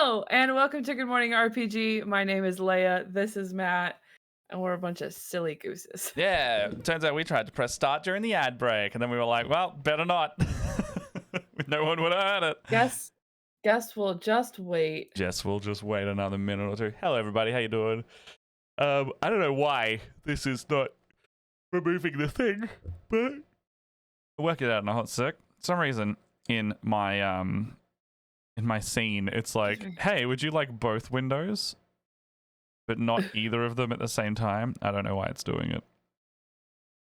Hello, and welcome to Good Morning RPG. My name is Leia. This is Matt, and we're a bunch of silly gooses. Yeah, turns out we tried to press start during the ad break, and then we were like, well, better not. No one would have heard it. Guess we'll just wait. Jess, we'll just wait another minute or two. Hello, everybody. How you doing? I don't know why this is not removing the thing, but I'll work it out in a hot sec. For some reason, in my scene, it's like, hey, would you like both windows, but not either of them at the same time? I don't know why it's doing it.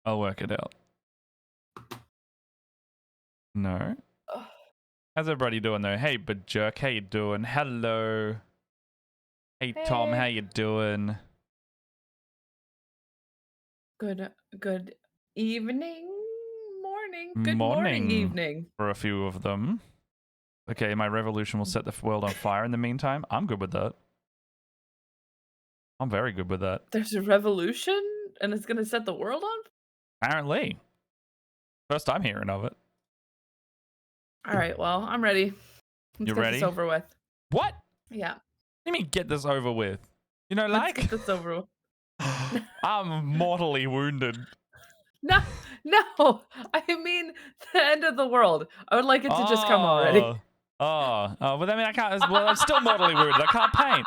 I'll work it out. No. How's everybody doing though? Hey, but jerk, how you doing? Hello. Hey, Tom, how you doing? Good evening, morning. Good morning, evening. For a few of them. Okay, my revolution will set the world on fire in the meantime. I'm good with that. I'm very good with that. There's a revolution, and it's gonna set the world on fire? Apparently. First time hearing of it. All right, well, I'm ready. Let's You get ready? this over with. What? Yeah. What do you mean get this over with? You know, like... Let's get this over with. I'm mortally wounded. No, I mean the end of the world. I would like it to just come already. But I mean, I can't. Well, I'm still mortally wounded. I can't paint.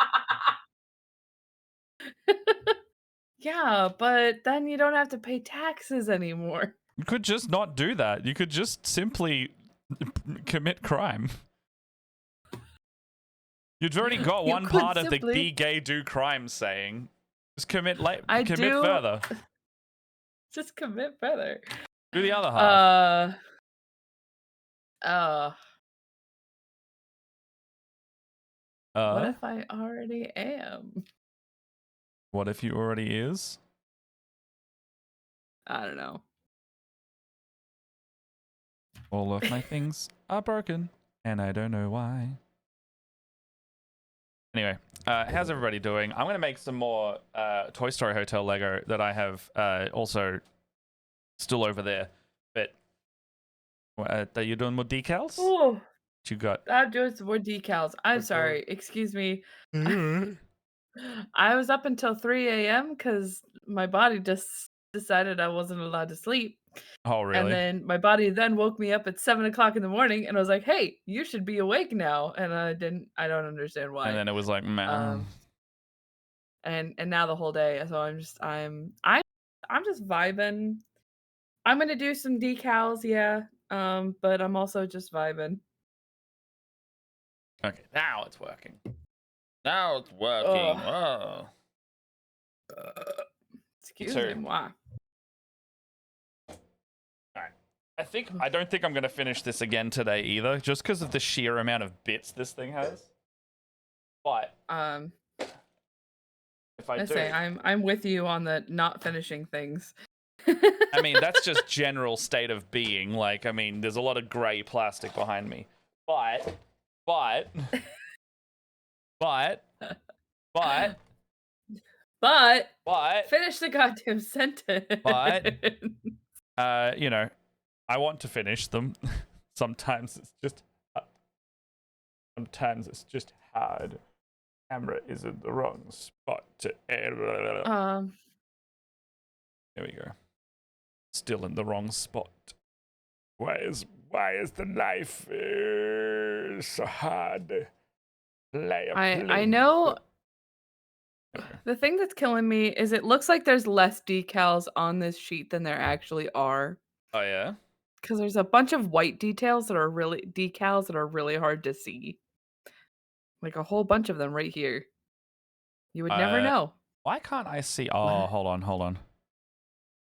Yeah, but then you don't have to pay taxes anymore. You could just not do that. You could just simply commit crime. You've already got one part of the "be gay, do crime" saying. Just commit further. Just commit further. Do the other half. What if I already am? What if you already is? I don't know. All of my things are broken, and I don't know why. Anyway, how's everybody doing? I'm going to make some more Toy Story Hotel Lego that I have also still over there. But are you doing more decals? Oh, what you got? I'm doing some more decals. I'm sorry. Excuse me. I was up until 3 a.m. because my body just decided I wasn't allowed to sleep. Oh, really? And then my body then woke me up at 7 o'clock in the morning, and I was like, "Hey, you should be awake now." And I don't understand why. And then it was like, man. And now the whole day, so I'm just vibing. I'm gonna do some decals, yeah. But I'm also just vibing. Okay, now it's working. Now it's working. Oh. Excuse me, moi. I don't think I'm going to finish this again today either, just because of the sheer amount of bits this thing has. But if I do, I'm with you on the not finishing things. I mean, that's just general state of being. Like, I mean, there's a lot of gray plastic behind me, but finish the goddamn sentence. You know, I want to finish them. Sometimes it's just hard. Camera is in the wrong spot. There we go. Still in the wrong spot. Why is the life so hard? I know. The thing that's killing me is it looks like there's less decals on this sheet than there actually are. Oh yeah? Because there's a bunch of white decals that are really hard to see. Like a whole bunch of them right here. You would never know. Why can't I see? Oh, hold on.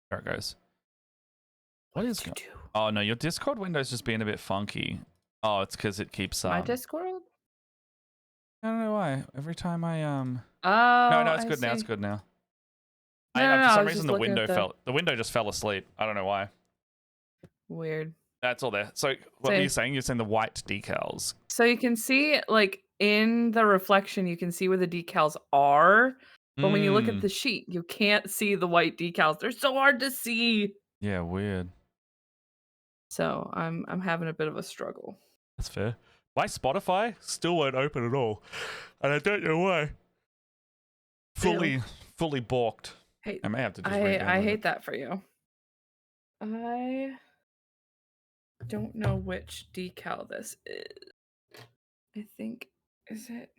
There it goes. What is going on? Oh no, your Discord window's just being a bit funky. Oh, it's because it keeps My Discord? I don't know why. Every time I Oh, no, it's good now. It's good now. No, for some reason the window just fell asleep. I don't know why. Weird. That's all there. So what were you saying? You're saying the white decals. So you can see, like, in the reflection, you can see where the decals are. But when you look at the sheet, you can't see the white decals. They're so hard to see. Yeah, weird. So I'm having a bit of a struggle. That's fair. My Spotify still won't open at all, and I don't know why. Ew. Fully balked. Hey, I may have to just I re-download it. hate that for you. I don't know which decal this is. I think is it?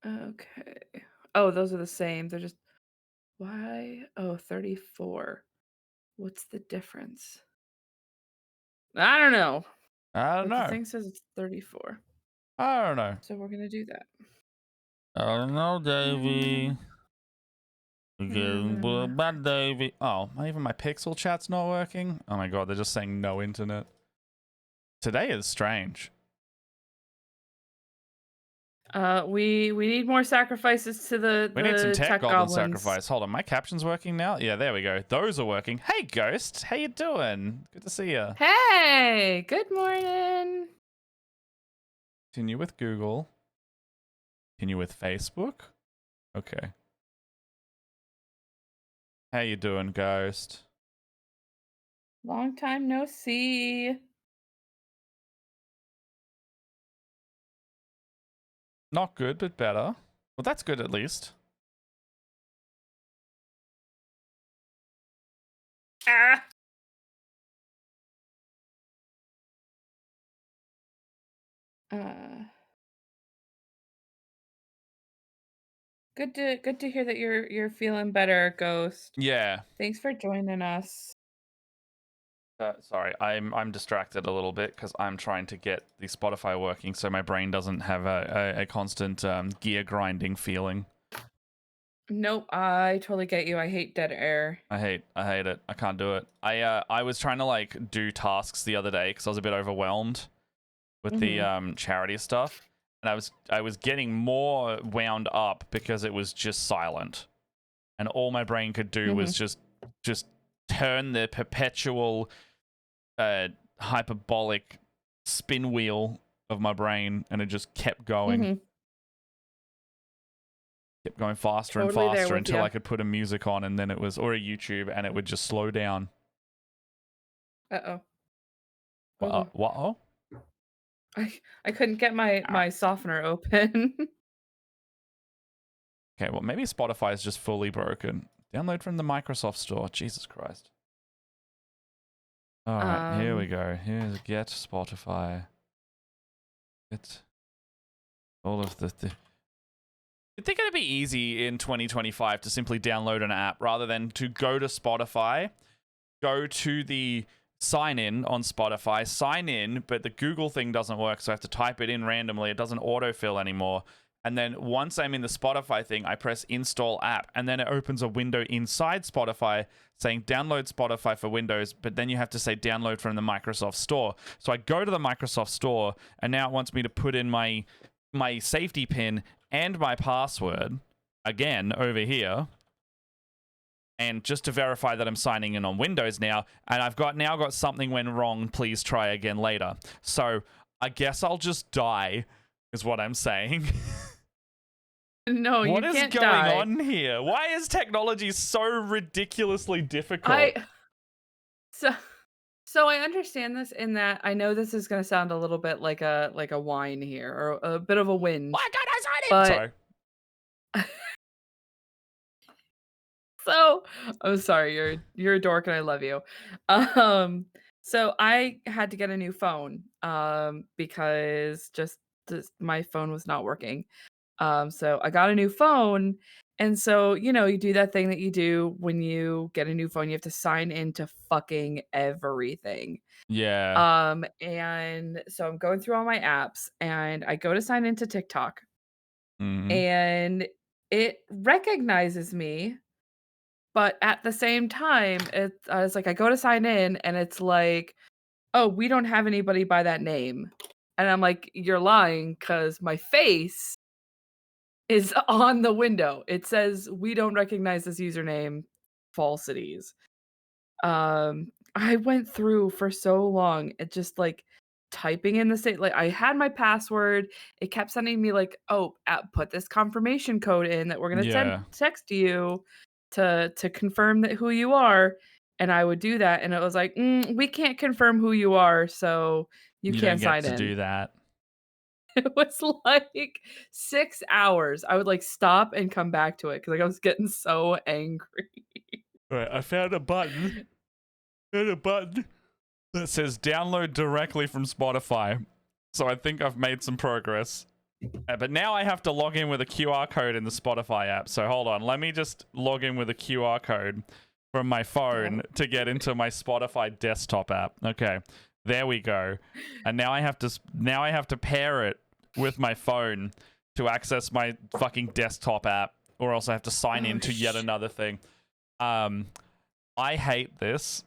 Okay. Oh, those are the same. They're just why? Oh, 34. What's the difference? I don't know. I don't But the know. thing says it's 34. I don't know. So we're gonna do that. I don't know, Uh, Davey. Bad Davey. Oh, even my Pixel chat's not working. Oh my god, they're just saying no internet. Today is strange. we need more sacrifices to We need some the tech tech goblin goblins. sacrifice. Hold on, my caption's working now? Yeah, there we go. Those are working. Hey, Ghost. How you doing? Good to see you. Hey, good morning. Continue with Google. Continue with Facebook. Okay. How you doing, Ghost? Long time no see. Not good, but better. Well, that's good at least. Ah. Uh, good to hear that you're feeling better, Ghost. Yeah. Thanks for joining us. Sorry, I'm distracted a little bit because I'm trying to get the Spotify working so my brain doesn't have a constant gear grinding feeling. Nope, I totally get you. I hate dead air. I hate it. I can't do it. I was trying to like do tasks the other day because I was a bit overwhelmed with the Mhm. charity stuff, and I was getting more wound up because it was just silent, and all my brain could do was Mhm. just turn the perpetual hyperbolic spin wheel of my brain, and it just Mhm. kept going faster and Totally there faster with until you. I could put a music on, and then it was or a YouTube, and it would just slow down. Uh-oh. What? Oh. What? Oh, I couldn't get my softener open. okay. Well, maybe Spotify is just fully broken. Download from the Microsoft Store. Jesus Christ. All right, here we Um, go. Here's get Spotify. It's all of the. You think it'd be easy in 2025 to simply download an app rather than to go to Spotify, go to the sign in on Spotify, sign in, but the Google thing doesn't work, so I have to type it in randomly. It doesn't autofill anymore. And then once I'm in the Spotify thing, I press install app, and then it opens a window inside Spotify saying download Spotify for Windows, but then you have to say download from the Microsoft Store. So I go to the Microsoft Store, and now it wants me to put in my safety pin and my password again over here, and just to verify that I'm signing in on Windows now, and I've now got something went wrong, please try again later. So I guess I'll just die, is what I'm saying. no, What you is can't going die. on here? Why is technology so ridiculously difficult? I so so I understand this in that I know this is gonna sound a little bit like a whine here or a bit of a Why whinge, can't I sign in? but Sorry. so I'm sorry, you're a dork and I love you. Um, so I had to get a new phone, because just my phone was not working. So I got a new phone, and so, you do that thing that you do when you get a new phone, you have to sign into fucking everything. Yeah. And so I'm going through all my apps, and I go to sign into TikTok, Mm. and it recognizes me, but at the same time, I was like, I go to sign in, and it's like, "Oh, we don't have anybody by that name." And I'm like, "You're lying, cause my face is on the window. It says, "We don't recognize this username, falsities." I went through for so long, it just, like, typing in the state like, I had my password, it kept sending me, like, "Oh, put this confirmation code in that we're gonna send Yeah. text to you to confirm that who you are." and I would do that, and it was like, we can't confirm who you are, so you You don't can't get sign to in." do that. It was like 6 hours. I would, like, stop and come back to it because like, I was getting so angry. Right, I found a button. That says download directly from Spotify. So I think I've made some progress. But now I have to log in with a QR code in the Spotify app. So hold on, let me just log in with a QR code from my phone to get into my Spotify desktop app. Okay, there we go. And now I have to pair it with my phone to access my fucking desktop app, or else I have to sign Oh, into yet another thing. I hate this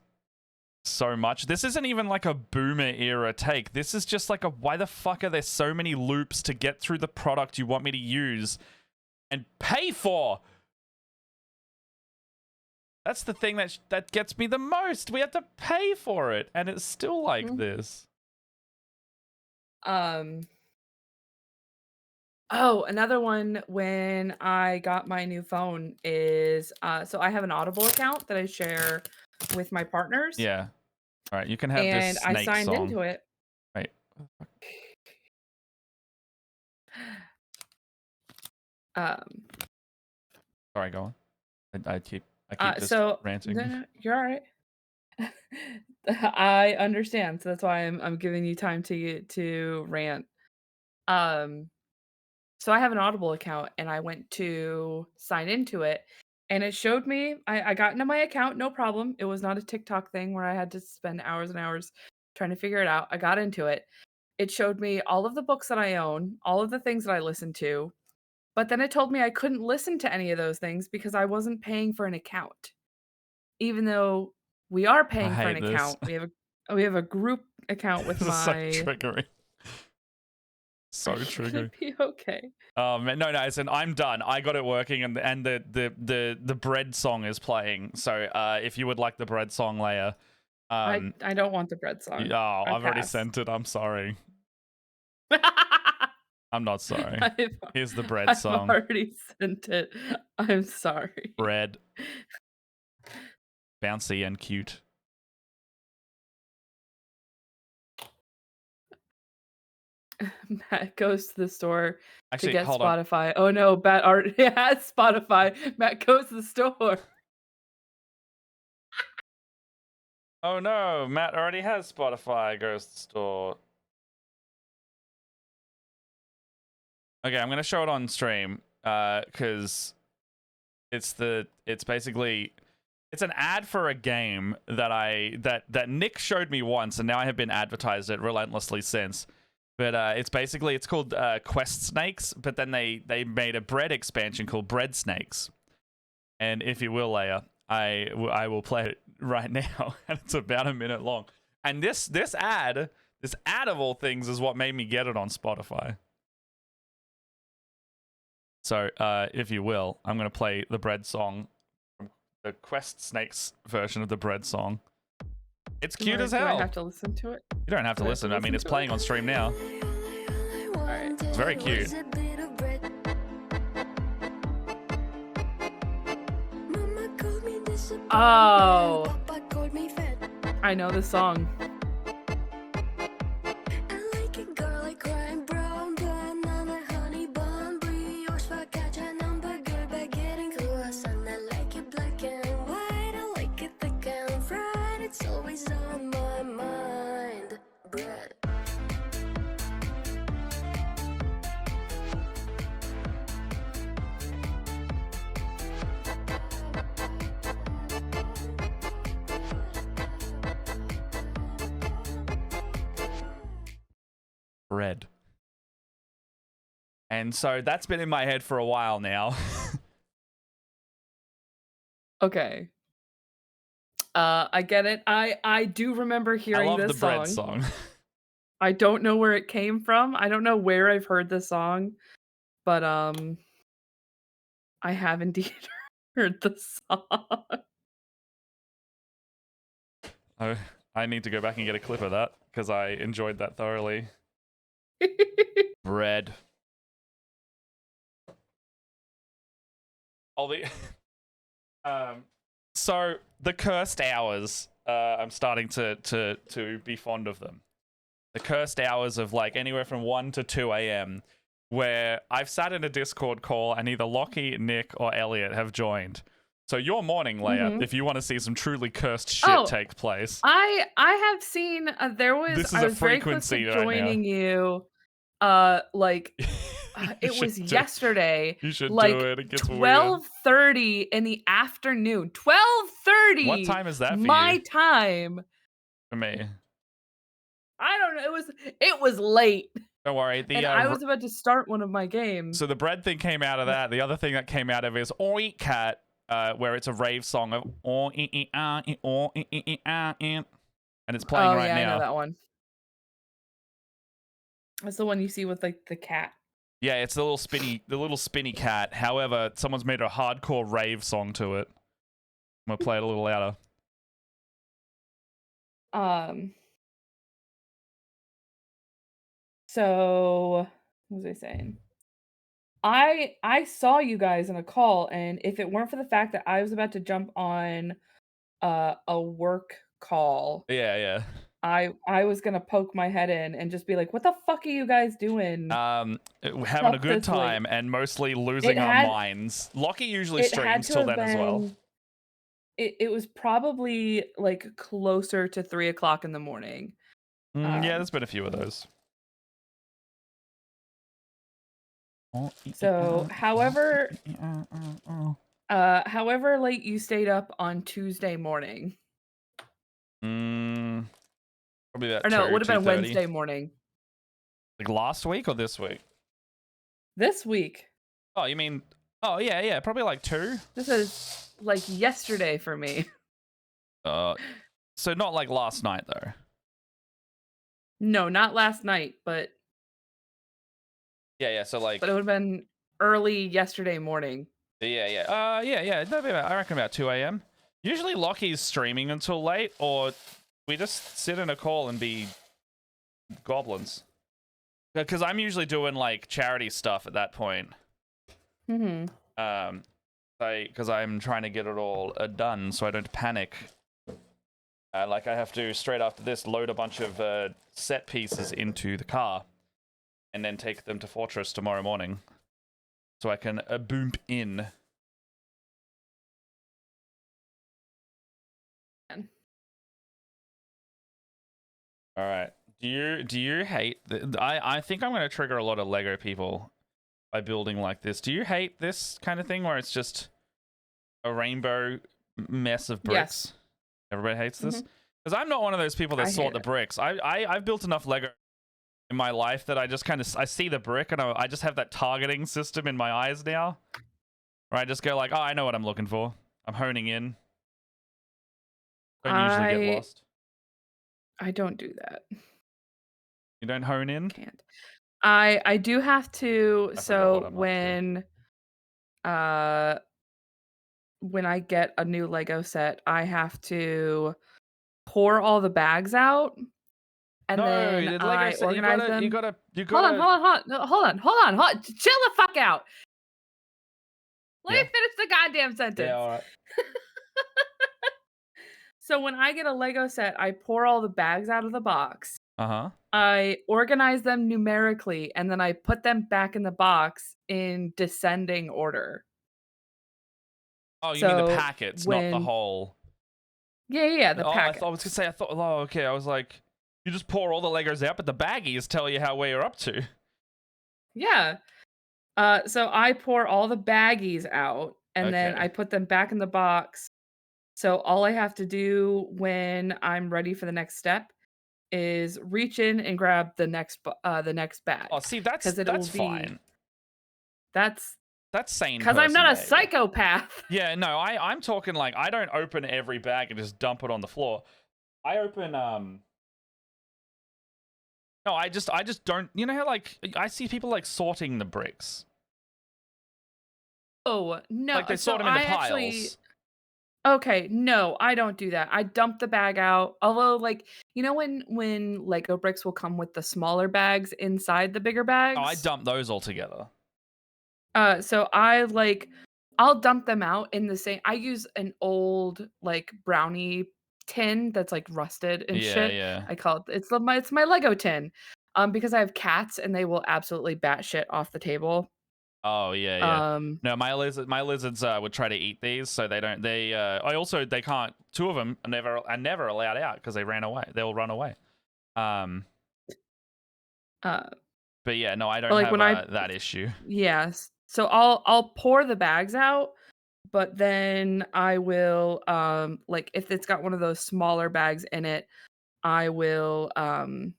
so much. This isn't even like a boomer era take. This is just like a, why the fuck are there so many loops to get through the product you want me to use and pay for? That's the thing that gets me the most. We have to pay for it, and it's still like this. Oh, another one when I got my new phone is so I have an Audible account that I share with my partners, Yeah. All right, you can have this and I snake signed song. into it. Wait. Um, Sorry, go on. I keep just so ranting. no, you're all right. I understand, so that's why I'm giving you time to rant. Um, so I have an Audible account, and I went to sign into it, and it showed me I got into my account, no problem. It was not a TikTok thing where I had to spend hours and hours trying to figure it out. I got into it. It showed me all of the books that I own, all of the things that I listen to, but then it told me I couldn't listen to any of those things because I wasn't paying for an account. Even though we are I paying for an hate this. account, we have a group account with This is so my triggering. Are So you gonna triggering. be okay? No, listen, I'm done. I got it working, and the bread song is playing. So, if you would like the bread song, Leia, I don't want the bread song. oh, I I've already pass. sent it. I'm sorry. I'm not sorry. I've Here's the bread I've song. already sent it. I'm sorry. Bread, bouncy and cute. Matt goes to the store to Actually, get hold on. Spotify. Oh no, Matt already has Spotify. Matt goes to the store. Oh no, Matt already has Spotify. Goes to the store. Okay, I'm gonna show it on stream, because it's basically it's an ad for a game that Nick showed me once, and now I have been advertised it relentlessly since. But it's called Quest Snakes, but then they made a bread expansion called Bread Snakes. And if you will, Leia, I will play it right now, and it's about a minute long. And this ad of all things is what made me get it on Spotify. So, if you will, I'm going to play the bread song from the Quest Snakes version of the bread song. It's cute as Do I hell. have to listen to it? You don't have to listen. I mean, it's playing on stream now. Alright. It's very cute. Oh. I know this song. Bread. And so that's been in my head for a while now. Okay. I get it. I do remember I hearing love the this bread song. song. I don't know where it came from. I don't know where I've heard this song, but I have indeed heard the song. I need to go back and get a clip of that because I enjoyed that thoroughly. Bread. All the So the cursed hours, I'm starting to be fond of them. The cursed hours of like anywhere from 1 to 2 a.m. where I've sat in a Discord call and either Lockie, Nick, or Elliot have joined. So your morning, Leia, Mhm. if you want to see some truly cursed shit Oh, take place, I have seen, this is I a was very close to frequency right now. joining you, like, You it should was do. yesterday, You should do like it. It gets weird. 12:30 in the afternoon. What 12:30 time is that for you? my time. For me, I don't know, it was late, don't worry. and I was about to start one of my games. So the bread thing came out of that. The other thing that came out of is Oi Cat, where it's a rave song of and it's playing Oh, right yeah, I know now. that one. That's the one you see with, like, the cat. Yeah, it's the little spinny cat. However, someone's made a hardcore rave song to it. I'm gonna play it a little louder. Um, so what was I saying? I saw you guys in a call, and if it weren't for the fact that I was about to jump on a work call, Yeah, yeah. I was gonna poke my head in and just be like, "What the fuck are you guys doing Having a up good this late?" time and mostly It losing our had minds. Lockie usually it had streams to till have then as well. been it was probably like closer to 3 o'clock in the morning. Yeah, Um, there's been a few of those. so however late you stayed up on Tuesday morning. Mm, Probably about Or no, it would have been 2:30. Wednesday morning. Like last week or this week? This week. Oh, you mean? Oh, yeah, yeah. Probably like 2. This is like yesterday for me. Uh, so not like last night though. No, not last night, Yeah, yeah. So like, but it would have been early yesterday morning. yeah, yeah. Yeah, yeah. That'd be I reckon about 2 a.m. Usually Lockie's streaming until late, or we just sit in a call and be goblins. Because I'm usually doing like charity stuff at that point. Mhm. Because I'm trying to get it all done, so I don't panic. Like I have to straight after this load a bunch of set pieces into the car, and then take them to Fortress tomorrow morning, so I can boom in. All right. Do you hate? I think I'm gonna trigger a lot of Lego people by building like this. Do you hate this kind of thing where it's just a rainbow mess of bricks? Yes. Everybody hates this Mhm. because I'm not one of those people that I sort hate the it. bricks. I've built enough Lego in my life that I just kind of I see the brick and I just have that targeting system in my eyes now, where I just go like, oh, I know what I'm looking for. I'm honing in. Don't usually get I lost. I don't do that. You don't hone in. Can't. I do have to, I forgot what so I'm up to. uh when I get a new Lego set, I have to pour all the bags out, and No, then the Lego I set. organize them. You Hold on, gotta. no, chill the fuck out. Let Yeah. me finish the goddamn Yeah. sentence. All right. So when I get a Lego set, I pour all the bags out of the box. Uh huh. I organize them numerically, and then I put them back in the box in descending order. Oh, you mean the So packets, not the when whole. yeah, the Oh, I was gonna packets. say. I thought. Oh, okay. I was like, you just pour all the Legos out, but the baggies tell you where you're up to. Yeah. So I pour all the baggies out, and then I Okay. put them back in the box. So all I have to do when I'm ready for the next step is reach in and grab the next Oh, bag, see, because it will that's be fine. that's That's sane because I'm person not a behavior. psychopath. Yeah, no, I'm talking like I don't open every bag and just dump it on the floor. I open No, I just don't. You know how like I see people like sorting the bricks. Oh, no. Like they So sort them into I actually piles. okay, no, I don't do that. I dump the bag out. Although, like, you know when Lego bricks will come with the smaller bags inside the bigger Oh, I bags? dump those all together. So I like I'll dump them out in the same I use an old, like, brownie tin that's, like, rusted and Yeah, shit. yeah. I call it's my Lego tin, because I have cats and they will absolutely bat shit off the table. Oh, yeah, yeah. Um, No, my lizards would try to eat these, so they don't. I also they can't. Two of them are never allowed out because they ran away. They'll run away. Um, uh, but yeah, no, I but, don't like, have when I that issue. yes. So I'll pour the bags out, but then I will, like, if it's got one of those smaller bags in it, I will, I'll,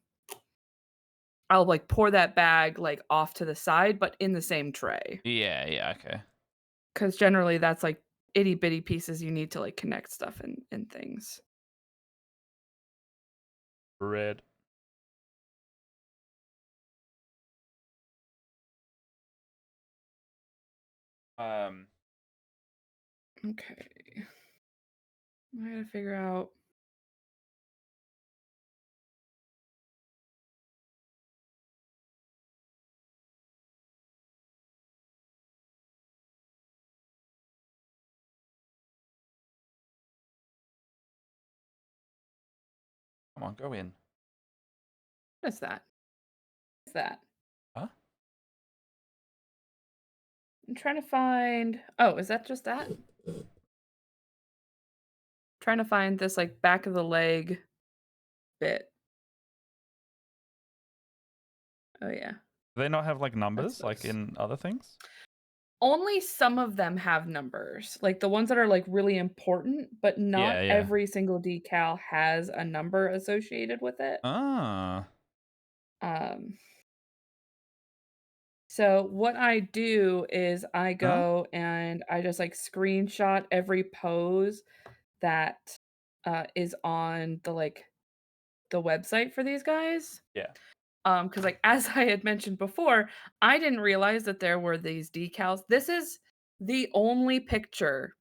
like, pour that bag, like, off to the side, but in the same tray. Yeah, yeah, okay. 'Cause generally that's, like, itty bitty pieces you need to, like, connect stuff and things. Red. Um, Okay. I gotta figure out come on, go in. what is that? What is that? Huh? I'm trying to find oh, is that just that? Trying to find this, like, back of the leg bit. Oh, yeah. Do they not have like That's numbers like those. in other things? Only some of them have numbers, like, the ones that are, like, really important, but Yeah, not yeah. every single decal has a number associated with it. Ah, Um So what I do is I huh? go and I just like screenshot every pose that is on the like the website for these guys. Yeah. Because like as I had mentioned before, I didn't realize that there were these decals. This is the only picture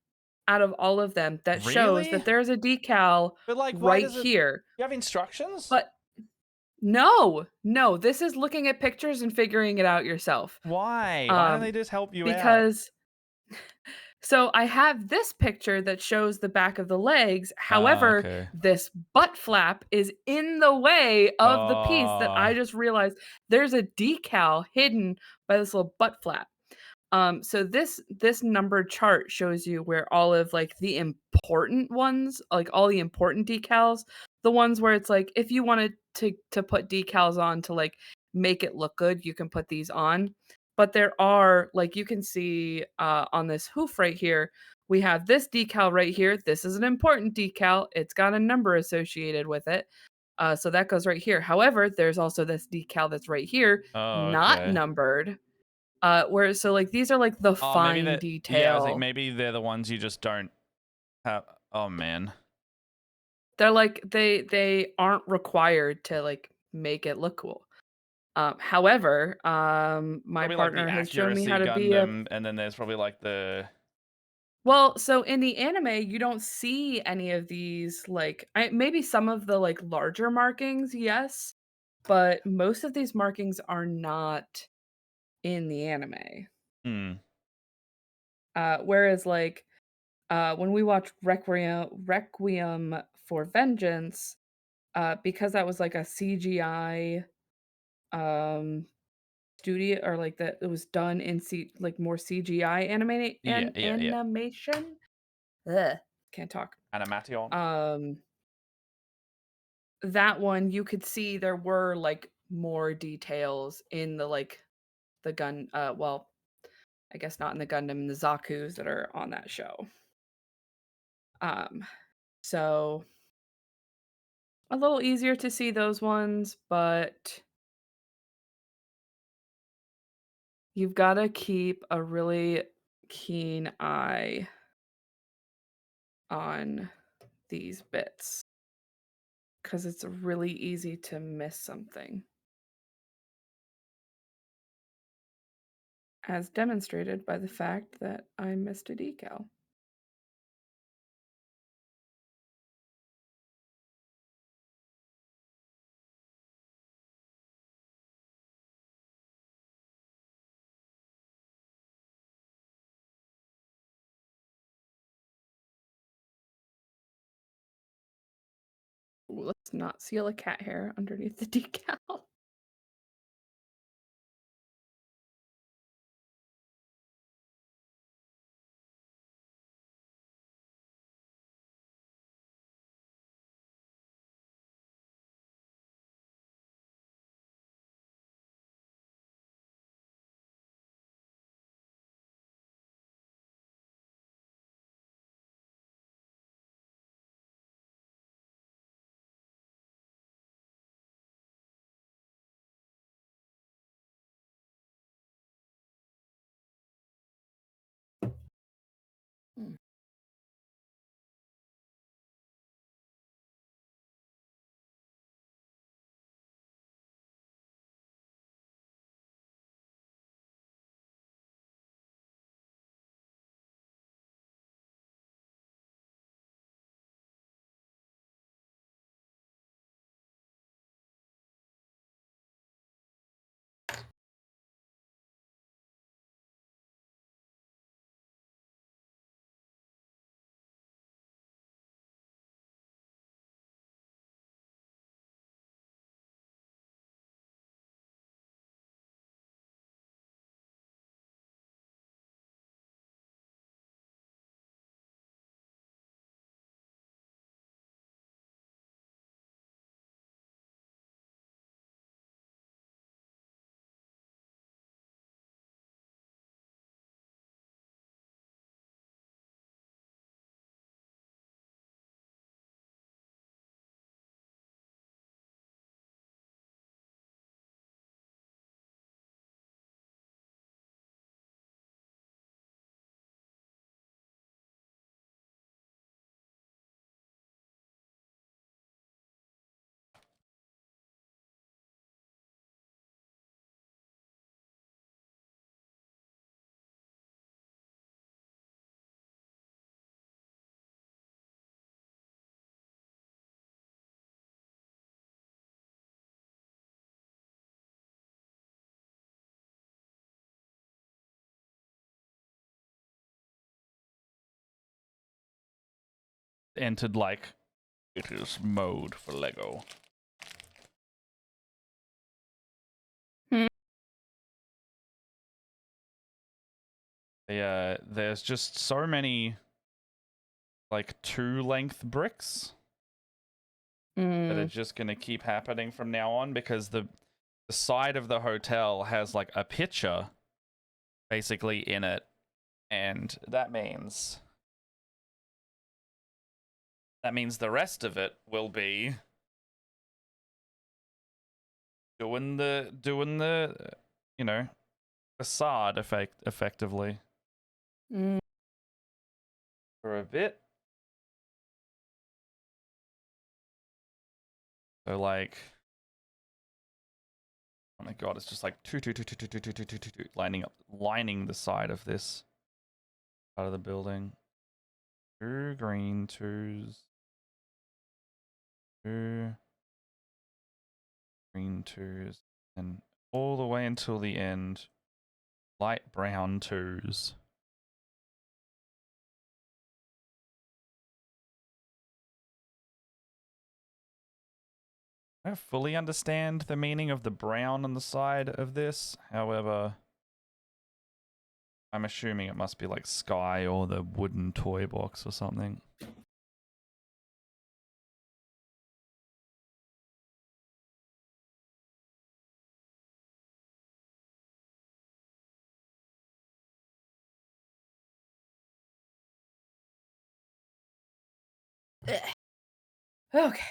out of all of them that shows Really? that there's a decal But like, why right does it? here. You have instructions? But no, no, this is looking at pictures and figuring it out yourself. Why? Why don't Um, they just help you out? because So I have this picture that shows the back of the legs. Ah, However, okay. this butt flap is in the way of the piece that I Oh, just realized there's a decal hidden by this little butt flap. So this numbered chart shows you where all of like the important ones, like all the important decals, the ones where it's like if you wanted to put decals on to like make it look good, you can put these on. But there are like you can see on this hoof right here, we have this decal right here. This is an important decal. It's got a number associated with it. So that goes right here. However, there's also this decal that's right here, oh, not okay. numbered where so, like, these are, like, the Oh, maybe fine that. Yeah, I was like, detail. maybe they're the ones you just don't have. Oh man, They're, like they aren't required to, like, make it look cool. However, my probably like the partner has shown me how accuracy to be a Gundam, and then there's probably like the. well, so in the anime, you don't see any of these, like maybe some of the, like, larger markings, yes, but most of these markings are not in the anime. Hmm. Whereas, like, when we watch Requiem for Vengeance, because that was like a CGI um studio or like that it was done in like more CGI Yeah, yeah, yeah. animation. Ugh, can't talk. Animation. Um that one you could see there were like more details in the like the gun well, I guess not in the Gundam and the Zaku's that are on that show. Um so a little easier to see those ones, but you've gotta keep a really keen eye on these bits because it's really easy to miss something, as demonstrated by the fact that I missed a decal. does not seal a cat hair underneath the decal. Mm. Entered like it is mode for Lego. Hmm. Yeah, there's just so many like 2-length bricks that are Mm. just gonna keep happening from now on because the side of the hotel has like a picture basically in it, and that means the rest of it will be doing the you know, facade effectively Mm. for a bit. So like, oh my god, it's just like two, lining the side of this part of the building. 2 green, 2s, 2 green 2s, and all the way until the end, light brown 2s. I don't fully understand the meaning of the brown on the side of this. However, I'm assuming it must be like sky or the wooden toy box or something. Okay.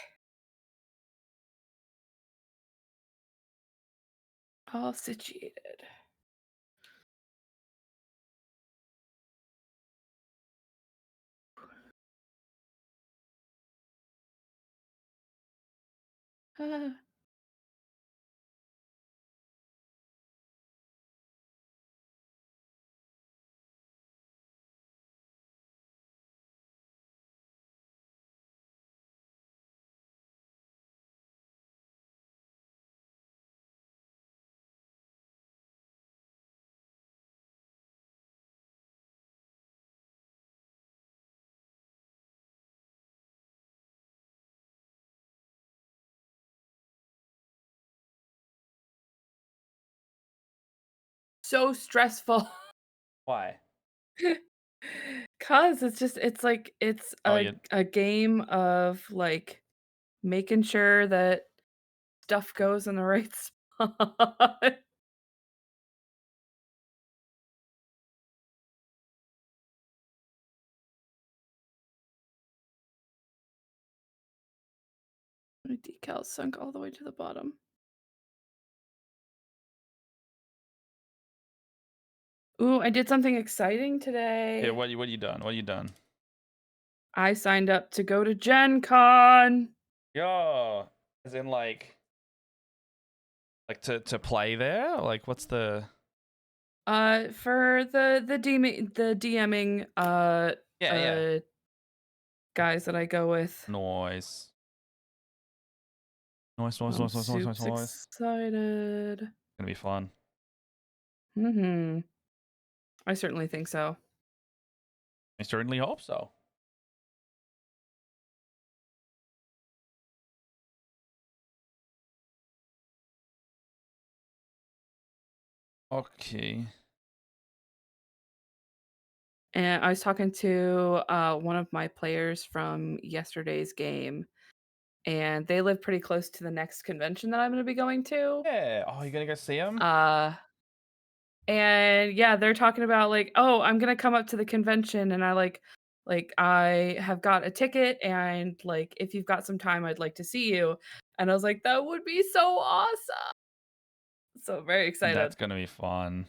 All situated. so stressful. Why? 'Cause it's like it's Oh, a game of, like, making sure that stuff goes in the right spot. My decals sunk all the way to the bottom. Ooh, I did something exciting yeah. today. What you done? What you done? I signed up to go to Gen Con. Yeah, as in like to play there. Like, what's the? For the DMing, Yeah, yeah. uh, guys that I go with. Noise. Noise, noise, I'm noise, noise, noise, noise, super noise. excited. Gonna be fun. Mhm. I certainly think so. I certainly hope so. Okay. And I was talking to, one of my players from yesterday's game, and they live pretty close to the next convention that I'm gonna be going to. Yeah. Oh, you gonna go see him? Uh, and yeah, they're talking about like, "Oh, I'm gonna come up to the convention," and I have got a ticket, and, like, if you've got some time, I'd like to see you. And I was like, "That would be so awesome." So very That's excited. gonna be fun.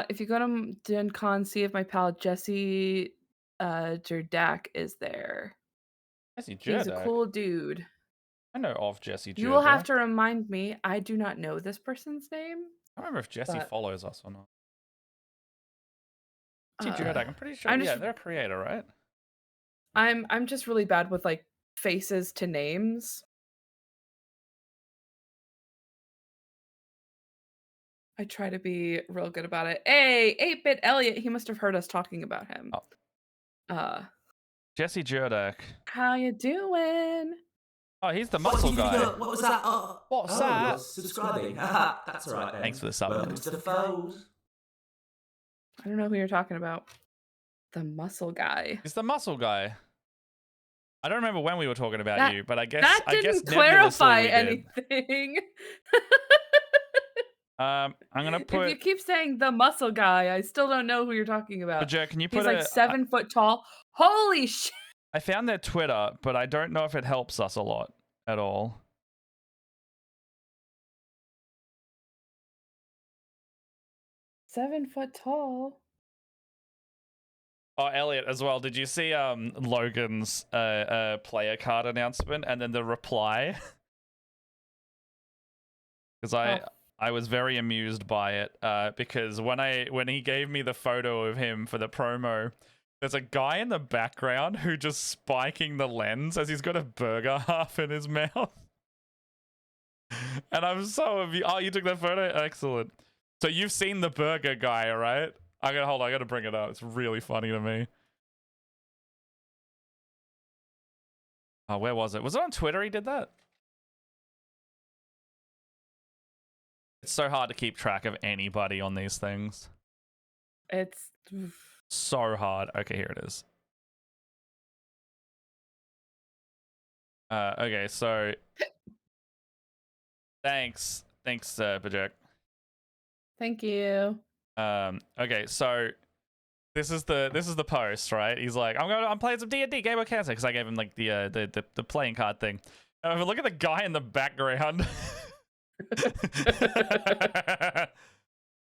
If you go to Gen Con, see if my pal Jesse, Jerdak is there. Jesse He's a Jurdak. cool dude. I know of Jesse You will have Jurdak. to remind me, I do not know this person's name, I don't remember if Jesse but, follows us or not. Jesse uh, Jurdak. I'm pretty sure. I'm Yeah, just they're a creator, right? I'm just really bad with, like, faces to names. I try to be real good about it. Hey, 8-Bit Elliot, he must have heard us talking about him. Oh, Uh, Jesse Jurdak. how you doing? Oh, he's the What muscle did you guy. do? What was that? What's You're that? subscribing. That's all right then. Thanks for the sub, Welcome man. to the fold. I don't know who you're talking about. The muscle guy. He's the muscle guy. I don't remember when we were talking about That you, but that I guess didn't nebulously clarify we did. anything. I'm gonna If you put. keep saying the muscle guy, I still don't know who you're talking about. Joe, can you He's put like a? 7 foot tall. Holy shit! I found their Twitter, but I don't know if it helps us a lot at all. 7 foot tall. Oh, Elliot as well. Did you see Logan's player card announcement and then the reply? Because Oh. I was very amused by it. Because when he gave me the photo of him for the promo, there's a guy in the background who just spiking the lens as he's got a burger half in his mouth. And I'm so oh, you took that photo? Excellent. So you've seen the burger guy, right? I gotta bring it up. It's really funny to me. Oh, where was it? Was it on Twitter he did that? It's so hard to keep track of anybody on these things. It's So hard. Okay, here it is. Okay, so thanks, Bajek. thank you. Okay, so this is the post, right? He's like, I'm playing some D&D Game of Cancer because I gave him like the playing card thing. And look at the guy in the background.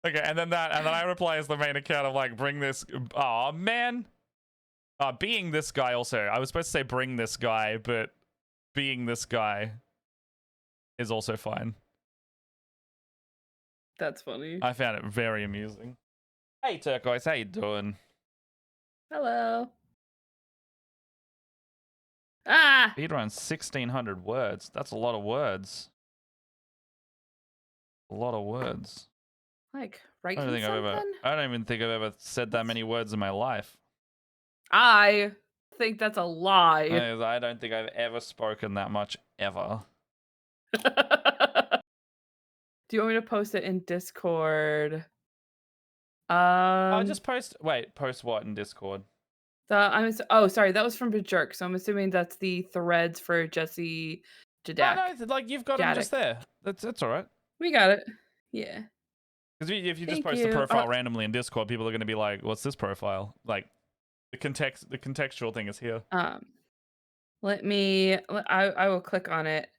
Okay, and then I reply as the main account. I'm like, bring this. Oh man. Being this guy also. I was supposed to say bring this guy, but being this guy is also fine. That's funny. I found it very amusing. Hey Turquoise, how you doing? Hello. Ah! Speed around 1,600 words. That's a lot of words. A lot of words. Like, I writing don't think something? I don't even think I've ever said that many words in my life. I think that's a lie. I don't think I've ever spoken that much ever. Do you want me to post it in Discord? Oh, Um, just post. Wait, post what in Discord? oh, sorry, that was from Bajirk, so I'm assuming that's the threads for Jesse Oh Jadak. no, like you've got them just Jadak. there. That's all right. We got it. Yeah. Because if you just Thank post the you. profile randomly in Discord, people are going to be like, "What's this profile?" Like the contextual thing is here. I will click on it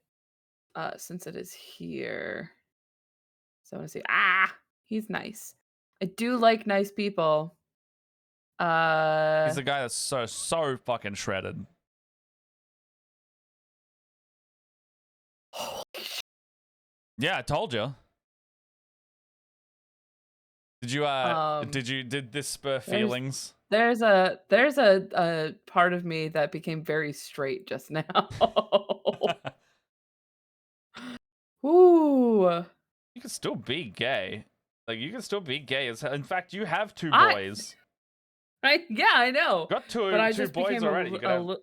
since it is here. So I want to see. He's nice. I do like nice people. He's the guy that's so fucking shredded. Yeah, I told you. Did you did this spur feelings? There's a part of me that became very straight just now. Ooh. You can still be gay. Like you can still be gay as hell. In fact, you have two I boys. yeah, I know. Got But I two just boys became already. You could have.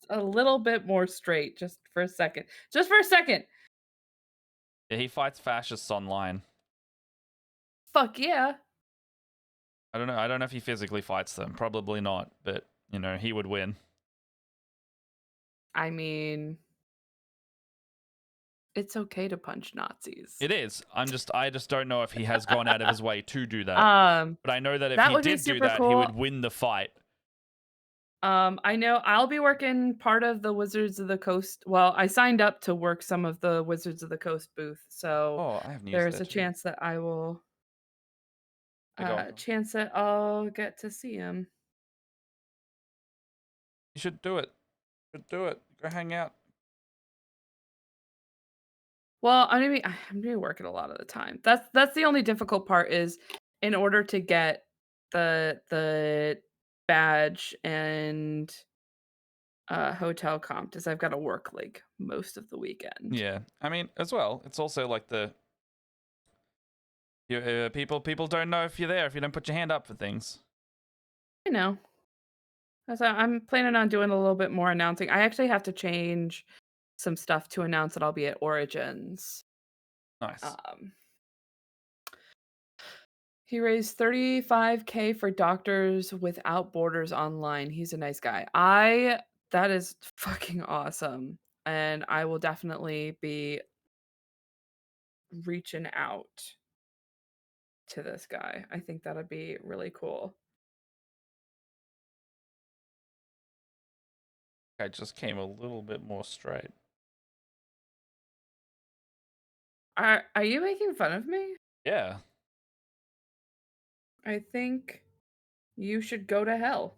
a little bit more straight just for a second. Just for a second. Yeah, he fights fascists online. Fuck yeah. I don't know. I don't know if he physically fights them. Probably not. But you know, he would win. I mean, it's okay to punch Nazis. It is. I just don't know if he has gone out of his way to do that. But I know that if that he would be did do super that, he cool. would win the fight. I know I'll be working part of the Wizards of the Coast. Well, I signed up to work some of the Wizards of the Coast booth, so Oh, I have news there's there a too. chance that I will Go. chance that I'll get to see him. You should do it. You should do it. Go hang out. Well, I'm gonna be working a lot of the time. That's the only difficult part is in order to get the badge and hotel comp is I've got to work like most of the weekend. Yeah, I mean, as well, it's also like people don't know if you're there if you don't put your hand up for things. I know. So I'm planning on doing a little bit more announcing. I actually have to change some stuff to announce that I'll be at Origins. Nice. He raised $35K for Doctors Without Borders online. He's a nice guy. That is fucking awesome. And I will definitely be reaching out to this guy. I think that'd be really cool. I just came a little bit more straight. Are you making fun of me? Yeah. I think you should go to hell.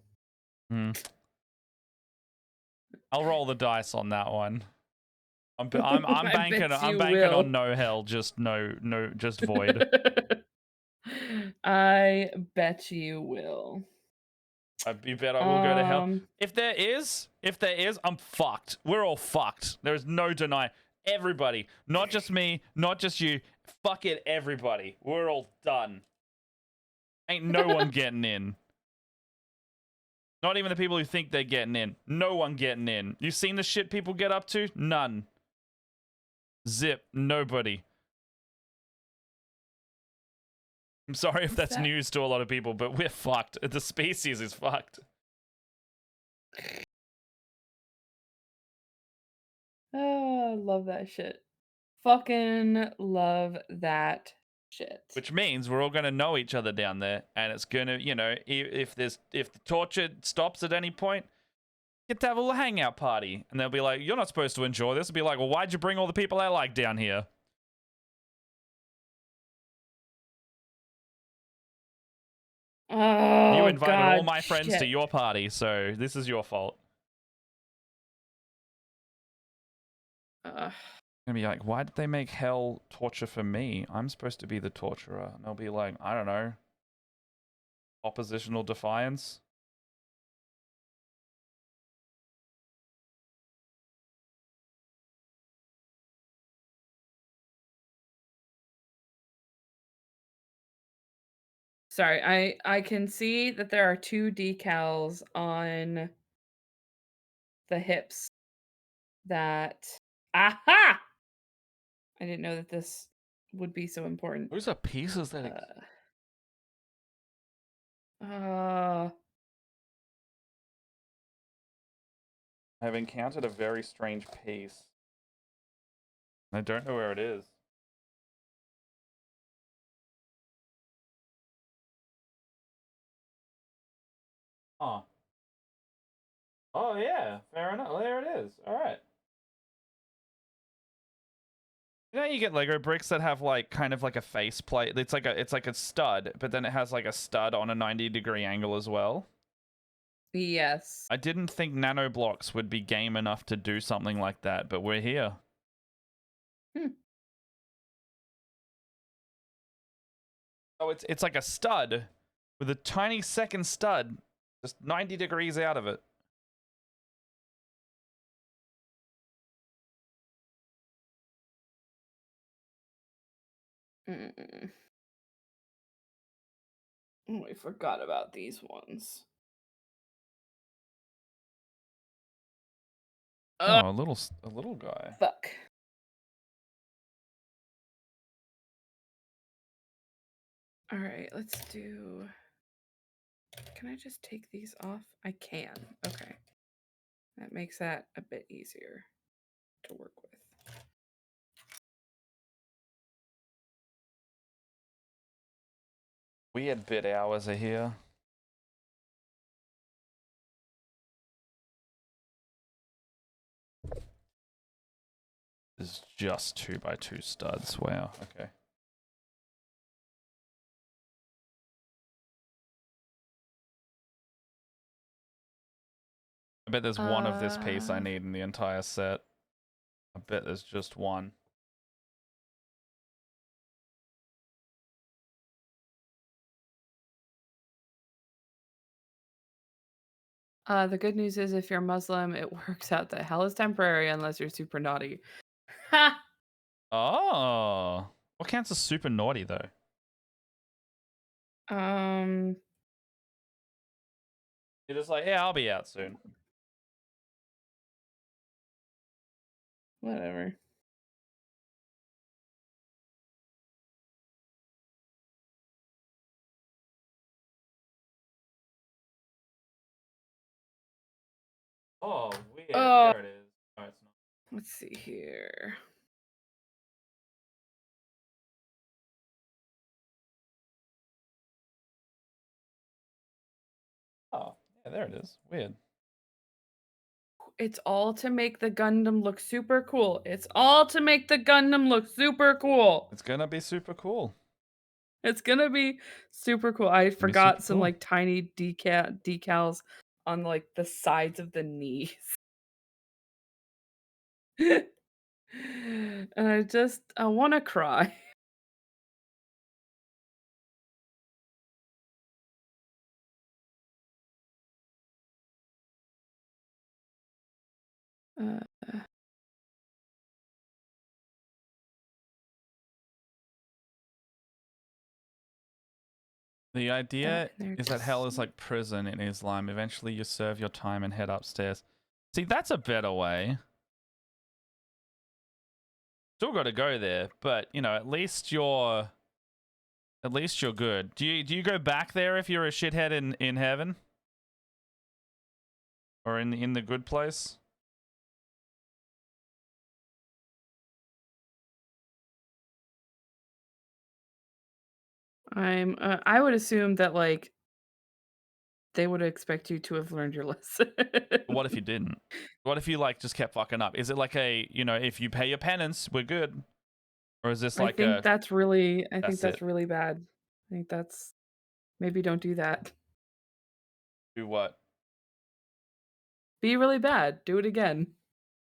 I'll roll the dice on that one. I'm I banking bet you banking will. on no hell, just just void. I bet you will. You bet I will go to hell. If there is, I'm fucked. We're all fucked. There is no denying. Everybody, not just me, not just you. Fuck it, everybody. We're all done. Ain't no one getting in. Not even the people who think they're getting in. No one getting in. You seen the shit people get up to? None. Zip. Nobody. I'm sorry if that's news to a lot of people, but we're fucked. The species is fucked. Oh, I love that shit. Fucking love that shit. Which means we're all going to know each other down there, and it's going to, you know, if the torture stops at any point, get to have a little hangout party, and they'll be like, "You're not supposed to enjoy this." They'll be like, "Well, why'd you bring all the people I like down here?" Oh, You invited God, all my friends to shit. your party, so this is your fault. Gonna be like, why did they make hell torture for me? I'm supposed to be the torturer. And they'll be like, I don't know. Oppositional defiance? Sorry, I can see that there are 2 decals on the hips that aha! I didn't know that this would be so important. Those are pieces that. I've encountered a very strange piece. I don't know where it is. Oh. Oh yeah, fair enough. There it is. All right. You know, you get Lego bricks that have like kind of like a face plate. It's like a stud, but then it has like a stud on a 90-degree angle as well. Yes. I didn't think nano blocks would be game enough to do something like that, but we're here. Oh, it's like a stud with a tiny second stud, just 90 degrees out of it. Oh, I forgot about these ones. Oh, a little guy. Fuck. All right, let's do. Can I just take these off? I can. Okay. That makes that a bit easier to work with. Weird bit hours are here. This is just 2x2 studs. Wow. Okay. I bet there's one of this piece I need in the entire set. I bet there's just one. The good news is if you're Muslim, it works out that hell is temporary unless you're super naughty. Ha! Oh. What counts as super naughty though? You're just like, yeah, I'll be out soon. Whatever. Oh, weird. Oh. There it is. Oh, it's not. Let's see here. Oh, yeah, there it is. Weird. It's all to make the Gundam look super cool. It's all to make the Gundam look super cool. It's gonna be super cool. It's gonna be super cool. I forgot some like tiny decals on like the sides of the knees. And I want to cry. The idea is that hell is just- like prison in Islam. Eventually you serve your time and head upstairs. See, that's a better way. Still got to go there, but you know, at least you're good. Do you go back there if you're a shithead in heaven? Or in the good place? I would assume that like they would expect you to have learned your lesson. What if you didn't? What if you like just kept fucking up? Is it like a, you know, if you pay your penance, we're good? Or is this like I think that's really it. really bad. I think that's maybe don't do that. Do what? Be really bad. Do it again.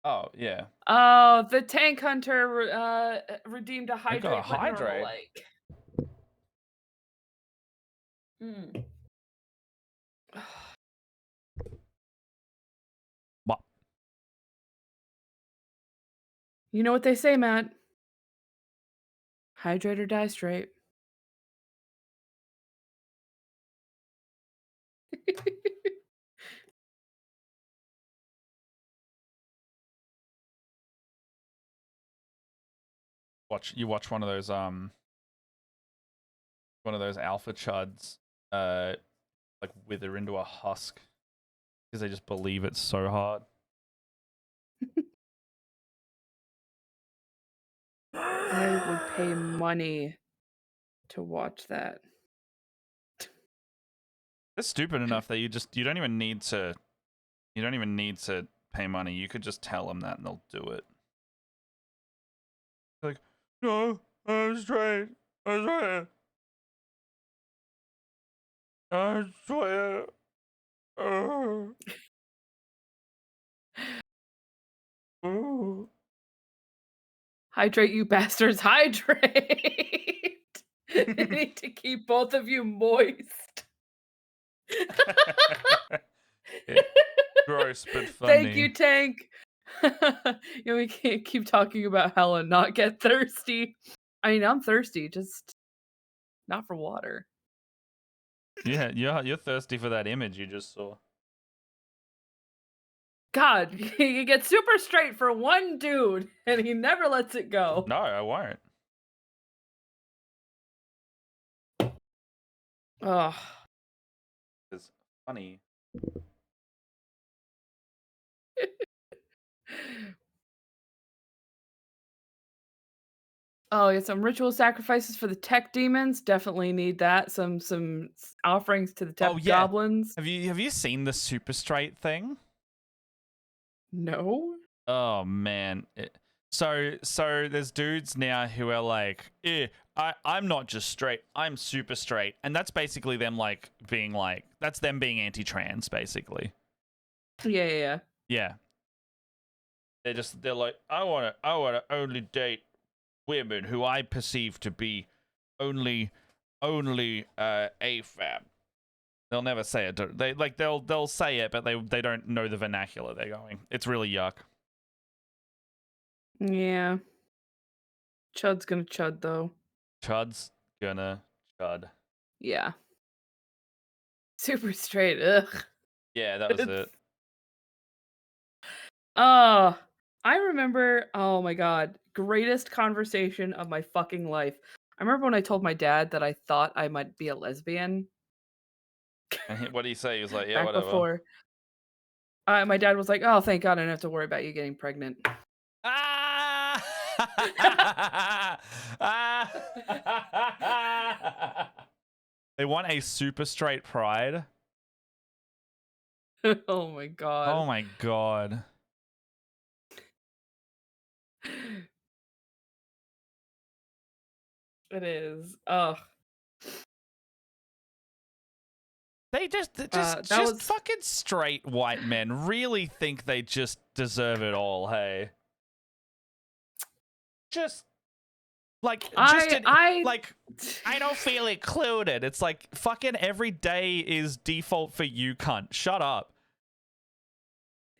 Oh, yeah. Oh, the tank hunter redeemed a I got a hydrate but normal hydrate. like. What? You know what they say, Matt? Hydrate or die straight. watch one of those alpha chuds like wither into a husk because they just believe it's so hard. I would pay money to watch that. They're stupid enough that you don't even need to pay money. You could just tell them that and they'll do it. Like, no, I'm straight. I swear. I swear. Hydrate, you bastards, hydrate! I need to keep both of you moist. Yeah. Gross but funny. Thank you, Tank. We can't keep talking about hell and not get thirsty. I mean, I'm thirsty, just not for water. Yeah, you're thirsty for that image you just saw. God, you get super straight for one dude, and he never lets it go. No, I won't. Ugh. It's funny. Oh, yeah, some ritual sacrifices for the tech demons. Definitely need that. Some offerings to the tech goblins. Have you seen the super straight thing? No. Oh man. So there's dudes now who are like, I'm not just straight, I'm super straight. And that's basically them like being like, that's them being anti-trans basically. Yeah. Yeah. They're like, I wanna only date women who I perceive to be only AFAB. They'll never say it. They'll say it, but they don't know the vernacular they're going. It's really yuck. Yeah. Chud's gonna chud though. Chud's gonna chud. Yeah. Super straight. Ugh. Yeah, that was it. Oh, I remember. Oh my god, greatest conversation of my fucking life. I remember when I told my dad that I thought I might be a lesbian. And what did he say? He was like, yeah, Back whatever. before. My dad was like, "Oh, thank God, I don't have to worry about you getting pregnant." Ah! They want a super straight pride. Oh my god. Oh my god. It is. Ugh. They just fucking straight white men really think they just deserve it all, hey? Just like I don't feel included. It's like fucking every day is default for you, cunt. Shut up.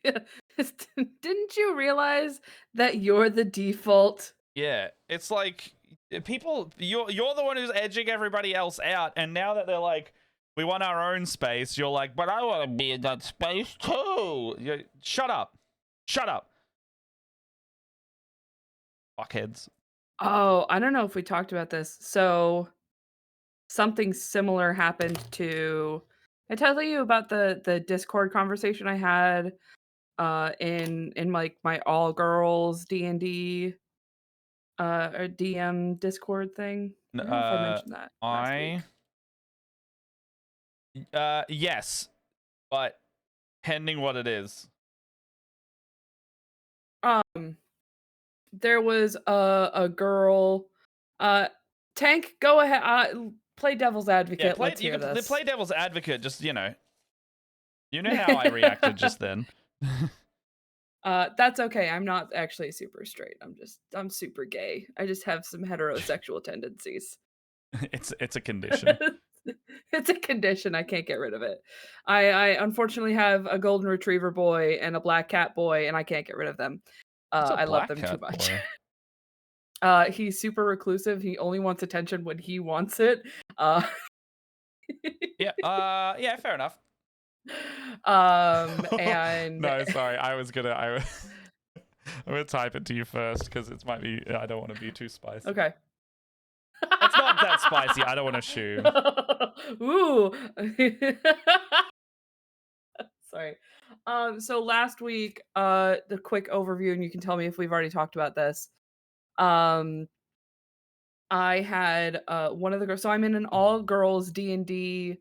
Didn't you realize that you're the default? Yeah, it's like people. You're the one who's edging everybody else out, and now that they're like, we want our own space, you're like, but I want to be in that space too. Shut up. Shut up. Fuckheads. Oh, I don't know if we talked about this. So something similar happened to I tell you about the Discord conversation I had in like my all girls D&D or DM Discord thing. I don't know if I mentioned that last week. Yes, but pending what it is. There was a girl. Tank, go ahead. Play devil's advocate. Let's hear this. Play devil's advocate. Just you know how I reacted just then. That's okay. I'm not actually super straight. I'm super gay. I just have some heterosexual tendencies. It's a condition. It's a condition. I can't get rid of it. I unfortunately have a golden retriever boy and a black cat boy, and I can't get rid of them. I love them too much. He's super reclusive. He only wants attention when he wants it. Yeah, fair enough. And no, sorry. I'm gonna type it to you first because it might be. I don't want to be too spicy. Okay. It's not that spicy. I don't want to shoot. Ooh. Sorry. So last week, the quick overview, and you can tell me if we've already talked about this. Um, I had one of the girls. So I'm in an all girls D&D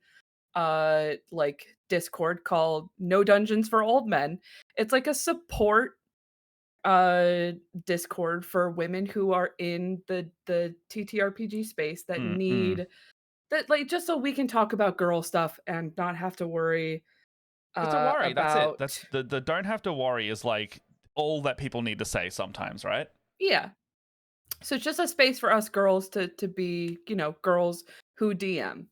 like Discord called No Dungeons for Old Men. It's like a support Discord for women who are in the TTRPG space that Mm. need that, like, just so we can talk about girl stuff and not have to worry It's a worry. That's it. about. That's the don't have to worry is like all that people need to say sometimes, right? Yeah. So it's just a space for us girls to be, girls who DM.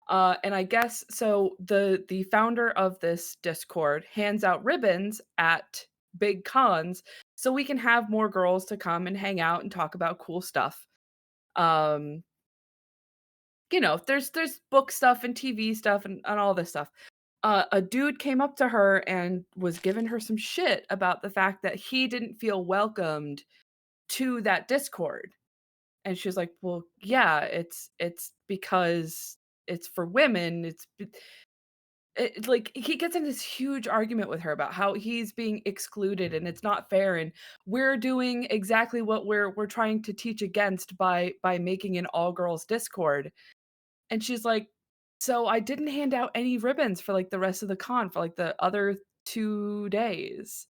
And I guess so the founder of this Discord hands out ribbons at big cons so we can have more girls to come and hang out and talk about cool stuff. Um, there's book stuff and TV stuff and all this stuff. A dude came up to her and was giving her some shit about the fact that he didn't feel welcomed to that Discord. And she was like, "Well, yeah, it's because it's for women. Like, he gets in this huge argument with her about how he's being excluded and it's not fair, and we're doing exactly what we're trying to teach against by making an all girls Discord." And she's like, "So I didn't hand out any ribbons for like the rest of the con for like the other 2 days."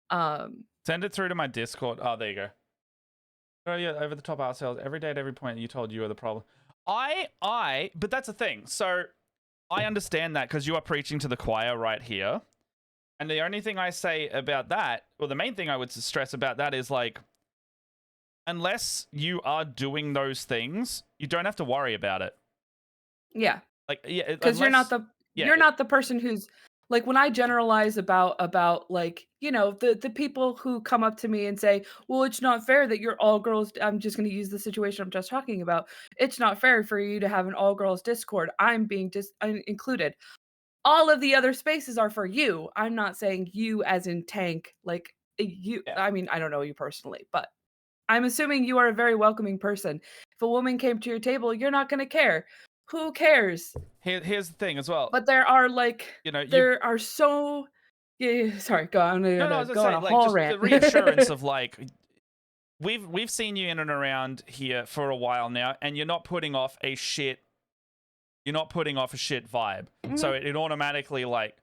Um, Send it through to my Discord. Oh, there you go. Oh yeah, over the top art sales every day at every point. You told you were the problem. But that's the thing. So I understand that because you are preaching to the choir right here. And the only thing I say about that, or the main thing I would stress about that is like, unless you are doing those things, you don't have to worry about it. yeah. Like, yeah, Because you're not yeah. you're not the person who's like, when I generalize about like, the people who come up to me and say, "Well, it's not fair that you're all girls." I'm just going to use the situation I'm just talking about. It's not fair for you to have an all girls Discord. I'm being included. All of the other spaces are for you. I'm not saying you as in Tank, like you. Yeah. I mean, I don't know you personally, but I'm assuming you are a very welcoming person. If a woman came to your table, you're not going to care. Who cares? Here's the thing as well. But there are like, You there are so. Yeah, sorry, go on. I'm no, I gonna was gonna go on say a like whole just the rant. reassurance of like we've seen you in and around here for a while now, and you're not putting off a shit vibe. So it automatically like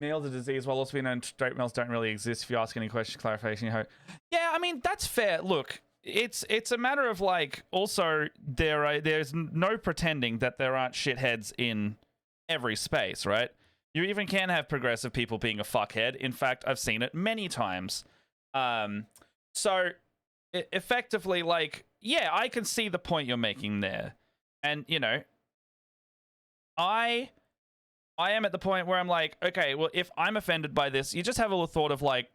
males are disease while also being known straight males don't really exist. If you ask any questions, clarification, you hope. Yeah, I mean that's fair. Look, it's a matter of like also there's no pretending that there aren't shitheads in every space, right? You even can have progressive people being a fuckhead. In fact, I've seen it many times. So effectively, like, yeah, I can see the point you're making there, and I am at the point where I'm like, okay, well, if I'm offended by this, you just have a little thought of like,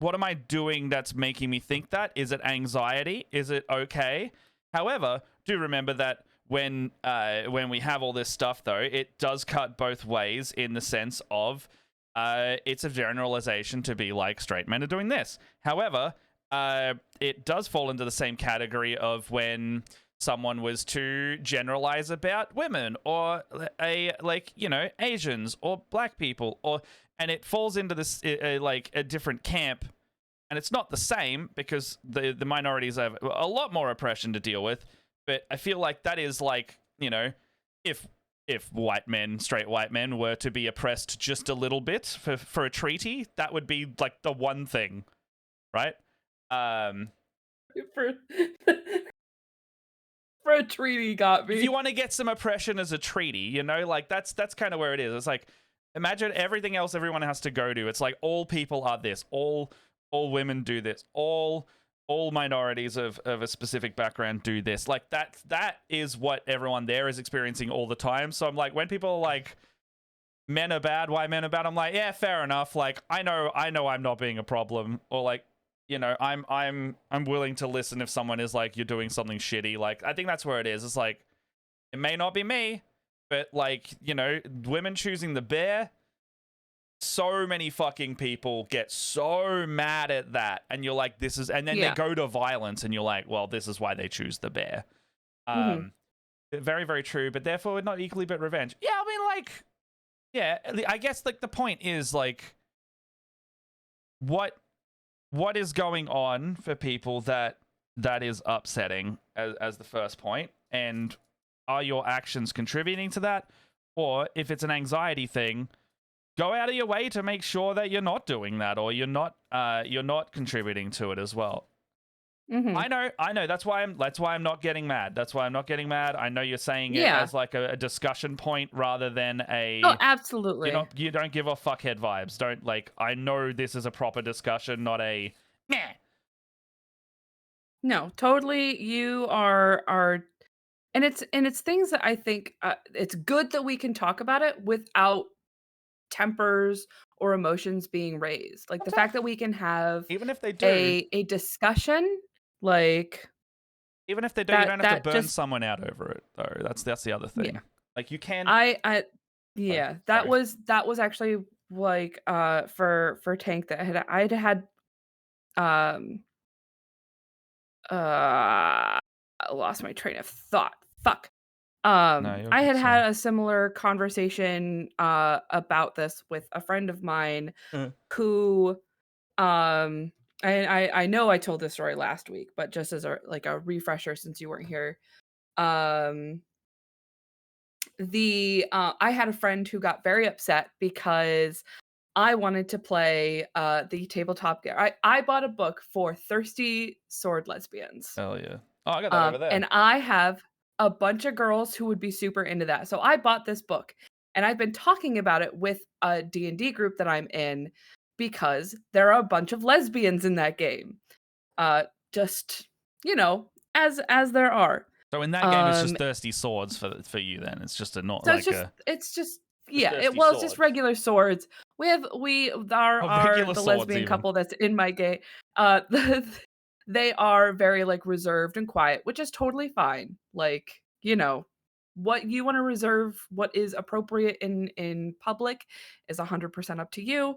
what am I doing that's making me think that? Is it anxiety? Is it okay? However, do remember that when we have all this stuff, though, it does cut both ways in the sense of it's a generalization to be like straight men are doing this. However, it does fall into the same category of when someone was to generalize about women or Asians or black people, and it falls into this like a different camp, and it's not the same because the minorities have a lot more oppression to deal with. But I feel like that is like, if straight white men were to be oppressed just a little bit for a treaty, that would be like the one thing, right? for for a treaty got me. If you want to get some oppression as a treaty, like that's kind of where it is. It's like, imagine everything else everyone has to go to. It's like all people are this, all women do this, all minorities of a specific background do this. Like that is what everyone there is experiencing all the time. So I'm like, when people are like, men are bad, why men are bad, I'm like, yeah, fair enough. Like I know I'm not being a problem, or like, I'm willing to listen if someone is like, you're doing something shitty. Like I think that's where it is. It's like, it may not be me, but like, women choosing the bear, so many fucking people get so mad at that, and you're like, this is, and then they Yeah. go to violence, and you're like, well, this is why they choose the bear. Very, very true, but therefore not equally but revenge. Yeah, I mean, like, yeah, I guess like the point is like, what is going on for people that is upsetting as the first point, and are your actions contributing to that? Or if it's an anxiety thing, go out of your way to make sure that you're not doing that, or you're not contributing to it as well. I know. That's why I'm not getting mad. I know you're saying it as like a discussion point rather than a. Oh, absolutely. You don't give off fuckhead vibes. Don't like. I know this is a proper discussion, not a meh. No, totally. You are, and it's things that I think it's good that we can talk about it without tempers or emotions being raised. Like the fact that we can have Even if they do, a discussion, like even if they do, you don't have to that burn just someone out over it, though. That's the other thing. yeah. Like you can. Yeah, Sorry. that was actually like for Tank that I'd had um I lost my train of thought. Fuck. No, you're I good, had a similar conversation about this with a friend of mine who I know I told this story last week, but just as a refresher since you weren't here. Um I had a friend who got very upset because I wanted to play the tabletop game. I bought a book for Thirsty Sword Lesbians. Hell yeah. Oh, I got that over there. And I have a bunch of girls who would be super into that. So I bought this book and I've been talking about it with a D&D group that I'm in because there are a bunch of lesbians in that game. Just, as there are. So in that game, it's just thirsty swords for you. Then it's just not So like it's just thirsty just regular swords. The swords lesbian even. couple that's in my game. They are very like reserved and quiet, which is totally fine. Like, what you want to reserve, what is appropriate in public is 100% up to you.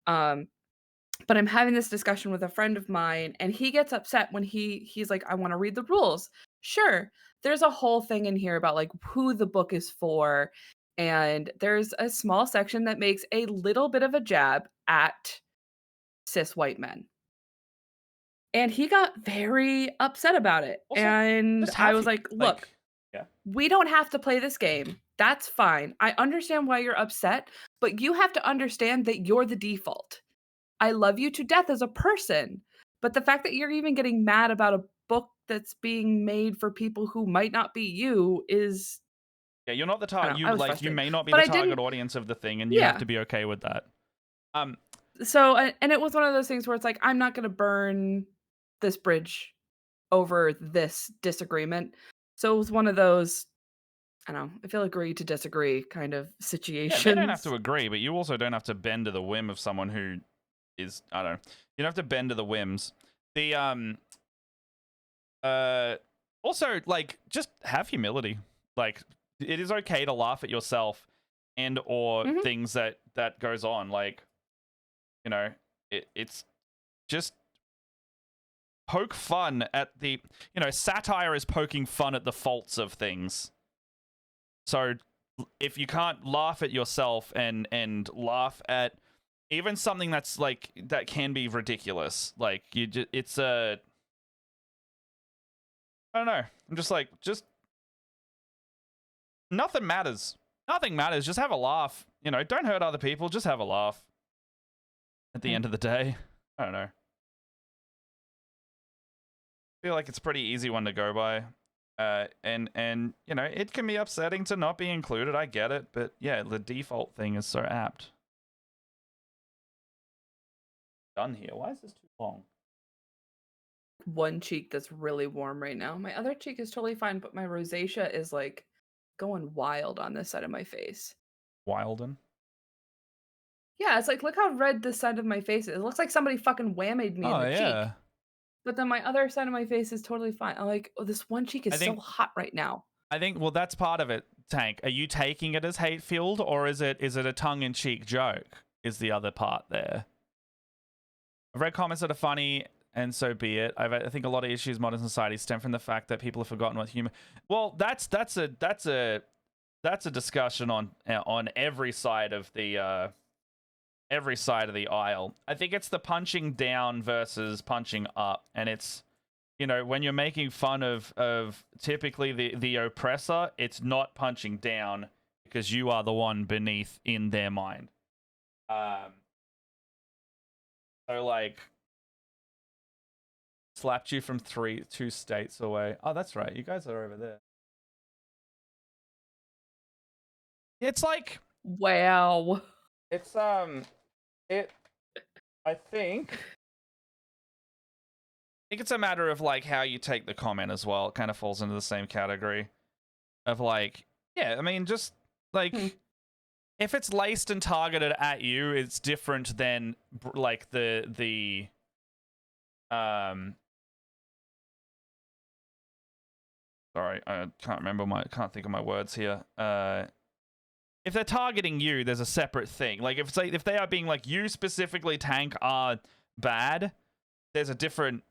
But I'm having this discussion with a friend of mine, and he gets upset when he's like, I want to read the rules. Sure. There's a whole thing in here about like who the book is for. And there's a small section that makes a little bit of a jab at cis white men. And he got very upset about it. Also, and I was like, look, we don't have to play this game. That's fine. I understand why you're upset, but you have to understand that you're the default. I love you to death as a person, but the fact that you're even getting mad about a book that's being made for people who might not be you is you're not the target. You may not be but the target audience of the thing, and you have to be okay with that. So and it was one of those things where it's like, I'm not going to burn this bridge over this disagreement. So it was one of those, I don't know, I feel agree to disagree kind of situations. Yeah, they don't have to agree, but you also don't have to bend to the whim of someone who is, I don't know. You don't have to bend to the whims. Also, like, just have humility. Like, it is okay to laugh at yourself and or things that goes on. Like, it's just poke fun at the, satire is poking fun at the faults of things. So if you can't laugh at yourself and laugh at even something that's like that can be ridiculous, like it's I don't know. I'm just like, nothing matters. Nothing matters. Just have a laugh. Don't hurt other people. Just have a laugh. At the end of the day, I don't know. I feel like it's a pretty easy one to go by. And it can be upsetting to not be included. I get it, but yeah, the default thing is so apt. Done here. Why is this too long? One cheek that's really warm right now. My other cheek is totally fine, but my rosacea is like going wild on this side of my face. Wilden? Yeah, it's like, look how red this side of my face is. It looks like somebody fucking whammied me in the cheek. But then my other side of my face is totally fine. I'm like, oh, this one cheek is so hot right now. I think, well, that's part of it, Tank. Are you taking it as hate-filled, or is it a tongue-in-cheek joke? is the other part there. I've read comments that are funny, and so be it. I think a lot of issues in modern society stem from the fact that people have forgotten what humor. Well, that's a discussion on every side of the aisle. I think it's the punching down versus punching up, and it's, you know, when you're making fun of typically the oppressor, it's not punching down because you are the one beneath in their mind. So like, slapped you from 2 states away. Oh, that's right. You guys are over there. It's like, Wow. it's I think it's a matter of like how you take the comment as well. It kind of falls into the same category of like, yeah, I mean, just like if it's laced and targeted at you, it's different than like the sorry, I can't think of my words here. If they're targeting you, there's a separate thing. Like if they are being like, you specifically, Tank, are bad, there's a different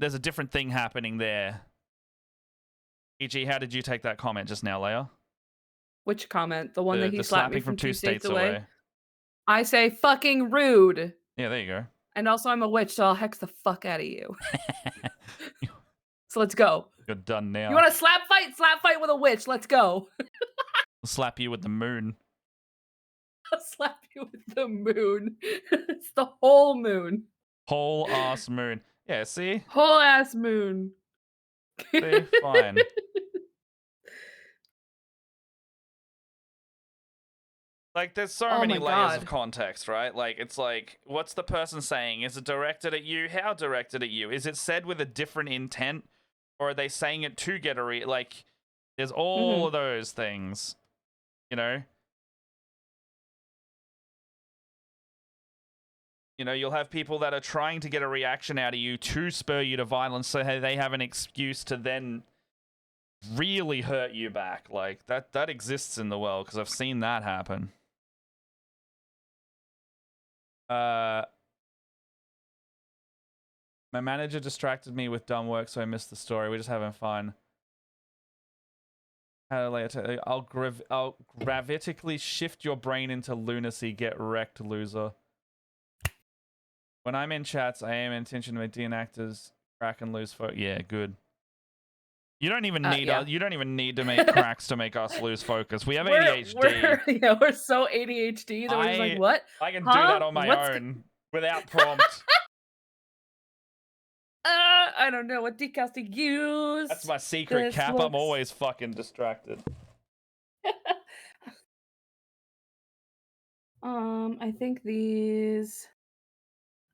thing happening there. E.g., how did you take that comment just now, Leia? Which comment? The one that he the slapped me slapping from 2 states away. I say fucking rude. Yeah, there you go. And also I'm a witch, so I'll hex the fuck out of you. So let's go. You're done now. You want to slap fight? Slap fight with a witch. Let's go. I'll slap you with the moon. I'll slap you with the moon. It's the whole moon. Whole ass moon. Yeah, see? Whole ass moon. See? Fine. Like, there's so many layers of context, right? Like, it's like, what's the person saying? Is it directed at you? How directed at you? Is it said with a different intent? Or are they saying it to get a like, there's all of those things, you know? You know, you'll have people that are trying to get a reaction out of you to spur you to violence, so they have an excuse to then really hurt you back. Like, that exists in the world, because I've seen that happen. My manager distracted me with dumb work, so I missed the story. We're just having fun. I'll gravitically shift your brain into lunacy. Get wrecked, loser. When I'm in chats, I aim intention to make DN actors crack and lose focus. Yeah, good. You don't even need you don't even need to make cracks to make us lose focus. We have ADHD. We're so ADHD that we're just like, what? I can do that on my own without prompt. I don't know what decals to use. That's my secret cap. I'm always fucking distracted. I think these.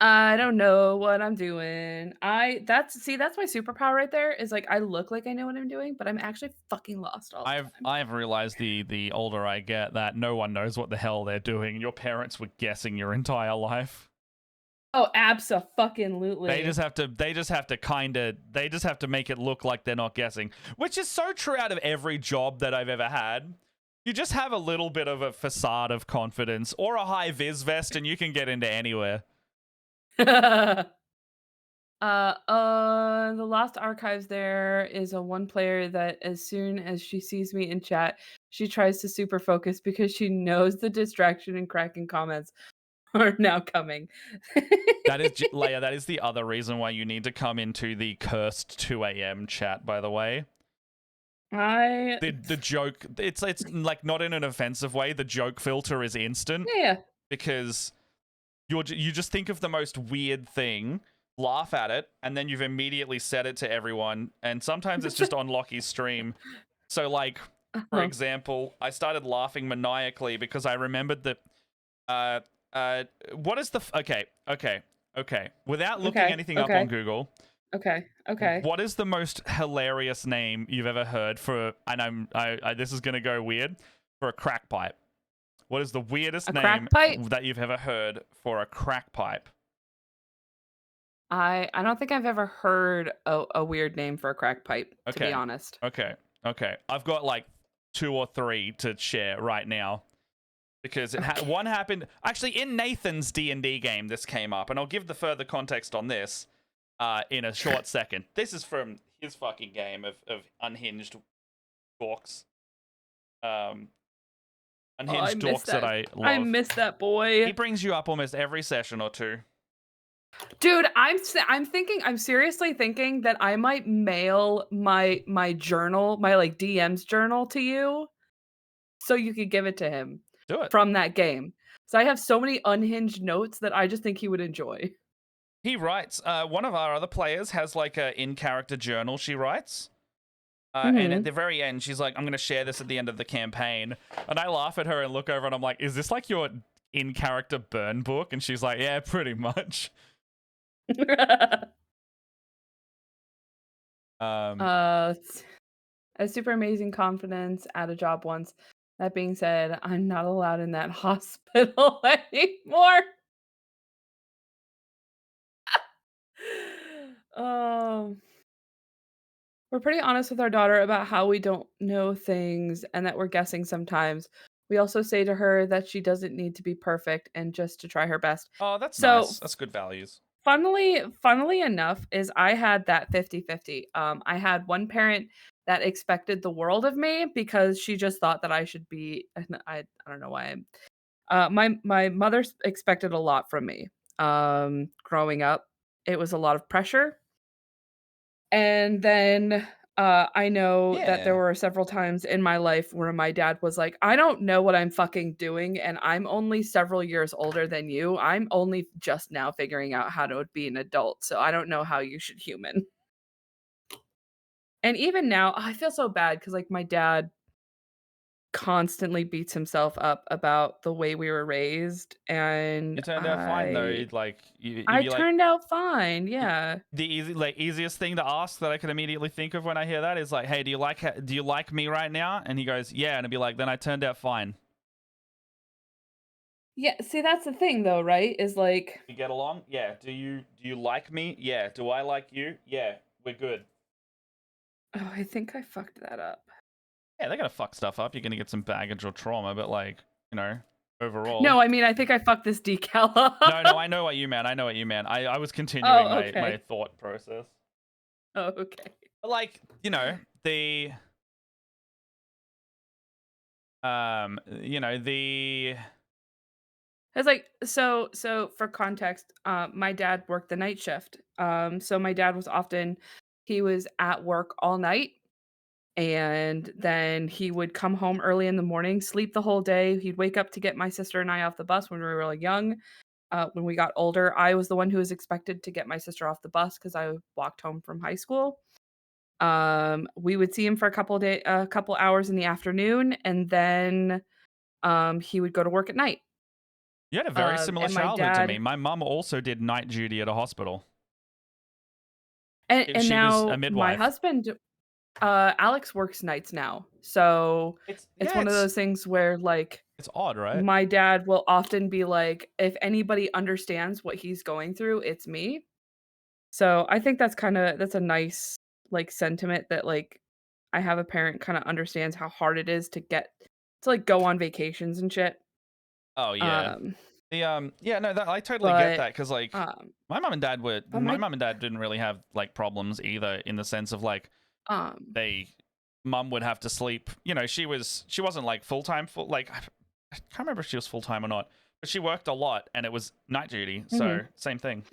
I don't know what I'm doing. That's my superpower right there, is like I look like I know what I'm doing, but I'm actually fucking lost all the time. I've realized the older I get that no one knows what the hell they're doing. Your parents were guessing your entire life. Oh, abso-fucking-lutely. They just have to make it look like they're not guessing, which is so true out of every job that I've ever had. You just have a little bit of a facade of confidence or a high vis vest and you can get into anywhere. The Lost Archives there is a one player that as soon as she sees me in chat, she tries to super focus because she knows the distraction and cracking comments are now coming. That is, Leia, that is the other reason why you need to come into the cursed 2 a.m. chat, by the way. The joke, it's like not in an offensive way. The joke filter is instant. Yeah. Because you just think of the most weird thing, laugh at it, and then you've immediately said it to everyone. And sometimes it's just on Lockie's stream. So like, for example, I started laughing maniacally because I remembered that what is the okay. Without looking anything up on Google. Okay. What is the most hilarious name you've ever heard for? And this is gonna go weird, for a crack pipe. What is the weirdest name that you've ever heard for a crack pipe? I don't think I've ever heard a weird name for a crack pipe. To be honest. Okay. I've got like 2 or 3 to share right now. because Okay. one happened actually in Nathan's D&D game. This came up, and I'll give the further context on this in a short second. This is from his fucking game of unhinged dorks. Oh, I Unhinged miss dorks that that. I I love. miss that He boy. brings you up almost every session or two. Dude, I'm seriously thinking that I might mail my journal, my like DM's journal to you so you could give it to him Do it. from that game. So I have so many unhinged notes that I just think he would enjoy. He writes. One of our other players has like a in-character journal she writes. And at Mhm. the very end, she's like, I'm going to share this at the end of the campaign. And I laugh at her and look over and I'm like, is this like your in-character burn book? And she's like, yeah, pretty much. Um, It's a super amazing confidence at a job once. That being said, I'm not allowed in that hospital anymore. Um, we're pretty honest with our daughter about how we don't know things and that we're guessing sometimes. We also say to her that she doesn't need to be perfect and just to try her best. oh, that's So, nice. That's good values. funnily enough, is I had that 50-50. I had one parent that expected the world of me because she just thought that I should be and I don't know why I'm my mother expected a lot from me. Growing up, it was a lot of pressure. And then, I know that there Yeah. were several times in my life where my dad was like, "I don't know what I'm fucking doing, and I'm only several years older than you. I'm only just now figuring out how to be an adult, so I don't know how you should human." And even now, I feel so bad because like, my dad constantly beats himself up about the way we were raised, and It turned out fine though. I Like you'd I be like, turned out fine, y- yeah. the easiest thing to ask that I could immediately think of when I hear that is like, hey, do you like me right now? And he goes, yeah. And I'd be like, then I turned out fine. Yeah, see, that's the thing though, right? Is like We get along? Yeah. Do you like me? Yeah. Do I like you? Yeah. We're good. oh, I think I fucked that up. Yeah, they're gonna fuck stuff up. You're gonna get some baggage or trauma, but like, overall. No, I mean, I think I fucked this decal No, I up. know what you meant. I know what you meant. I was continuing Oh, my okay. thought process. Oh, okay. But like, the the It's like so for context, my dad worked the night shift. So my dad was often he was at work all night and then he would come home early in the morning, sleep the whole day. He'd wake up to get my sister and I off the bus when we were really young. When we got older, I was the one who was expected to get my sister off the bus because I walked home from high school. We would see him for a couple hours in the afternoon, and then he would go to work at night. you had a very similar And my childhood to me. dad My mum also did night duty at a hospital. and She was a now my midwife. husband, Alex works nights now. So It's it's yeah, one of those things where like it's odd, right? my dad will often be like, if anybody understands what he's going through, it's me. So I think that's a nice like sentiment that like I have a parent kind of understands how hard it is to get to like go on vacations and shit. Oh yeah. Um, Yeah, no, that I totally get but that because like um, my my mum and dad didn't really have like problems either in the sense of like um, they mum would have to sleep. She wasn't like full like I can't remember if she was full time or not, but she worked a lot and it was night duty, so mhm. same thing.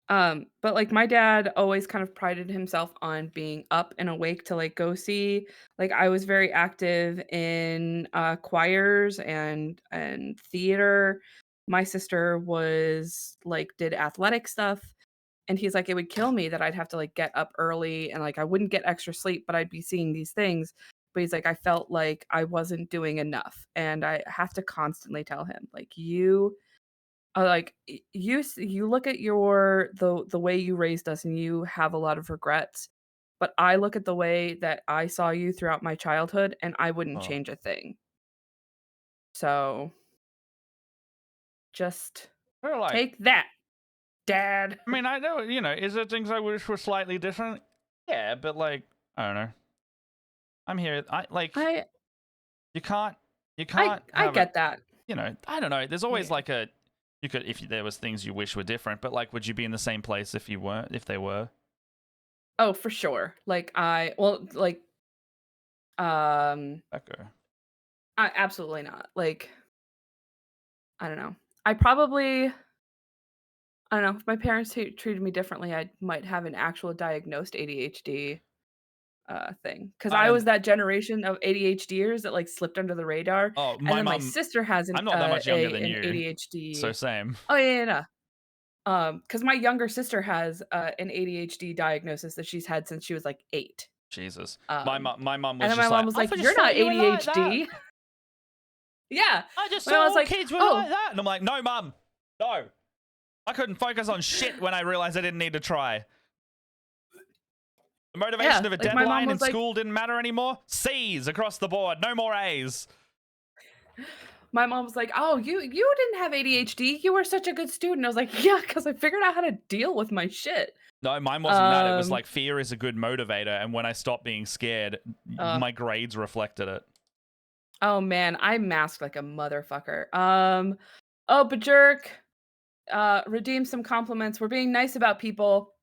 But like my dad always kind of prided himself on being up and awake to like go see. Like I was very active in choirs and theater. My sister was like did athletic stuff. And he's like, it would kill me that I'd have to like get up early and like I wouldn't get extra sleep, but I'd be seeing these things. But he's like, I felt like I wasn't doing enough. And I have to constantly tell him, like, like you look at the way you raised us and you have a lot of regrets. But I look at the way that I saw you throughout my childhood and I wouldn't Oh. change a thing. So just Or like, take that, dad. I mean, I know, is there things I wish were slightly different? Yeah, but like, I don't know. I'm here. I like I you can't I have a get that. I don't know. There's always like you could, if there was things you wish were different, but like, would you be in the same place if you weren't, if they were? Oh, for sure. Like Okay. absolutely not. Like, I don't know. I probably, I don't know. If my parents treated me differently, I might have an actual diagnosed ADHD thing. Because I I don't. was that generation of ADHDers that like slipped under the radar, Oh, and my then my mum. sister has I'm not that much younger than an you, so ADHD. same. Oh yeah, yeah, yeah. Because my younger sister has an ADHD diagnosis that she's had since she was like 8. Jesus. Um, My mum and was then my just mom like, was I like, just "You're not thought you were like that. ADHD." Yeah. I just My mom thought was all like, kids were "Oh, like that. And I'm like, no, mum. No. I couldn't focus on shit when I realized I didn't need to try. The motivation yeah." of a Like my mom deadline in was like, school didn't matter anymore. C's across the board. No more A's. "Oh, you didn't have ADHD. You were such a good student." I was like, "Yeah, because I figured out how to deal with my shit." No, mine wasn't that. It was Um, like fear is a good motivator. And when I stopped being scared, uh, my grades reflected it. oh man, I masked like a motherfucker. Oh, but jerk, redeem some compliments. We're being nice about people.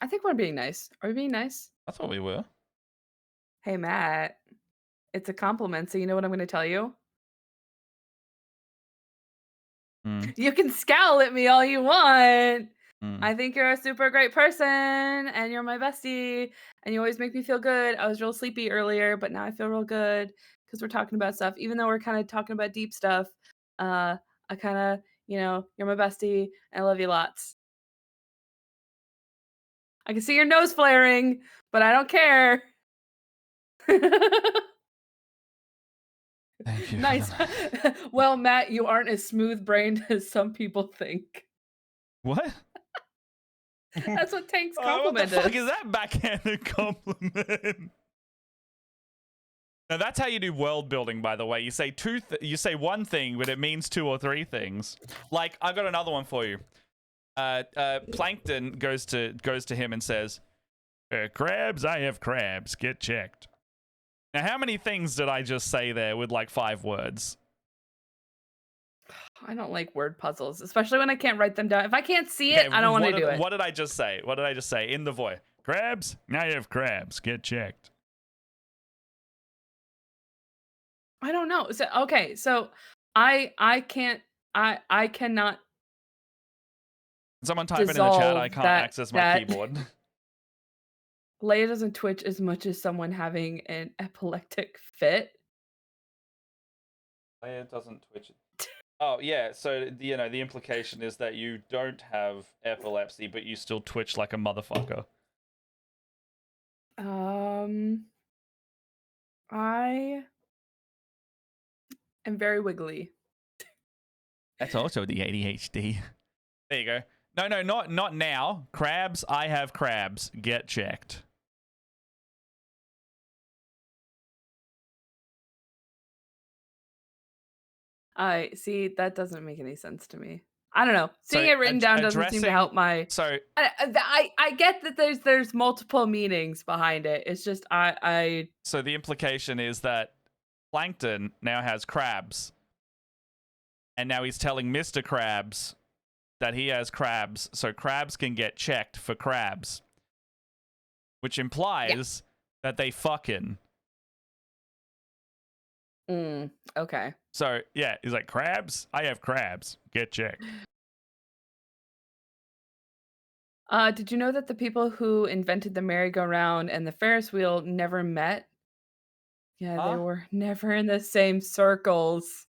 I think we're being nice. Are we being nice? I thought we were. Hey, Matt, it's a compliment, so you know what I'm going to tell you? Mm, You can scowl at me all you want. mm. I think you're a super great person, and you're my bestie, and you always make me feel good. I was real sleepy earlier, but now I feel real good because we're talking about stuff. Even though we're kind of talking about deep stuff, I kind of, you're my bestie, and I love you lots. I can see your nose flaring, but I don't care. Thank you. Nice. Well, Matt, you aren't as smooth-brained as some people think. What? That's what Tank's What the compliment fuck is. is that backhanded compliment? Now that's how you do world building, by the way. You say you say one thing, but it means 2 or 3 things. Like, I got another one for you. Plankton goes to him and says, "Crabs, I have crabs. Get checked." Now, how many things did I just say there with like 5 words? I don't like word puzzles, especially when I can't write them down. If I can't see it, I don't want to do it. What did I just say? What did I just say in the voice? Crabs, I have crabs. Get checked. I don't know. So okay, so I can't I cannot Someone type it in the chat. I dissolve can't that access my keyboard. Leia doesn't twitch as much as someone having an epileptic fit. Leia doesn't twitch. Oh yeah, so the implication is that you don't have epilepsy, but you still twitch like a motherfucker. I am very wiggly. That's also the ADHD. There you go. No, not now. Crabs, I have crabs. Get checked. I see, that doesn't make any sense to me. I don't know. Seeing it written down doesn't seem to help my. So I get that there's multiple meanings behind it. It's just I. So the implication is that Plankton now has crabs, and now he's telling Mr. Krabs that he has crabs, so crabs can get checked for crabs, which implies that they fucking. Okay. So yeah, he's like, crabs, I have crabs. Get checked. Did you know that the people who invented the merry-go-round and the Ferris wheel never met? Yeah, they were never in the same circles.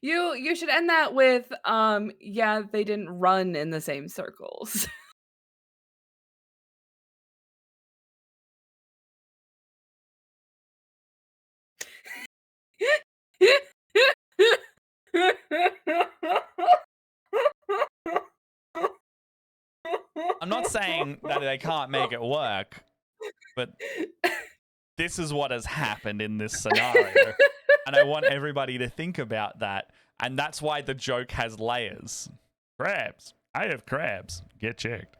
You should end that with, yeah, they didn't run in the same circles. I'm not saying that they can't make it work, but this is what has happened in this scenario. And I want everybody to think about that. And that's why the joke has layers. Crabs. I have crabs. Get checked.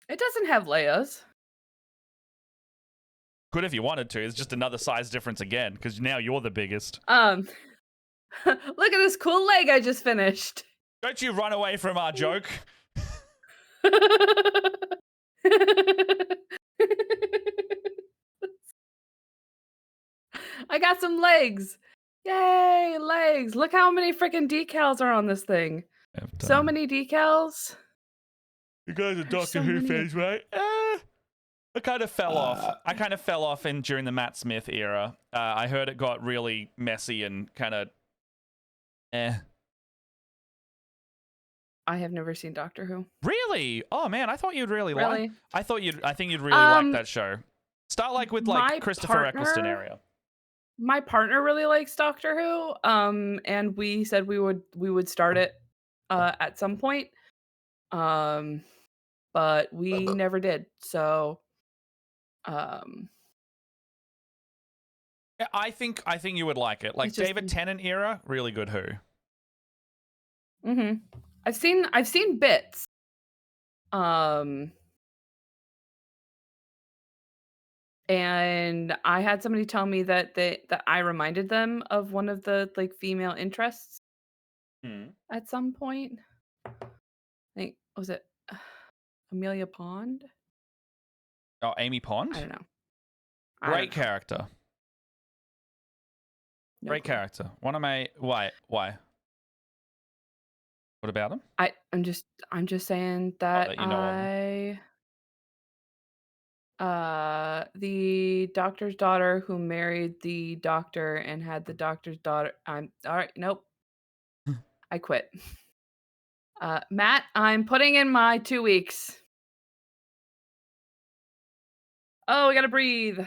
It doesn't have layers. Could if you wanted to. It's just another size difference again, because now you're the biggest. Look at this cool leg I just finished. Don't you run away from our joke. I got some legs. Yay, legs. Look how many freaking decals are on this thing. So many decals. You guys are There's Doctor so Who many. fans, right? I kind of fell off. I kind of fell off during the Matt Smith era. I heard it got really messy and kind of I have never seen Doctor Who. Really? Oh man, I thought you'd really like. Really? I think you'd really like that show. Start like with my Christopher Eccleston partner- area. My partner really likes Doctor Who. And we said we would start it at some point. But we never did. So Yeah, I think you would like it. Like It's just- David Tennant era, really good Who. mhm. I've seen bits. And I had somebody tell me that that I reminded them of one of the like female interests at some point. I think was it Amelia Pond? Oh, Amy Pond. I don't know. Great character. No Great clue. character. One of my why? What about him? I'm just saying that that you know of the doctor's daughter who married the doctor and had the doctor's daughter. I'm all right. Nope. I quit. Matt, I'm putting in my 2 weeks. Oh, we gotta breathe.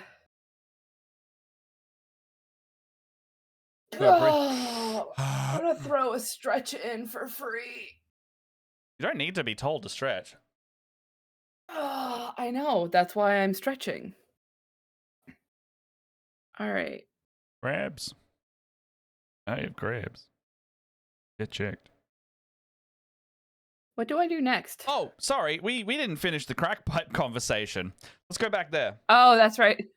Oh, I'm gonna throw a stretch in for free. You don't need to be told to stretch. Oh, I know. That's why I'm stretching. All right. Crabs. I have crabs. Get checked. What do I do next? Oh, sorry. We didn't finish the crack pipe conversation. Let's go back there. Oh, that's right.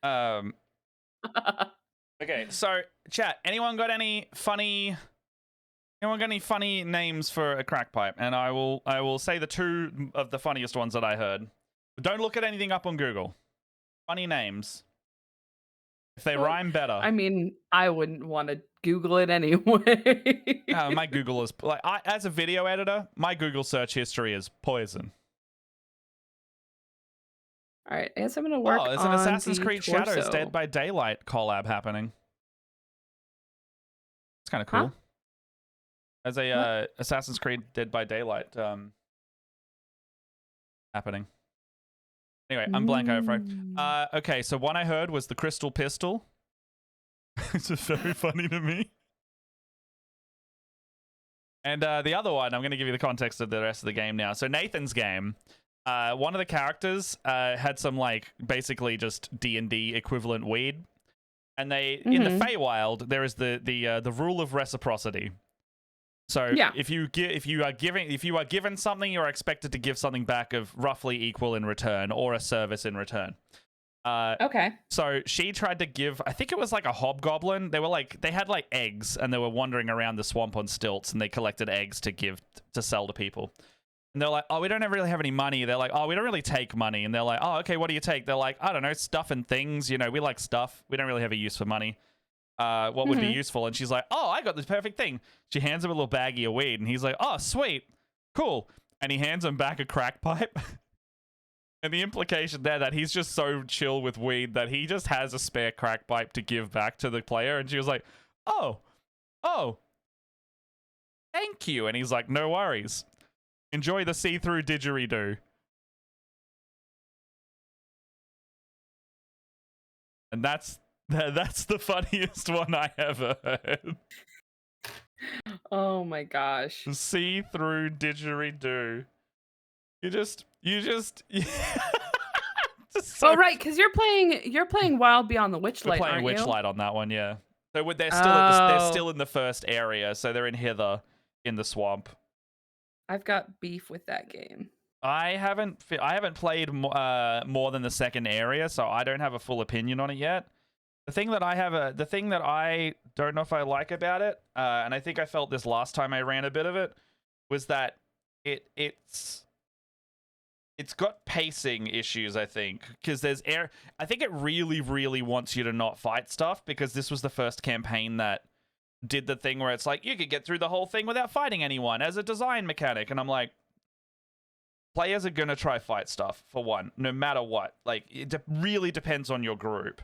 Okay, so chat, anyone got any funny names for a crack pipe? And I will say the two of the funniest ones that I heard. But don't look at anything up on Google. Funny names. If they rhyme better. I mean, I wouldn't want to Google it anyway. My Google is like as a video editor, my Google search history is poison. All right, I guess I'm gonna work. Oh, there's an on Assassin's the Creed Shadows torso. Dead by Daylight collab happening. It's kind of cool. Huh? There's a Assassin's Creed Dead by Daylight happening. Anyway, I'm blank over. Okay, so one I heard was the Crystal Pistol. It's just very funny to me. And the other one, I'm going to give you the context of the rest of the game now. So Nathan's game, one of the characters had some like basically just D&D equivalent weed, and they in the Feywild there is the rule of reciprocity. So if you are given something, you're expected to give something back of roughly equal in return or a service in return. Okay. So she tried to give, I think it was like a hobgoblin. They had like eggs, and they were wandering around the swamp on stilts, and they collected eggs to sell to people. And they're like, oh, we don't really have any money. They're like, oh, we don't really take money. And they're like, oh, okay, what do you take? They're like, I don't know, stuff and things. You know, we like stuff. We don't really have a use for money. What would be useful? And she's like, oh, I got this perfect thing. She hands him a little baggie of weed, and he's like, oh, sweet, cool. And he hands him back a crack pipe. And the implication there that he's just so chill with weed that he just has a spare crack pipe to give back to the player. And she was like, oh, thank you. And he's like, no worries. Enjoy the see-through didgeridoo. And that's the funniest one I ever heard. Oh my gosh. See-through didgeridoo. You just Oh right, because you're playing Wild Beyond the Witchlight, We're playing aren't you? Witchlight on that one, yeah. So they're Oh, still in the first area, so they're in Hither in the swamp. I've got beef with that game. I haven't played more than the second area, so I don't have a full opinion on it yet. The thing that I don't know if I like about it, and I think I felt this last time I ran a bit of it, was that it's got pacing issues. I think because I think it really wants you to not fight stuff, because this was the first campaign that did the thing where it's like you could get through the whole thing without fighting anyone as a design mechanic, and I'm like, players are gonna try fight stuff for one, no matter what. Like it really depends on your group.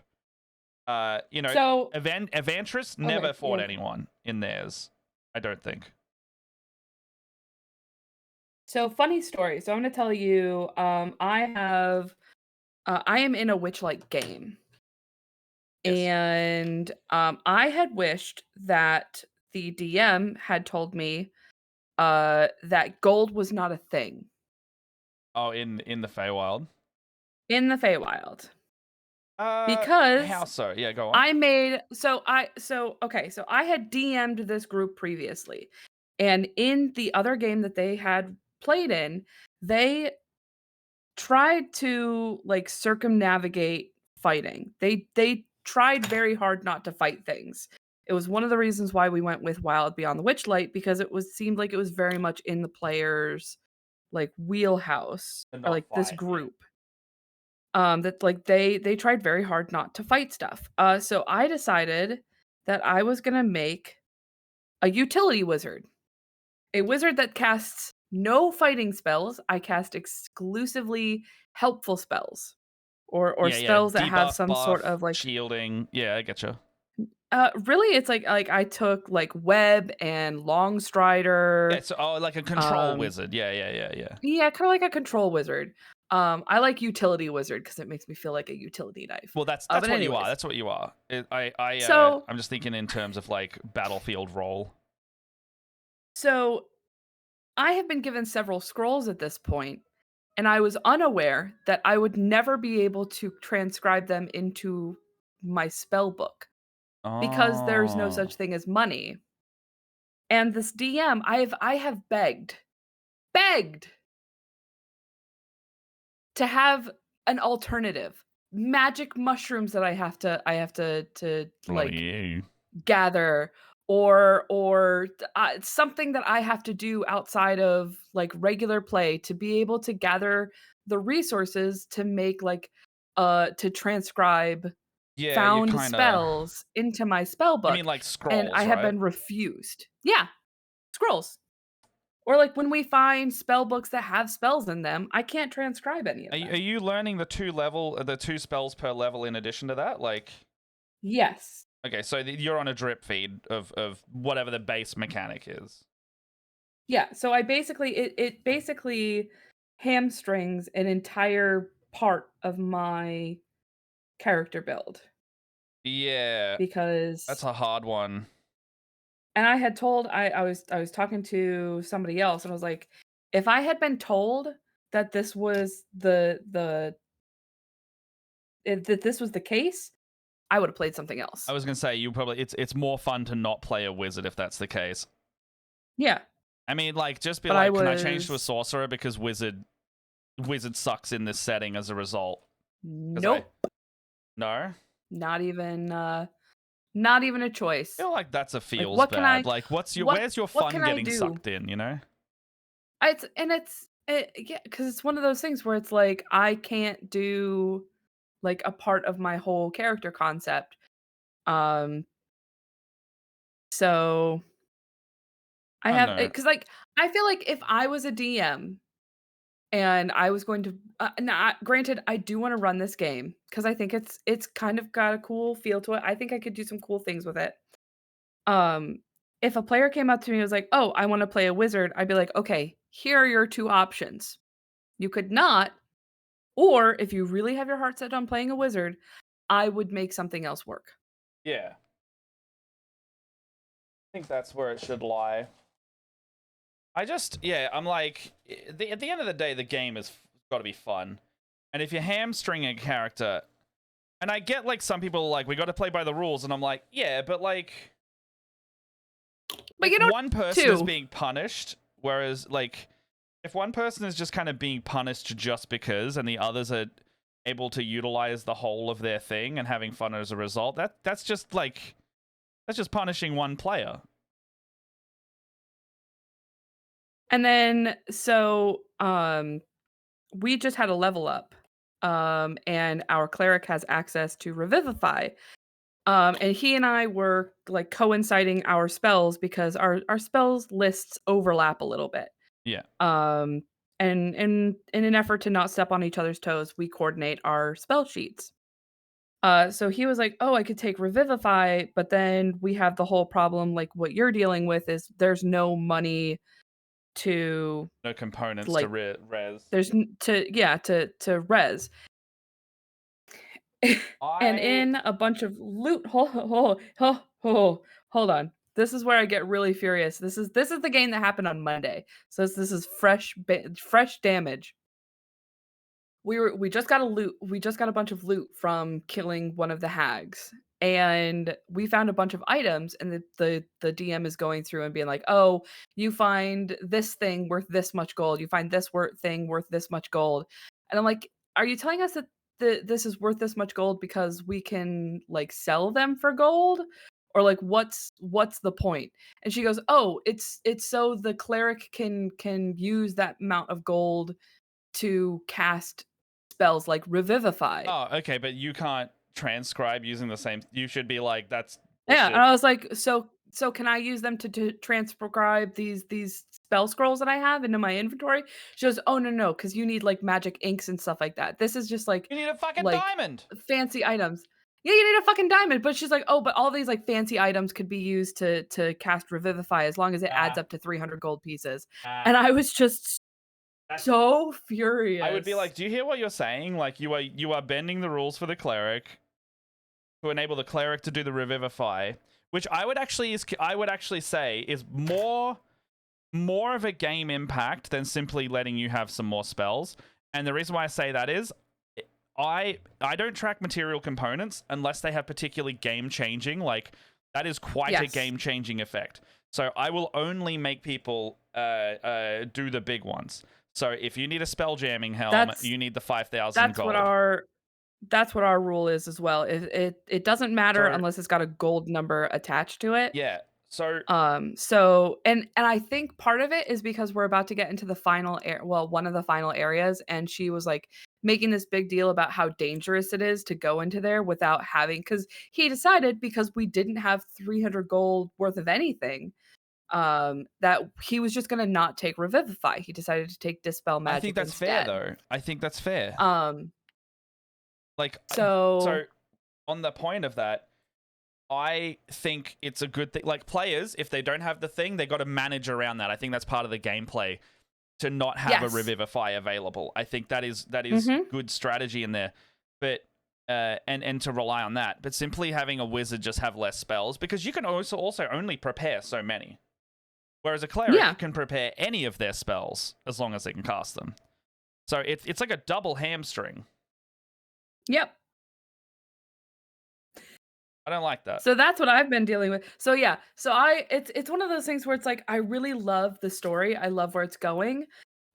So Evantris okay, never fought yeah. anyone in theirs, I don't think. So funny story. So I'm gonna tell you, I am in a Witchlight game. Yes. And I had wished that the DM had told me that gold was not a thing Oh, in the Feywild. in the Feywild. How Because so? Yeah, go on. I made so I so okay, so I had DM'd this group previously. And in the other game that they had played in, they tried to like circumnavigate fighting. They tried very hard not to fight things. It was one of the reasons why we went with Wild Beyond the Witchlight, because it seemed like it was very much in the player's like wheelhouse, And or not like this fight, yeah. group. That like they tried very hard not to fight stuff. So I decided that I was gonna make a utility wizard. A wizard that casts no fighting spells. I cast exclusively helpful spells, or Yeah. spells that have Debuff, some sort buff, of like shielding. Yeah, I getcha. really it's like I took like web and long Yeah, strider. so like a control Um wizard. Yeah. yeah, kind of like a control wizard. I like utility wizard because it makes me feel like a utility knife. Well, that's But what you are. anyways, That's what you are. so I'm just thinking in terms of like battlefield role. so I have been given several scrolls at this point, and I was unaware that I would never be able to transcribe them into my spell book because there's no Oh. such thing as money. And this DM, I have begged to have an alternative. Magic mushrooms that I have to Well, like yeah. gather, or something that I have to do outside of like regular play to be able to gather the resources to make like to transcribe Yeah, you found kind of. spells into my spell You mean book, like and I scrolls, have right? been refused. Yeah, scrolls. Or like when we find spell books that have spells in them, I can't transcribe any of Are them. you learning the two spells per level in addition to that? Like, Yes. okay, so you're on a drip feed of whatever the base mechanic is. Yeah, so I basically it basically hamstrings an entire part of my character build Yeah, that's because a hard one. and I had told I was talking to somebody else and I was like, if I had been told that this was that this was the case, I would have played something else. I was gonna say you probably it's more fun to not play a wizard if that's the case. Yeah, I mean, like, just be but I like, can I change to a was sorcerer because wizard sucks in this setting as a result? nope, No, not even a choice. I feel like that's a Like feels what can bad. I Like, what where's your what fun can I getting do? sucked in? You know? Yeah, because it's one of those things where it's like I can't do like a part of my whole character concept. Um, so I I have know. because like I feel like if I was a DM and I was going to, now, granted, I do want to run this game because I think it's kind of got a cool feel to it. I think I could do some cool things with it. Um, if a player came up to me and was like, "Oh, I want to play a wizard," I'd be like, "Okay, here are your two options. You could not, or if you really have your heart set on playing a wizard, I would make something else work." Yeah, I think that's where it should lie. I'm like, at the end of the day, the game has got to be fun. And if you're hamstringing a character, And I get like some people are like, we got to play by the rules, and I'm like, yeah, but like But you don't one person is to. being punished, whereas like if one person is just kind of being punished just because, and the others are able to utilize the whole of their thing and having fun as a result, that's just punishing one player. And then so we just had a level up. And our cleric has access to revivify. And he and I were like coinciding our spells because our spells lists overlap a little bit. Yeah. And in an effort to not step on each other's toes, we coordinate our spell sheets. So he was like, "Oh, I could take revivify, but then we have the whole problem like what you're dealing with is there's no money to No components to like res. there's to res." And I in a bunch of loot hold on. This is where I get really furious. This is the game that happened on Monday. So this is fresh damage. We just got a bunch of loot from killing one of the hags. And we found a bunch of items, and the DM is going through and being like, "Oh, you find this thing worth this much gold. You find this thing worth this much gold." And I'm like, "Are you telling us that this is worth this much gold because we can like sell them for gold? Or like what's the point?" And she goes, "Oh, it's so the cleric can use that amount of gold to cast spells like revivify." Oh, okay, but you can't transcribe using the same. You should be like, that's Yeah, and bullshit. I was like, so can I use them to transcribe these spell scrolls that I have into my inventory?" She goes, "Oh no, because you need like magic inks and stuff like that. This is just You need a fucking like diamond. fancy items." Yeah, you need a fucking diamond. But she's like, "Oh, but all these like fancy items could be used to cast revivify as long as it adds Ah, up to 300 gold pieces." ah. And I was just That's- so furious. I would be like, do you hear what you're saying? Like you are bending the rules for the cleric to enable the cleric to do the revivify, which I would actually say is more of a game impact than simply letting you have some more spells. And the reason why I say that is I don't track material components unless they have particularly game changing. Like that is quite a Yes. game changing effect. So I will only make people do the big ones. So if you need a spell jamming helm, you need the 5,000 gold. That's what our rule is as well. It doesn't matter So- unless it's got a gold number attached to it. Yeah. So So and I think part of it is because we're about to get into the final one of the final areas, and she was like making this big deal about how dangerous it is to go into there without having, because he decided because we didn't have 300 gold worth of anything, that he was just gonna not take revivify. He decided to take dispel magic I think that's fair instead. though. I think that's fair. Like So on the point of that, I think it's a good thing. Like players, if they don't have the thing, they got to manage around that. I think that's part of the gameplay to not have a revivify available. I think that is good strategy in there. But and to rely on that. But simply having a wizard just have less spells, because you can also only prepare so many. Whereas a cleric can prepare any of their spells as long as they can cast them. So it's like a double hamstring. Yep. I don't like that. So that's what I've been dealing with. So yeah, it's one of those things where it's like I really love the story. I love where it's going.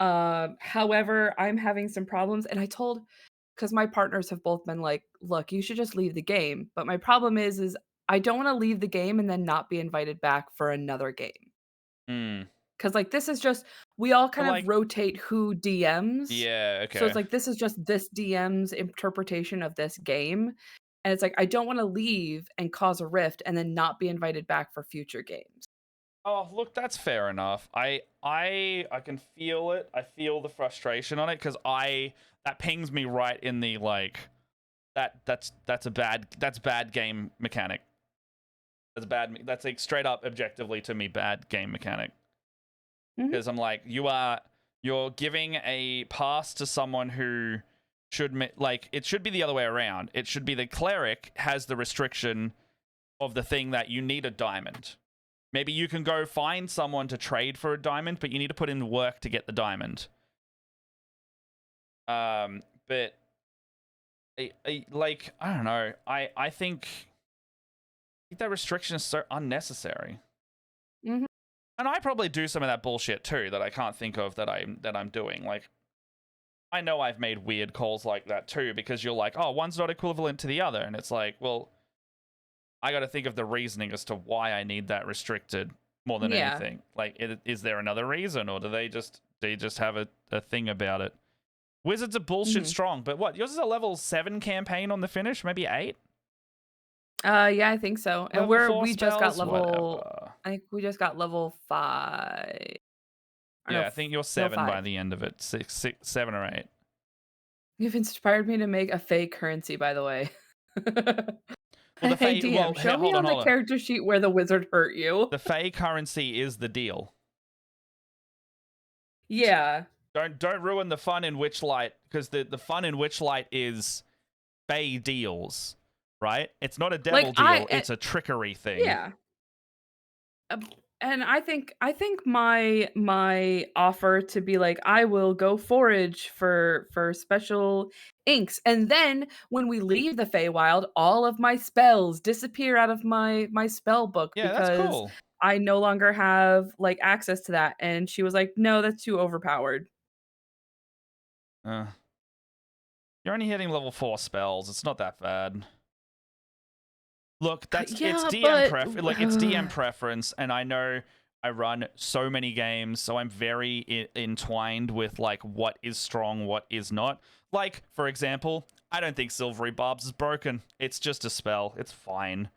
However, I'm having some problems, and I told, because my partners have both been like, "Look, you should just leave the game." But my problem is I don't want to leave the game and then not be invited back for another game. Because like this is just, we all kind of rotate who DMs. Yeah, okay. So it's like this is just this DM's interpretation of this game. And it's like I don't want to leave and cause a rift and then not be invited back for future games. Oh, look, that's fair enough. I can feel it. I feel the frustration on it, because that pings me right in the like that's bad game mechanic. That's like straight up objectively to me bad game mechanic. Because I'm like, you're giving a pass to someone who should, like, it should be the other way around. It should be the cleric has the restriction of the thing that you need a diamond. Maybe you can go find someone to trade for a diamond, but you need to put in work to get the diamond. But like, I don't know. I think that restriction is so unnecessary. Mhm. And I probably do some of that bullshit too that I can't think of that I'm doing. Like, I know I've made weird calls like that too, because you're like, oh, one's not equivalent to the other, and it's like, well, I got to think of the reasoning as to why I need that restricted more than Yeah. anything. Like, is there another reason, or do they just have a thing about it? Wizards are bullshit strong, but what? Yours is a level 7 campaign on the finish, maybe 8. Yeah, I think so. And Level 4 we just got spells, level. whatever. I think we just got level 5. Or no, Yeah, I think you're no 7 by 5. the end of it. 7 or 8. You've inspired me to make a fake currency, by the way. Well, the Hey, Fey. DM, Well, show me hold on, on the hold on. character sheet where the wizard hurt you. The Fey currency is the deal. Yeah. Don't ruin the fun in Witchlight, because the fun in Witchlight is Fey deals, right? It's not a devil Like deal. It's a trickery thing. yeah. Um, and I think my offer to be like, I will go forage for special inks, and then when we leave the Feywild, all of my spells disappear out of my spell book Yeah, that's because cool. I no longer have like access to that. And she was like, no, that's too overpowered. You're only hitting level 4 spells. It's not that bad. Look, it's Yeah, DM but it's DM preference, and I know I run so many games, so I'm very entwined with like what is strong, what is not. Like, for example, I don't think Silvery Barbs is broken. It's just a spell. It's fine.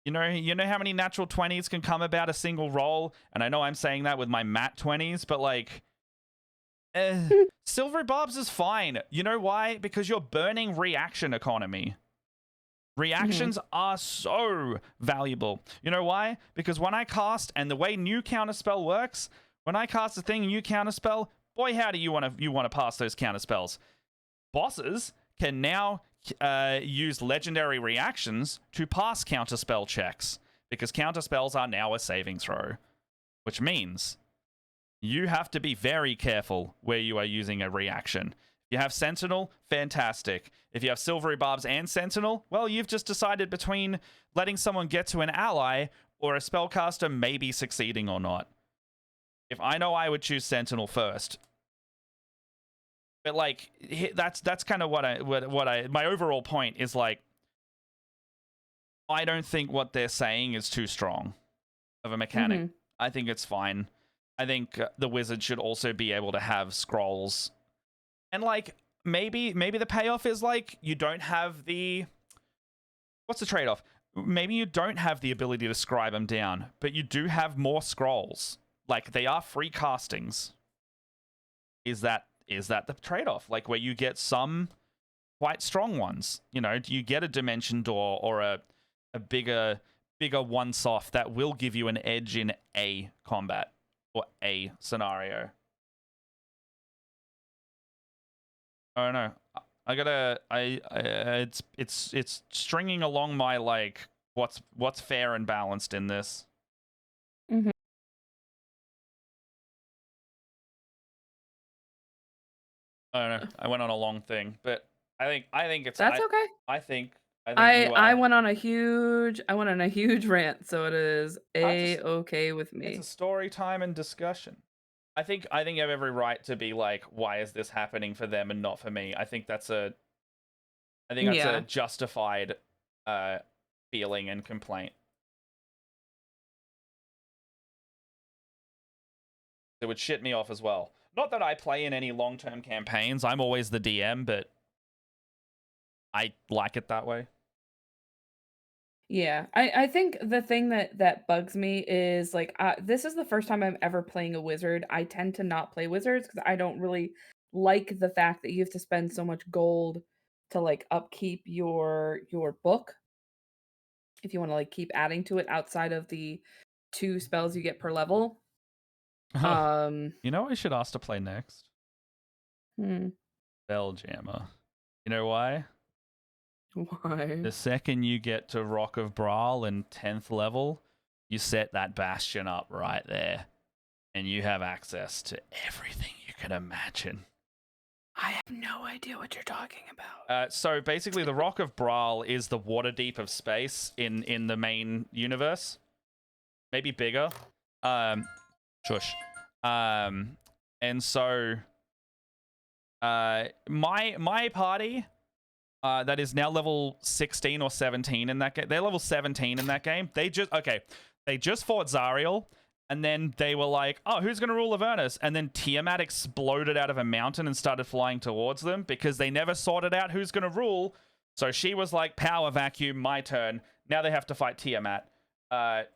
You know how many natural 20s can come about a single roll, and I know I'm saying that with my mat 20s, but like, Silvery Barbs is fine. You know why? Because you're burning reaction economy. Reactions are so valuable. You know why? Because when I cast, and the way new counterspell works, when I cast a thing, new counterspell, boy howdy, you want to pass those counterspells. Bosses can now use legendary reactions to pass counterspell checks, because counterspells are now a saving throw, which means you have to be very careful where you are using a reaction. If you have Sentinel, fantastic. If you have Silvery Barbs and Sentinel, well, you've just decided between letting someone get to an ally or a spellcaster maybe succeeding or not. If I know, I would choose Sentinel first. But like, that's kind of what I my overall point is, like, I don't think what they're saying is too strong of a mechanic. I think it's fine. I think the wizard should also be able to have scrolls. And like, maybe the payoff is like, you don't have the... What's the trade-off? Maybe you don't have the ability to scribe them down, but you do have more scrolls. Like, they are free castings. Is that the trade-off? Like, where you get some quite strong ones. You know, do you get a dimension door or a bigger one-soft that will give you an edge in a combat or a scenario? I don't know. It's stringing along my, like, what's fair and balanced in this. I don't know. I went on a long thing, but I think it's... That's okay. I think you I are... went on a huge rant, so it is okay with It's a me. story time and discussion. I think you have every right to be like, why is this happening for them and not for me? I think that's a Yeah. justified feeling and complaint. It would shit me off as well. Not that I play in any long-term campaigns. I'm always the DM, but I like it that way. Yeah, I think the thing that bugs me is like this is the first time I'm ever playing a wizard. I tend to not play wizards because I don't really like the fact that you have to spend so much gold to like upkeep your book if you want to like keep adding to it outside of the 2 spells you get per level. You know what I should ask to play next? Hmm, Spelljammer. You know why? why? The second you get to Rock of Brawl and 10th level, you set that bastion up right there. And you have access to everything you can imagine. I have no idea what you're talking about. So basically, the Rock of Braal is the Waterdeep of space in the main universe. Maybe bigger. Shush. And so my party that is now level 16 or 17 in that game. They're level 17 in that game. They just fought Zariel, and then they were like, oh, who's going to rule Avernus? And then Tiamat exploded out of a mountain and started flying towards them because they never sorted out who's going to rule. So she was like, power vacuum, my turn. Now they have to fight Tiamat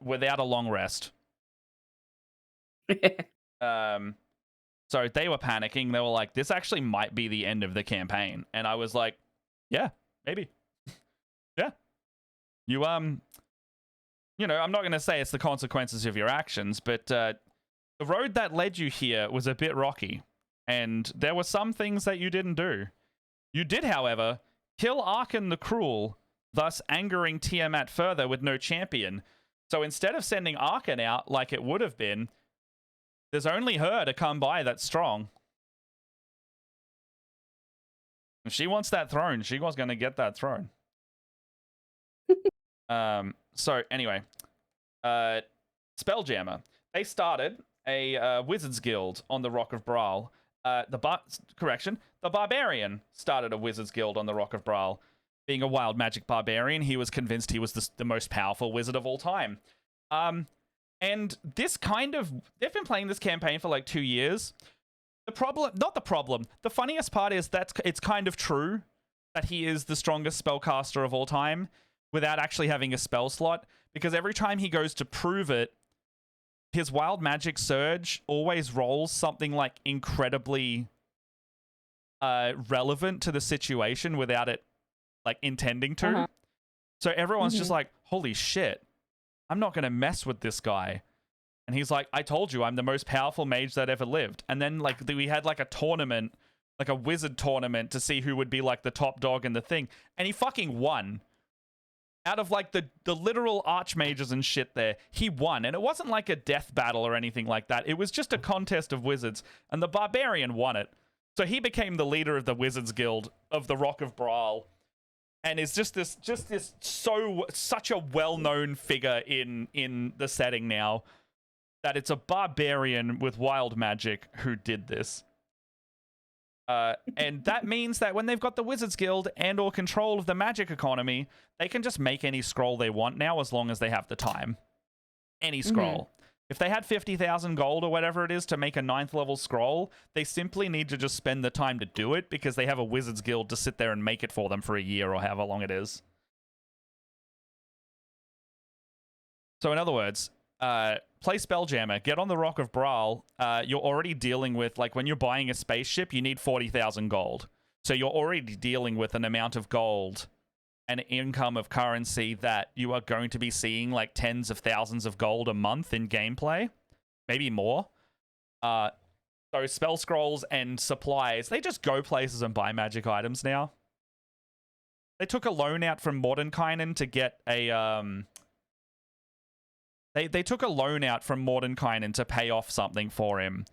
without a long rest. So they were panicking. They were like, this actually might be the end of the campaign. And I was like, yeah, maybe. Yeah. You know, I'm not going to say it's the consequences of your actions, but the road that led you here was a bit rocky, and there were some things that you didn't do. You did, however, kill Arkan the Cruel, thus angering Tiamat further with no champion. So instead of sending Arkan out like it would have been, there's only her to come by that's strong. If she wants that throne, she was going to get that throne. So anyway, Spelljammer. They started a Wizards Guild on the Rock of Braal. The Barbarian started a Wizards Guild on the Rock of Braal. Being a wild magic barbarian, he was convinced he was the most powerful wizard of all time. And this kind of... They've been playing this campaign for like 2 years. The funniest part is that it's kind of true that he is the strongest spellcaster of all time without actually having a spell slot, because every time he goes to prove it, his wild magic surge always rolls something like incredibly relevant to the situation without it like intending to. So everyone's just like, holy shit, I'm not going to mess with this guy. And he's like, I told you, I'm the most powerful mage that ever lived. And then like we had like a tournament, like a wizard tournament, to see who would be like the top dog in the thing. And he fucking won. Out of like the literal archmages and shit there, he won. And it wasn't like a death battle or anything like that. It was just a contest of wizards, and the barbarian won it. So he became the leader of the Wizards Guild of the Rock of Braal, and is such a well-known figure in the setting now that it's a barbarian with wild magic who did this. And that means that when they've got the Wizards Guild and or control of the magic economy, they can just make any scroll they want now as long as they have the time. Any scroll. If they had 50,000 gold or whatever it is to make a 9th level scroll, they simply need to just spend the time to do it because they have a Wizards Guild to sit there and make it for them for a year or however long it is. So in other words, play Spelljammer, get on the Rock of Braal. You're already dealing with, like, when you're buying a spaceship, you need 40,000 gold. So you're already dealing with an amount of gold and income of currency that you are going to be seeing, like, tens of thousands of gold a month in gameplay. Maybe more. So spell scrolls and supplies, they just go places and buy magic items now. They took a loan out from Mordenkainen to get a... They took a loan out from Mordenkainen to pay off something for him.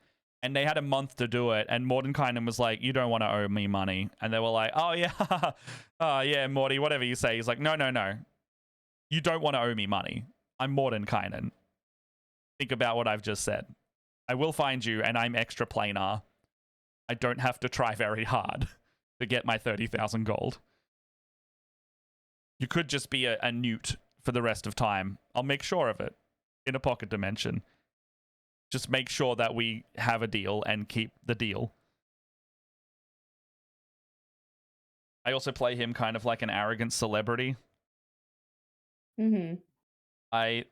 And they had a month to do it. And Mordenkainen was like, you don't want to owe me money. And they were like, oh, yeah. Oh, yeah, Morty, whatever you say. He's like, no. You don't want to owe me money. I'm Mordenkainen. Think about what I've just said. I will find you, and I'm extra planar. I don't have to try very hard to get my 30,000 gold. You could just be a newt for the rest of time. I'll make sure of it. In a pocket dimension. Just make sure that we have a deal and keep the deal. I also play him kind of like an arrogant celebrity. I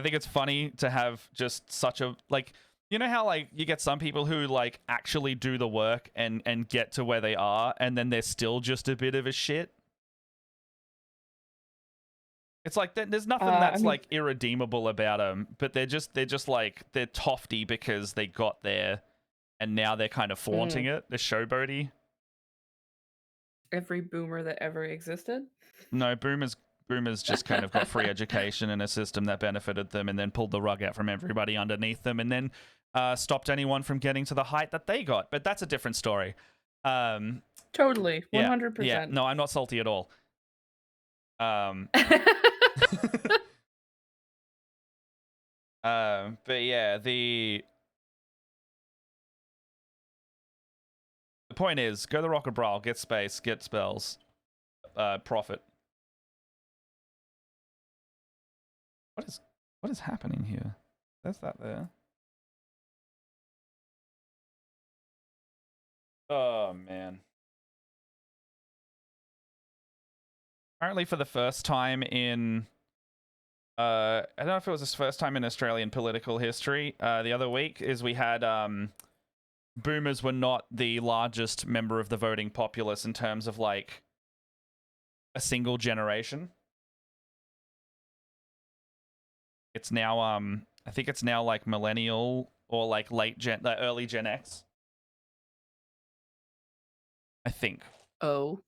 think it's funny to have just such a, like, you know how, like, you get some people who, like, actually do the work and get to where they are, and then they're still just a bit of a shit? It's like there's nothing that's like irredeemable about them, but they're just like, they're tofty because they got there, and now they're kind of flaunting it. They're showboaty. Every boomer that ever existed. No, boomers just kind of got free education in a system that benefited them, and then pulled the rug out from everybody underneath them, and then stopped anyone from getting to the height that they got. But that's a different story. Totally, Yeah, 100%. no, I'm not salty at all. But yeah, the point is, go to the Rocket Brawl, get space, get spells, profit. What is happening here? There's that there. Oh man. Apparently for the first time in I don't know if it was the first time in Australian political history, the other week is we had boomers were not the largest member of the voting populace in terms of like a single generation. It's now I think it's now like millennial or like early Gen X. I think. Oh.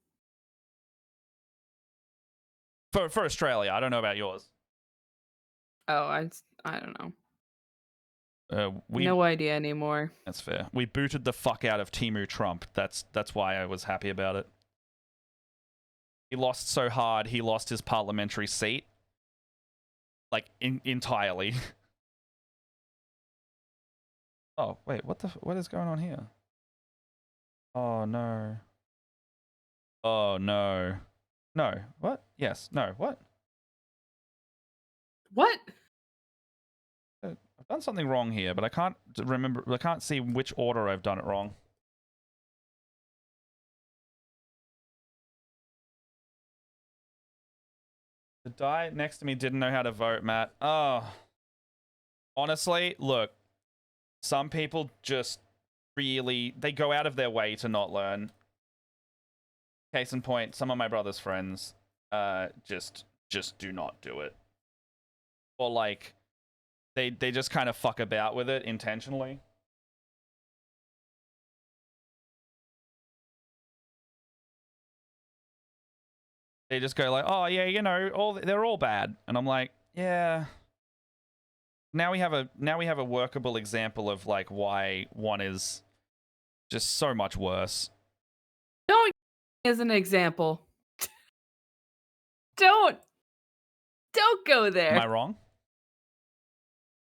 For Australia, I don't know about yours. Oh, I don't know. We No idea anymore. That's fair. We booted the fuck out of Timu Trump. That's why I was happy about it. He lost so hard, he lost his parliamentary seat. Like, entirely. Oh, wait, what is going on here? Oh, no. Oh, no. No. What? Yes. No. What? What? I've done something wrong here, but I can't remember. I can't see which order I've done it wrong. The guy next to me didn't know how to vote, Matt. Oh. Honestly, look. Some people just really... They go out of their way to not learn. Case in point, some of my brother's friends just do not do it. Or, like, they just kind of fuck about with it intentionally. They just go like, oh, yeah, you know, they're all bad. And I'm like, yeah... Now we have a workable example of like why one is just so much worse. Don't as an example. Don't go there. Am I wrong?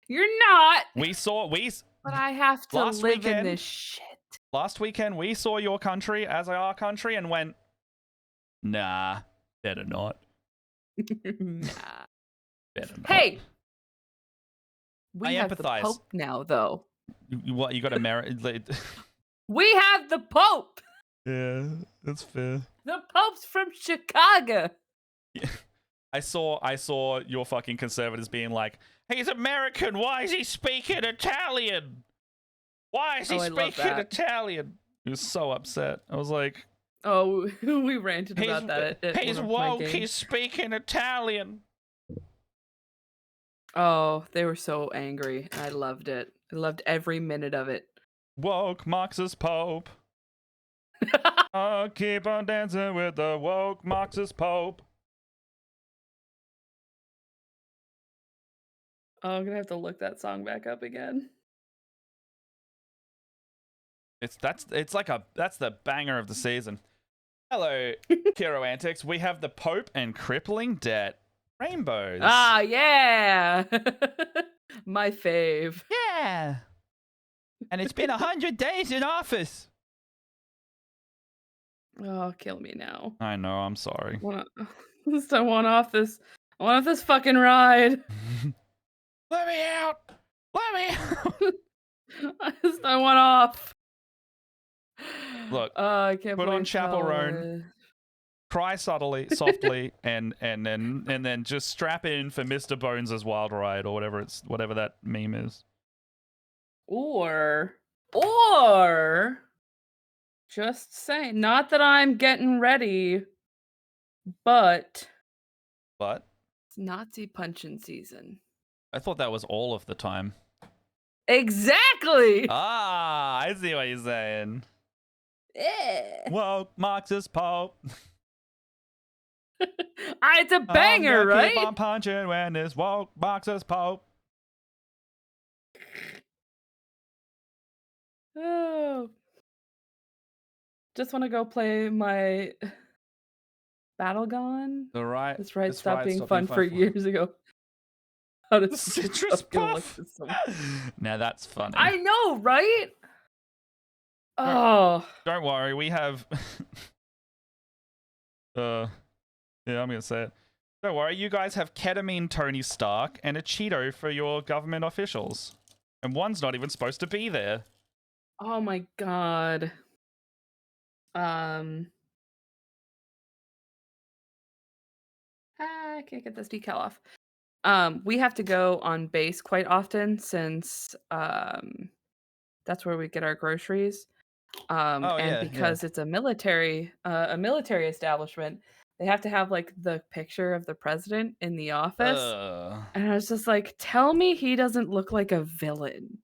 You're not. But I have to last live weekend, in this shit. Last weekend we saw your country as our country and went, nah, better not. Nah. Better not. Hey. I have empathize. The Pope now, though. What, you got to merit? We have the Pope. Yeah, that's fair. The Pope's from Chicago. Yeah. I saw your fucking conservatives being like, he's American, why is he speaking Italian? Why is he speaking Italian? He was so upset. I was like, oh, we ranted about that. He's woke, he's speaking Italian. Oh, they were so angry. I loved it. I loved every minute of it. Woke Marxist Pope. I'll keep on dancing with the woke Marxist Pope. Oh, I'm gonna have to look that song back up again. That's the banger of the season. Hello, Kiro Antics. We have the Pope and crippling debt. Rainbows. Ah, yeah. My fave. Yeah. And it's been 100 days in office. Oh, kill me now. I know, I'm sorry. I want off this fucking ride. Let me out. Let me out. I want off. Look, I can't put on Chapel Roan. Cry softly, and then just strap in for Mr. Bones' Wild Ride or whatever that meme is. Or just saying, not that I'm getting ready, but it's Nazi punching season. I thought that was all of the time. Exactly. Ah, I see what you're saying. Yeah. Woke Marxist Pope. It's a banger, right? Keep on punching when this woke Marxist Pope. Oh, just want to go play my Battlegon. All right. That's right. It's Stop right. being Stop being fun for fun. years ago. How to The citrus citrus puff. Gonna like puff. this so much. Now that's funny. I know, right? Oh, Don't worry, we have. Yeah, I'm gonna say it. Don't worry, you guys have ketamine Tony Stark and a Cheeto for your government officials, and one's not even supposed to be there. oh my God. I can't get this decal off. We have to go on base quite often since that's where we get our groceries. Oh And yeah, yeah. because it's a military establishment, they have to have like the picture of the president in the office. Uh. And I was just like, tell me he doesn't look like a villain.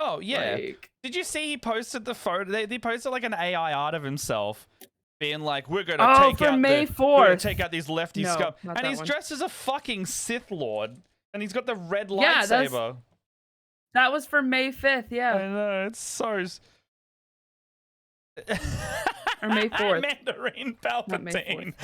Oh yeah. Like, Did you see he posted the photo? They posted like an AI art of himself, being like, "We're gonna oh, take for out May we're gonna 4th. take out these lefty No, scum," not and that he's one. dressed as a fucking Sith Lord, and he's got the red Yeah, lightsaber. that was for May 5th, I yeah. know, it's so. Or May 4th. Mandarin Not May Palpatine.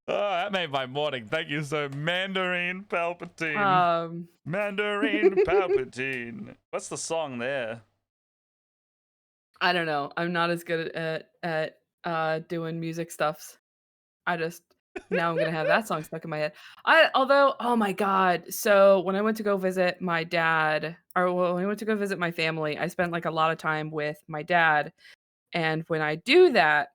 Oh, that made my morning. Thank you so Mandarin Palpatine. Mandarin Palpatine. What's the song there? I don't know. I'm not as good at doing music stuffs. I just now I'm gonna have that song stuck in my head. Although, oh my God. So when I went to go visit my dad, or when I went to go visit my family, I spent like a lot of time with my dad. And when I do that,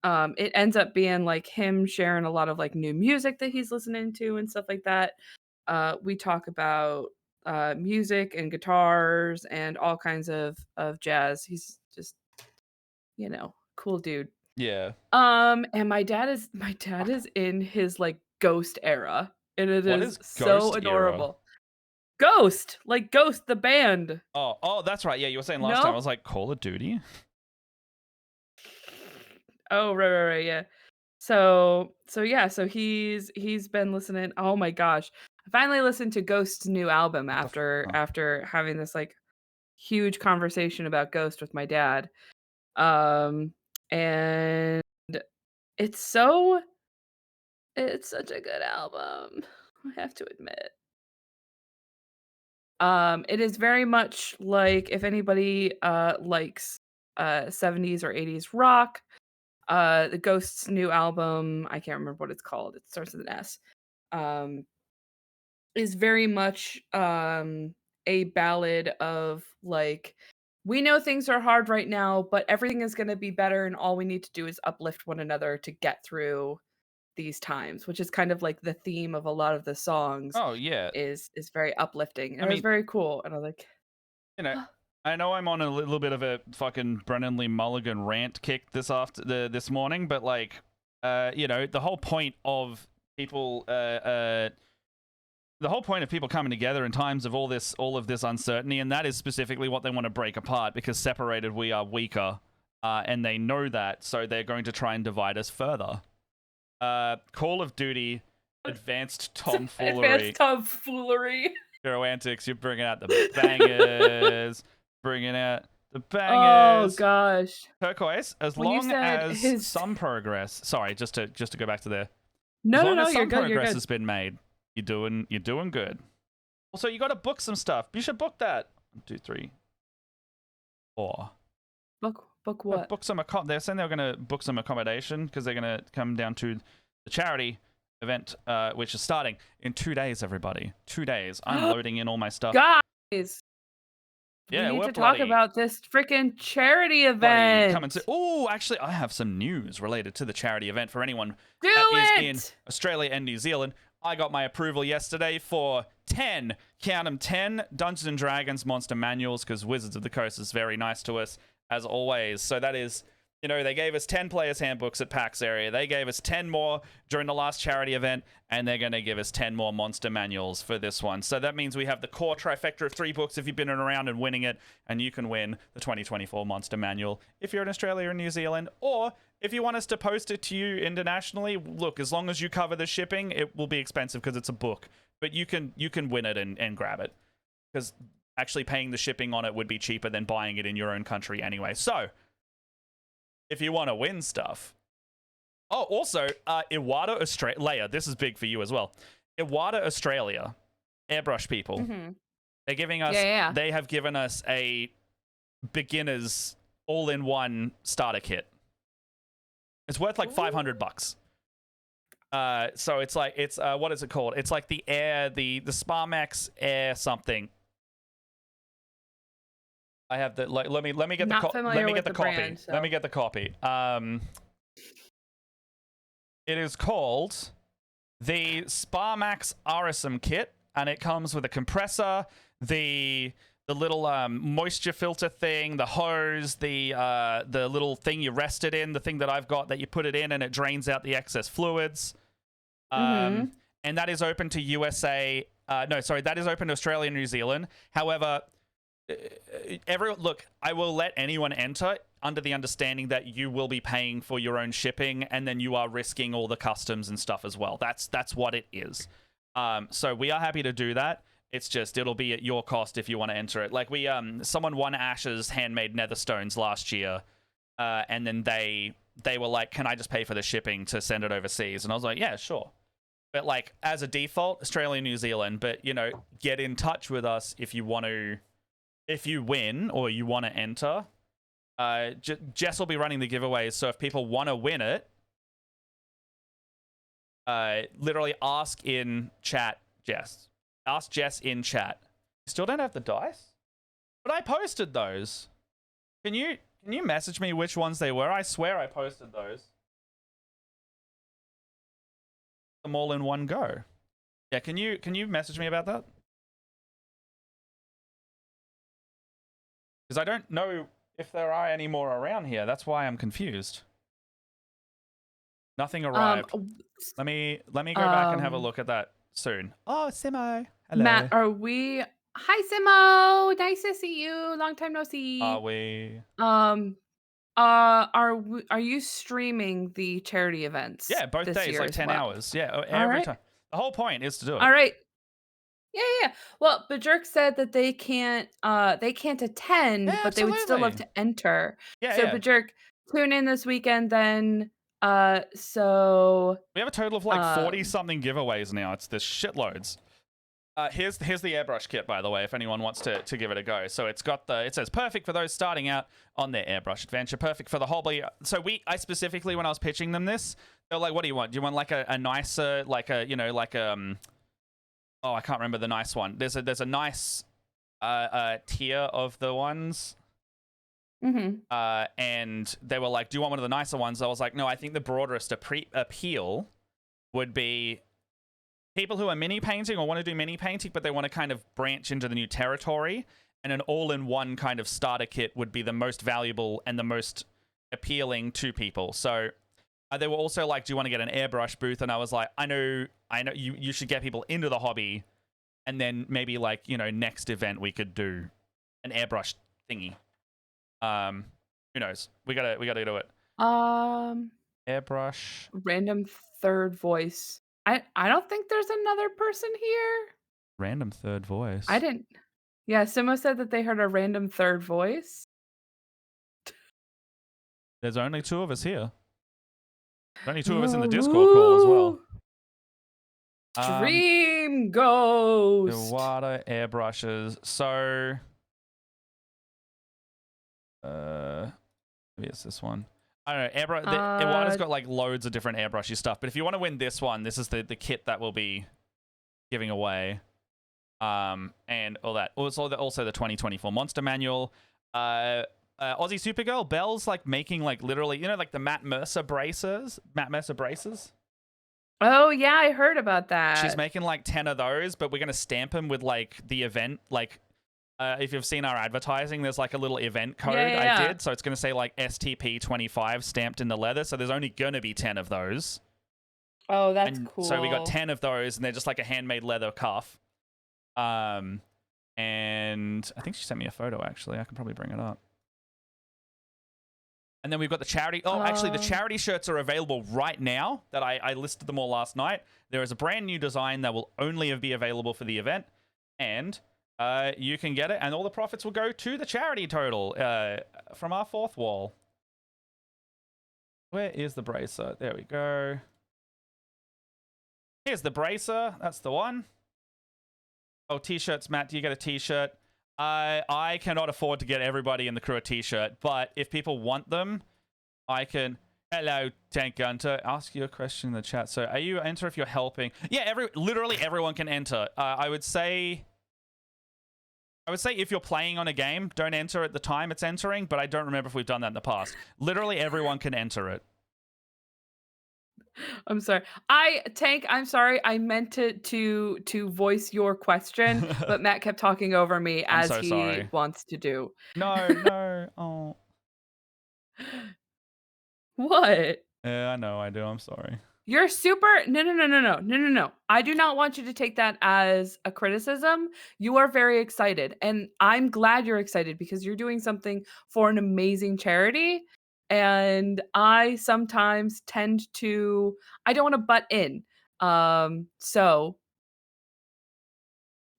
it ends up being like him sharing a lot of like new music that he's listening to and stuff like that. We talk about music and guitars and all kinds of jazz. He's just, cool dude. Yeah. And my dad is in his like ghost era, and it What is is so Ghost era? adorable. Ghost, like Ghost the band. Oh, that's right. Yeah, you were saying last No? time. I was like, Call of Duty? Oh, right, yeah. So yeah, so he's been listening. Oh my gosh. I finally listened to Ghost's new album after having this like huge conversation about Ghost with my dad. And it's such a good album. I have to admit. It is very much like if anybody likes 70s or 80s rock, the Ghost's new album, I can't remember what it's called. It starts with an S. Um, is very much a ballad of like, we know things are hard right now, but everything is going to be better, and all we need to do is uplift one another to get through these times, which is kind of like the theme of a lot of the songs. Oh, yeah. Is very uplifting, and I it was mean, very cool. And I was like, you know, I know I'm on a little bit of a fucking Brennan Lee Mulligan rant kick this morning, but like, the whole point of people, the whole point of people coming together in times of all of this uncertainty, and that is specifically what they want to break apart, because separated we are weaker, and they know that, so they're going to try and divide us further. Call of Duty, advanced tomfoolery. advanced tomfoolery. Hero Antics, you're bringing out the bangers. Bringing out the Oh bangers. gosh. Turquoise, as When you long said as some progress. Sorry, just to go back to there. No, As no, long no, as you're some good. You're progress good. has been made, you're doing good. Also, you got to book some stuff. You should book that. 1, 2, 3, 4. Book what? Book some. They're saying they're going to book some accommodation because they're going to come down to the charity event, which is starting in 2 days. Everybody, 2 days. I'm loading in all my stuff. Guys, Yeah, we need we're to talk about this freaking charity event. Coming to. Oh, actually, I have some news related to the charity event for anyone Do that it! is in Australia and New Zealand. I got my approval yesterday for 10, count 'em 10, Dungeons and Dragons monster manuals, because Wizards of the Coast is very nice to us, as always. So that is, they gave us 10 players' handbooks at PAX area. They gave us 10 more during the last charity event, and they're going to give us 10 more monster manuals for this one. So that means we have the core trifecta of 3 books if you've been around and winning it, and you can win the 2024 monster manual if you're in Australia or New Zealand, or if you want us to post it to you internationally. Look, as long as you cover the shipping, it will be expensive because it's a book. but you can win it and grab it, because actually paying the shipping on it would be cheaper than buying it in your own country anyway. So if you want to win stuff. Oh, also, Iwata Australia. This is big for you as well. Iwata Australia, airbrush people. Mm-hmm. They're giving us. Yeah. They have given us a beginner's all-in-one starter kit. It's worth like $500. So it's like what is it called? It's like the Sparmex Air something. I have the let me get the copy. Let me get the copy. It is called the Sparmax RSM kit, and it comes with a compressor, the little moisture filter thing, the hose, the little thing you rest it in, the thing that I've got that you put it in and it drains out the excess fluids. And that is open to USA. That is open to Australia and New Zealand. However, look, I will let anyone enter under the understanding that you will be paying for your own shipping, and then you are risking all the customs and stuff as well. That's what it is. So we are happy to do that. It's just it'll be at your cost if you want to enter it. Like someone won Ash's handmade netherstones last year, and then they were like, "Can I just pay for the shipping to send it overseas?" And I was like, "Yeah, sure." But like as a default, Australia, New Zealand. But get in touch with us if you want to. If you win or you want to enter, Jess will be running the giveaways. So if people want to win it, literally ask in chat, Jess. Ask Jess in chat. Still don't have the dice? But I posted those. Can you message me which ones they were? I swear I posted those. Them all in one go. Yeah, can you message me about that? Because I don't know if there are any more around here. That's why I'm confused. Nothing arrived. Let me go back and have a look at that soon. Oh, Simo. Hello. Matt, are we? Hi, Simo. Nice to see you. Long time no see. Are we? Are you streaming the charity events? Yeah, both this days, year like as 10 well? hours. Yeah, every time. The whole point is to do it. All right. Yeah. Well, but Jerk said that they can't attend, Yeah, but they would still love absolutely. to enter. Yeah, So, yeah. but Jerk, tune in this weekend then. So we have a total of like 40 something giveaways now. It's there's shitloads. Here's the airbrush kit, by the way, if anyone wants to give it a go. So it says perfect for those starting out on their airbrush adventure, perfect for the hobby. So I specifically, when I was pitching them this, they're like, what do you want? Do you want like a nicer, like a, oh, I can't remember the nice one. There's a nice tier of the ones. And they were like, do you want one of the nicer ones? I was like, no, I think the broadest appeal would be people who are mini painting or want to do mini painting, but they want to kind of branch into the new territory, and an all-in-one kind of starter kit would be the most valuable and the most appealing to people. So they were also like, do you want to get an airbrush booth? And I was like, I know you should get people into the hobby, and then maybe like, next event we could do an airbrush thingy. Who knows? We gotta do it. Airbrush. Random third voice. I don't think there's another person here. Random third voice. I didn't. Yeah, Simo said that they heard a random third voice. There's only 2 of us here. There's only 2 of us in the Discord call as well. Dream Ghost. Iwata airbrushes. So maybe it's this one. I don't know. Iwata's got like loads of different airbrushy stuff, but if you want to win this one, this is the kit that we'll be giving away. And all that. Also the 2024 Monster Manual. Aussie Supergirl, Belle's like making like literally, like the Matt Mercer braces. Oh yeah, I heard about that. She's making like 10 of those, but we're gonna stamp them with like the event, like if you've seen our advertising, there's like a little event code I did, so it's gonna say like STP25 stamped in the leather. So there's only gonna be 10 of those. Oh, that's cool. So we got 10 of those, and they're just like a handmade leather cuff. And I think she sent me a photo actually. I can probably bring it up. And then we've got the charity. Oh, actually, the charity shirts are available right now. That I listed them all last night. There is a brand new design that will only be available for the event, and you can get it, and all the profits will go to the charity total from our fourth wall. Where is the bracer? There we go. Here's the bracer. That's the one. Oh, t-shirts, Matt. Do you get a t-shirt? I cannot afford to get everybody in the crew a t-shirt, but if people want them, I can. Hello, Tank Gunter. Ask you a question in the chat. So, are you enter if you're helping? Yeah, literally everyone can enter. I would say if you're playing on a game, don't enter at the time it's entering, but I don't remember if we've done that in the past. Literally everyone can enter it. I'm sorry. Tank, I'm sorry. I meant to voice your question, but Matt kept talking over me I'm as so he sorry. wants to do. No. Oh. What? Yeah, I know I do. I'm sorry. You're super. No. I do not want you to take that as a criticism. You are very excited. And I'm glad you're excited because you're doing something for an amazing charity. And I sometimes tend to, I don't want to butt in. So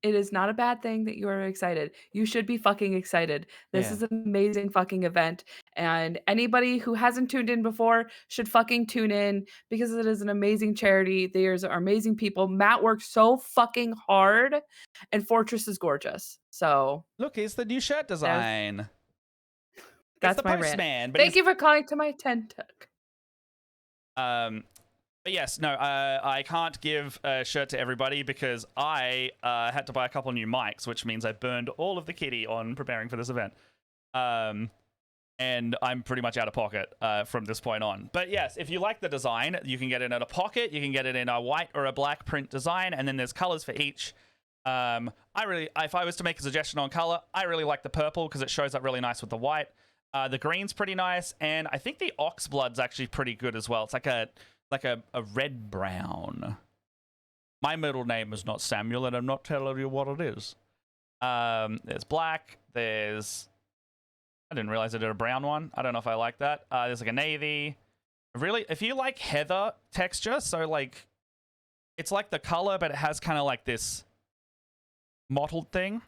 it is not a bad thing that you are excited. You should be fucking excited. This Yeah. is an amazing fucking event. And anybody who hasn't tuned in before should fucking tune in because it is an amazing charity. There's amazing people. Matt works so fucking hard and Fortress is gorgeous. So Look, it's the new shirt design. that's it's the my postman, rant. but Thank you for calling to my attention. But yes, no, I can't give a shirt to everybody because I had to buy a couple new mics, which means I burned all of the kitty on preparing for this event. And I'm pretty much out of pocket from this point on. But yes, if you like the design, you can get it in a pocket, you can get it in a white or a black print design, and then there's colors for each. If I was to make a suggestion on color, I really like the purple because it shows up really nice with the white. The green's pretty nice, and I think the ox blood's actually pretty good as well. It's like a red brown. My middle name is not Samuel, and I'm not telling you what it is. There's black. I didn't realize I did a brown one. I don't know if I like that. There's like a navy. Really, if you like heather texture, so like it's like the color, but it has kind of like this mottled thing.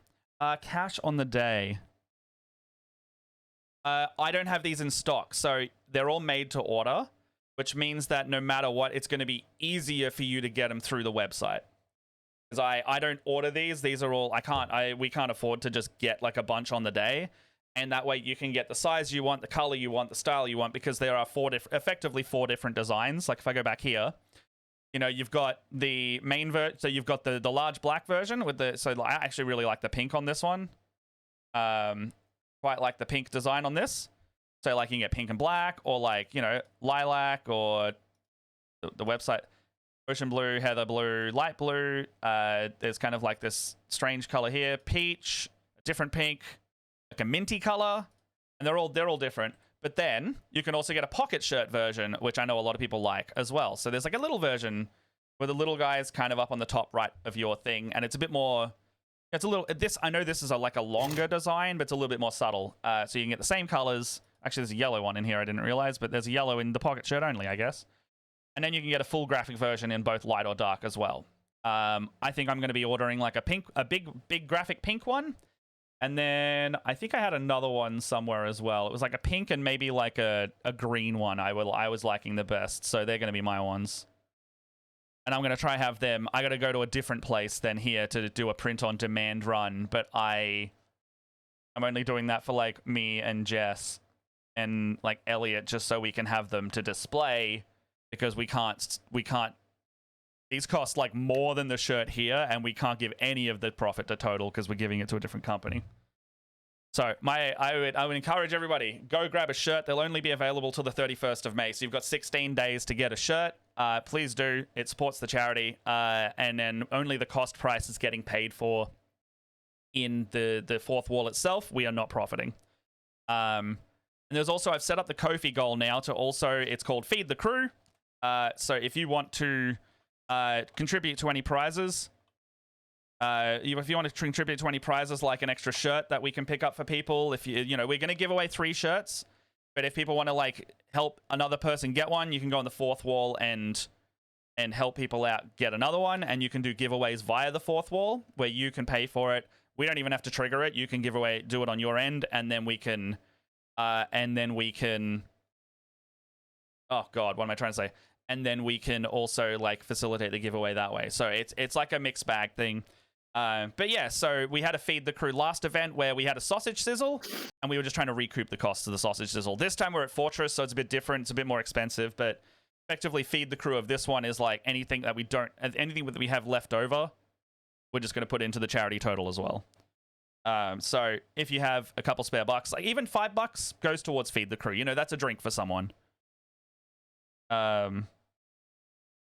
Cash on the day. I don't have these in stock, so they're all made to order, which means that no matter what, it's going to be easier for you to get them through the website. Because I don't order these. These are all, we can't afford to just get like a bunch on the day. And that way you can get the size you want, the color you want, the style you want, because there are effectively four different designs. Like if I go back here, you know, you've got the main so you've got the large black version with so I actually really like the pink on this one. Quite like the pink design on this. So like you can get pink and black, or like, you know, lilac, or the website ocean blue, heather blue, light blue. There's kind of like this strange color here, peach, a different pink, like a minty color, and they're all different. But then you can also get a pocket shirt version, which I know a lot of people like as well. So there's like a little version where the little guy is kind of up on the top right of your thing, and it's a bit more. It's a little. I know this is like a longer design, but it's a little bit more subtle. So you can get the same colors. Actually, there's a yellow one in here. I didn't realize, but there's a yellow in the pocket shirt only, I guess. And then you can get a full graphic version in both light or dark as well. I think I'm going to be ordering like a big graphic pink one. And then I think I had another one somewhere as well. It was like a pink and maybe like a green one I was liking the best. So they're going to be my ones. And I'm going to try have them. I got to go to a different place than here to do a print on demand run. But I'm only doing that for like me and Jess and like Elliot, just so we can have them to display, because we can't. These cost like more than the shirt here, and we can't give any of the profit to Total because we're giving it to a different company. So I would encourage everybody, go grab a shirt. They'll only be available till the 31st of May. So you've got 16 days to get a shirt. Please do. It supports the charity. And then only the cost price is getting paid for in the fourth wall itself. We are not profiting. And there's also, I've set up the Ko-fi goal now to also, it's called Feed the Crew. So if you want to contribute to any prizes, if you want to contribute to any prizes, like an extra shirt that we can pick up for people, if you know, we're going to give away 3 shirts. But if people want to like help another person get one, you can go on the fourth wall and help people out get another one, and you can do giveaways via the fourth wall where you can pay for it. We don't even have to trigger it. You can do it on your end, and then we can oh god, what am I trying to say? And then we can also like facilitate the giveaway that way. So it's like a mixed bag thing. But yeah, so we had a Feed the Crew last event where we had a sausage sizzle, and we were just trying to recoup the costs of the sausage sizzle. This time we're at Fortress, so it's a bit different. It's a bit more expensive, but effectively Feed the Crew of this one is like anything that we have left over, we're just going to put into the charity total as well. So if you have a couple spare bucks, like even $5 goes towards Feed the Crew. You know, that's a drink for someone. And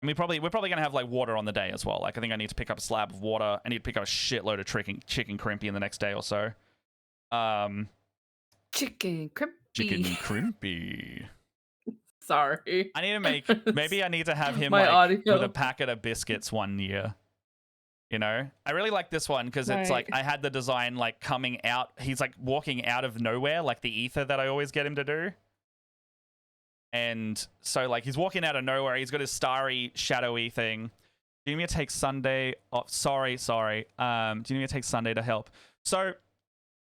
we're probably gonna have like water on the day as well. Like I think I need to pick up a slab of water. I need to pick up a shitload of chicken crimpy in the next day or so. Chicken crimpy. Chicken crimpy. Sorry. I need to make. Maybe I need to have him My like audio. with a packet of biscuits one year. You know, I really like this one because it's like I had the design like coming out. He's like walking out of nowhere, like the ether that I always get him to do. And so like he's walking out of nowhere. He's got his starry, shadowy thing. Do you need me to take Sunday? Oh, sorry. Do you need me to take Sunday to help? So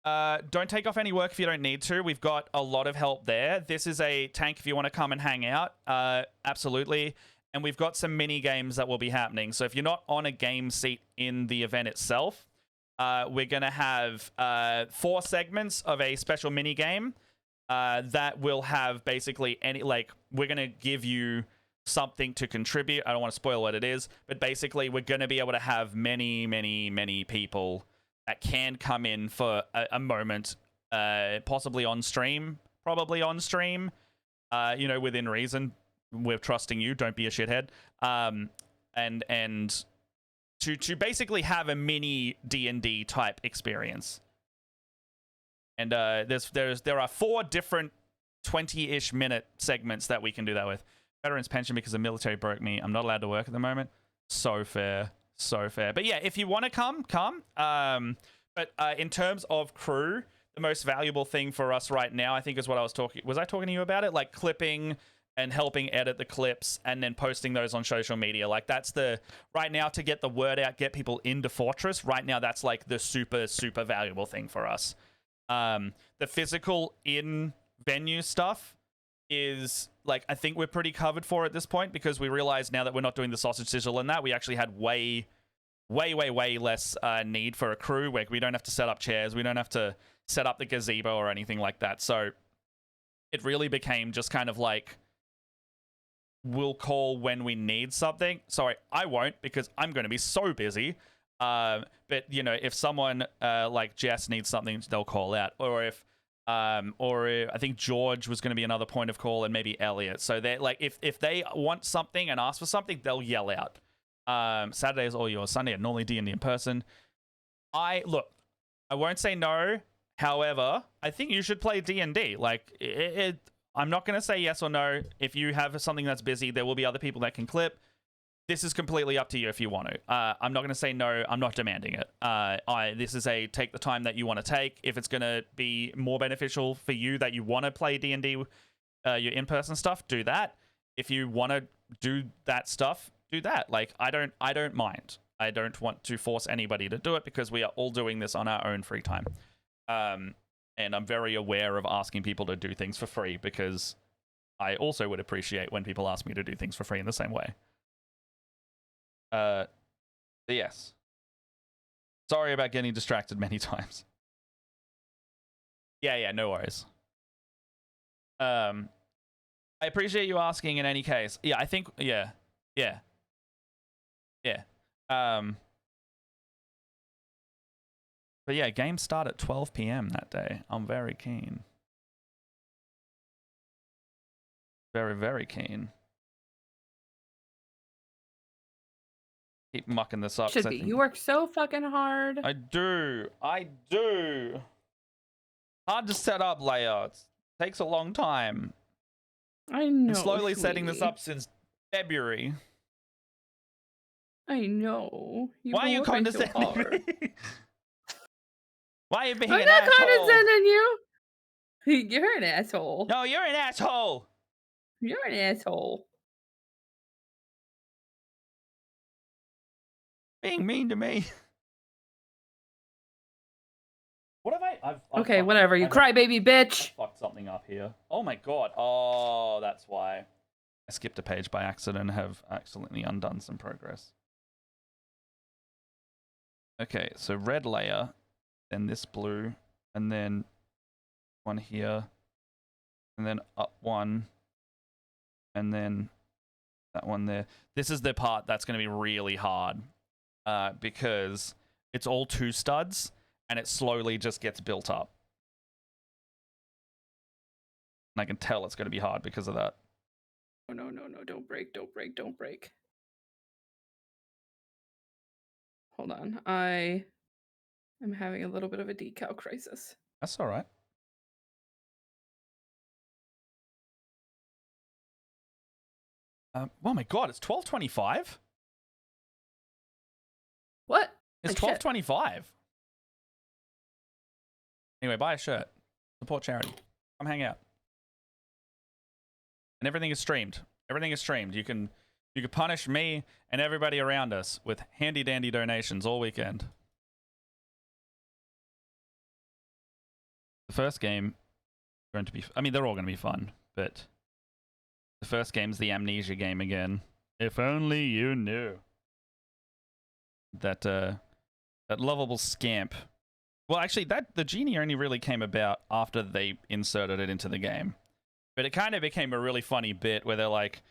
don't take off any work if you don't need to. We've got a lot of help there. This is a tank if you want to come and hang out. Absolutely. And we've got some mini games that will be happening. So if you're not on a game seat in the event itself, we're going to have 4 segments of a special mini game that will have basically we're going to give you something to contribute. I don't want to spoil what it is, but basically we're going to be able to have many people that can come in for a moment, possibly on stream, probably on stream, you know, within reason. We're trusting you. Don't be a shithead. And to basically have a mini D&D type experience. And there are 4 different 20-ish minute segments that we can do that with. Veterans pension because the military broke me. I'm not allowed to work at the moment. So fair. But yeah, if you want to come. But in terms of crew, the most valuable thing for us right now, I think, is what I was talking. Was I talking to you about it? Like clipping and helping edit the clips and then posting those on social media. Like that's right now to get the word out, get people into Fortress. Right now, that's like the super valuable thing for us. The physical in venue stuff is like, I think we're pretty covered for at this point because we realize now that we're not doing the sausage sizzle and that we actually had way less need for a crew where we don't have to set up chairs. We don't have to set up the gazebo or anything like that. So it really became just kind of like, we'll call when we need something. Sorry, I won't because I'm going to be so busy. But you know, if someone like Jess needs something, they'll call out. Or if I think George was going to be another point of call, and maybe Elliot. So they like if they want something and ask for something, they'll yell out. Saturday is all yours. Sunday, normally D&D in person. I won't say no. However, I think you should play D&D. Like I'm not going to say yes or no. If you have something that's busy, there will be other people that can clip. This is completely up to you if you want to. I'm not going to say no. I'm not demanding it. This is a take the time that you want to take. If it's going to be more beneficial for you that you want to play D&D, your in-person stuff, do that. If you want to do that stuff, do that. Like I don't mind. I don't want to force anybody to do it because we are all doing this on our own free time. And I'm very aware of asking people to do things for free because I also would appreciate when people ask me to do things for free in the same way. Yes. Sorry about getting distracted many times. Yeah, no worries. I appreciate you asking in any case. Yeah, I think, yeah. But yeah, games start at 12 p.m. that day. I'm very keen. Very keen. Keep mucking this up. Should be. You work so fucking hard. I do. Hard to set up layouts. Takes a long time. I know. I'm slowly setting this up since February. I know. Why are you condescending me? Why are you being an I'm not asshole? condescending you. You're an asshole. No, you're an asshole. You're an asshole. Being mean to me. What have I've Okay, whatever. You crybaby bitch. fucked something up here. Oh my god. Oh, that's why. I skipped a page by accident and have accidentally undone some progress. Okay, so red layer, then this blue, and then one here, and then up one, and then that one there. This is the part that's going to be really hard because it's all two studs, and it slowly just gets built up. And I can tell it's going to be hard because of that. Oh, no, no, no. Don't break. Don't break. Don't break. Hold on. I am having a little bit of a decal crisis. That's all right. Oh my god, it's 12:25. What? It's Like shit. 12:25. Anyway, buy a shirt. Support charity. Come hang out. And everything is streamed. Everything is streamed. You can punish me and everybody around us with handy dandy donations all weekend. The first game is going to be, I mean, they're all going to be fun, but the first game's the amnesia game again. If only you knew. That lovable scamp. Well, actually, the genie only really came about after they inserted it into the game. But it kind of became a really funny bit where they're like,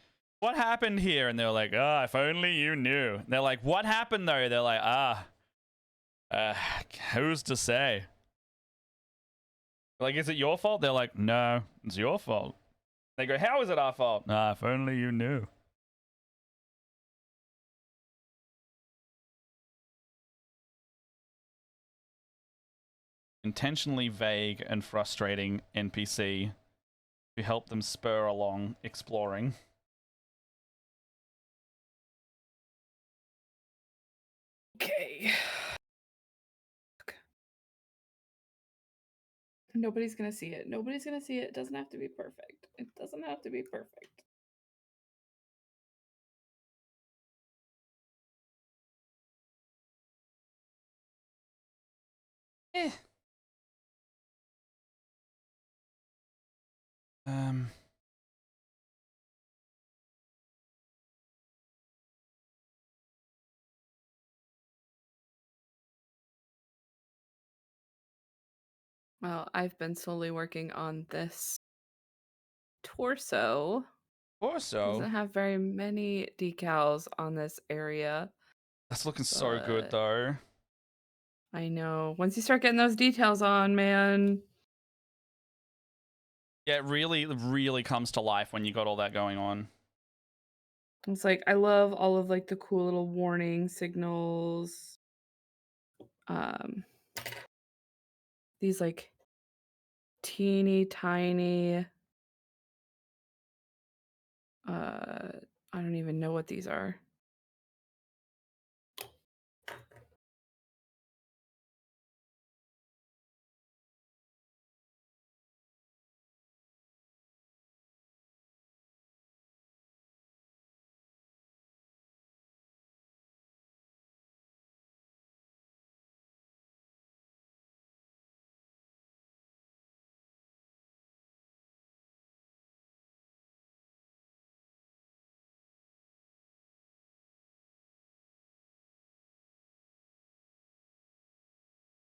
what happened here? And they're like, if only you knew. And they're like, what happened though? They're like, who's to say? Like, is it your fault? They're like, no, it's your fault. They go, how is it our fault? If only you knew. Intentionally vague and frustrating NPC to help them spur along exploring. Okay. Nobody's gonna see it. Nobody's gonna see it. It doesn't have to be perfect. It doesn't have to be perfect. Eh. Well, I've been slowly working on this torso. Also, Doesn't have very many decals on this area. that's looking so good but though. I know. Once you start getting those details on, man. Yeah, it really, really comes to life when you got all that going on. It's like I love all of like the cool little warning signals. These like teeny tiny I don't even know what these are.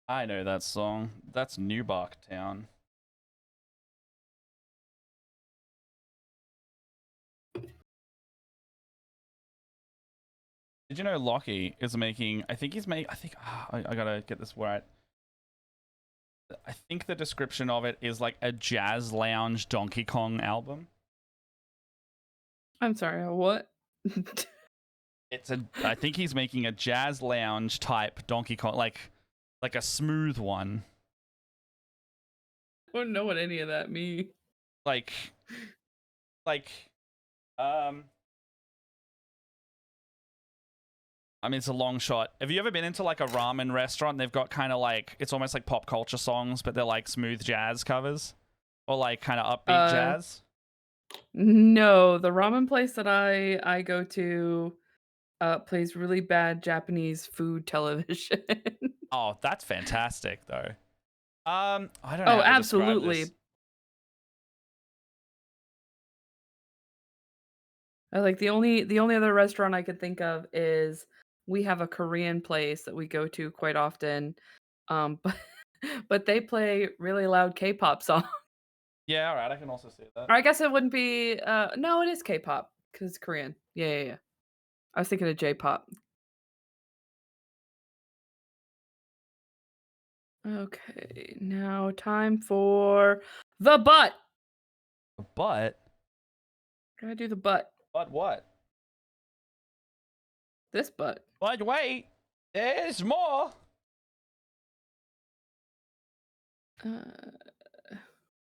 I know that song. That's Newbark Town. Did you know Lockie is making? I think I gotta get this right. I think the description of it is like a jazz lounge Donkey Kong album. I'm sorry, what? I think he's making a jazz lounge type Donkey Kong, like a smooth one. I don't know what any of that means. Like, I mean, it's a long shot. Have you ever been into like a ramen restaurant? They've got kind of like, it's almost like pop culture songs, but they're like smooth jazz covers. or like kind of upbeat Uh, jazz? no, the ramen place that I go to plays really bad Japanese food television. Oh, that's fantastic though. I don't know Oh, how to describe this. absolutely. Like the only other restaurant I could think of is we have a Korean place that we go to quite often. But but they play really loud K-pop songs. Yeah, all right, I can also see that. Or I guess it wouldn't be no, it is K-pop because it's Korean. Yeah, yeah, yeah. I was thinking of J-pop. Okay, now time for the butt. But Gotta do the butt. what? This butt. But wait, there's more. Uh,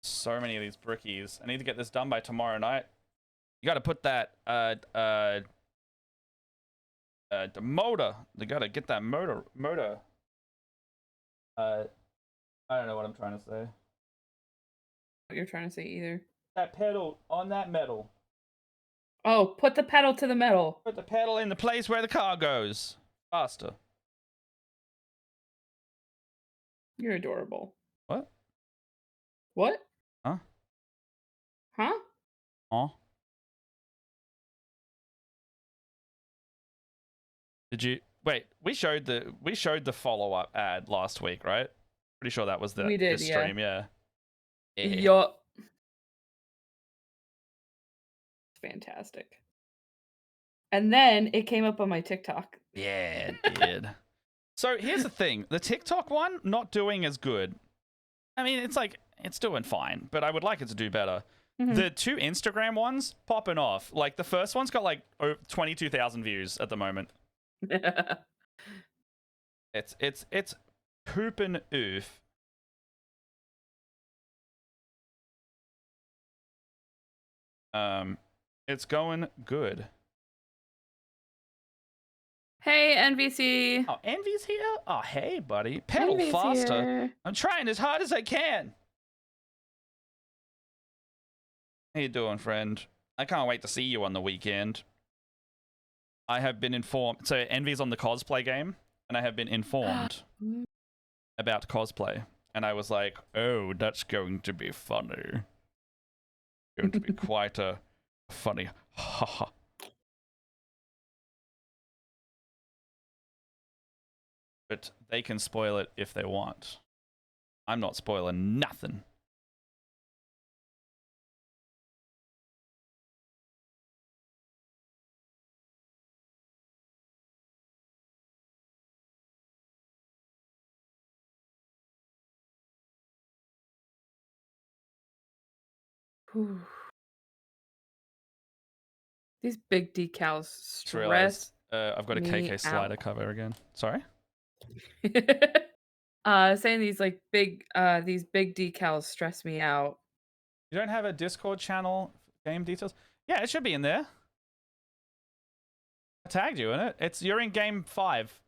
So many of these brickies. I need to get this done by tomorrow night. You got to put that the motor. They got to get that motor. I don't know what I'm trying to say. what you're trying to say either. That pedal on that metal. Oh, put the pedal to the metal. Put the pedal in the place where the car goes. Faster. You're adorable. What? What? Huh? Huh? Huh? Did you wait? We showed the follow up ad last week, right? Pretty sure that was We did, this yeah. stream, yeah. Yup. Fantastic. And then it came up on my TikTok. Yeah, it did. So here's the thing: the TikTok one not doing as good. I mean, it's doing fine, but I would like it to do better. Mhm. The two Instagram ones popping off. Like the first one's got like 22,000 views at the moment. It's pooping oof. It's going good. Hey, NVC. Oh, Envy's here? Oh, hey, buddy. Pedal Envy's faster. here. I'm trying as hard as I can. How you doing, friend? I can't wait to see you on the weekend. I have been informed. So Envy's on the cosplay game, and I have been informed about cosplay. And I was like, oh, that's going to be funny. Going to be quite a funny. Haha. But they can spoil it if they want. I'm not spoiling nothing. Whew. These big decals Just realized stress I've got a me KK slider out. cover again. Sorry? Saying these big decals stress me out. You don't have a Discord channel, game details? Yeah, it should be in there. I tagged you in it. You're in game 5.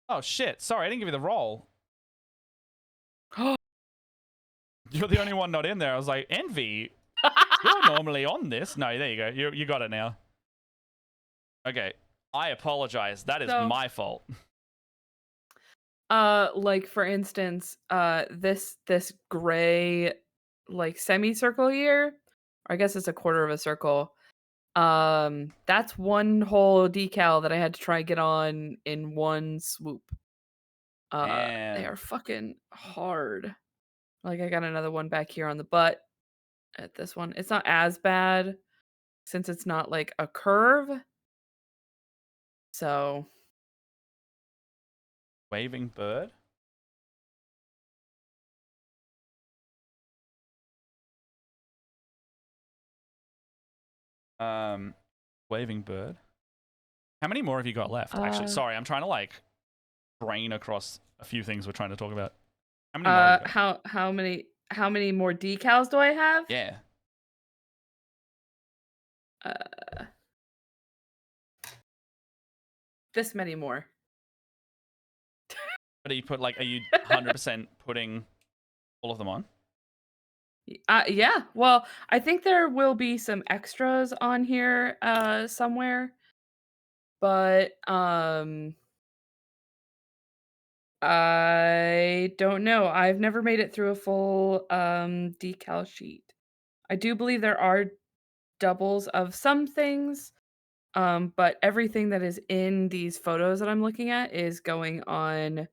Oh shit, sorry, I didn't give you the role. You're the only one not in there. I was like, Envy, you're normally on this. No, there you go. You got it now. Okay, I apologize. That is So- my fault. Like for instance, this gray like semicircle here, or I guess it's a quarter of a circle. That's one whole decal that I had to try and get on in one swoop. They Man. are fucking hard. Like I got another one back here on the butt at this one. It's not as bad since it's not like a curve. So Waving bird? Waving bird. How many more have you got left? Actually, sorry, I'm trying to like brain across a few things we're trying to talk about. How many more have you got? how many more decals do I have? Yeah. This many more. But are you 100% putting all of them on? Yeah. Well, I think there will be some extras on here somewhere, but I don't know. I've never made it through a full decal sheet. I do believe there are doubles of some things, but everything that is in these photos that I'm looking at is going on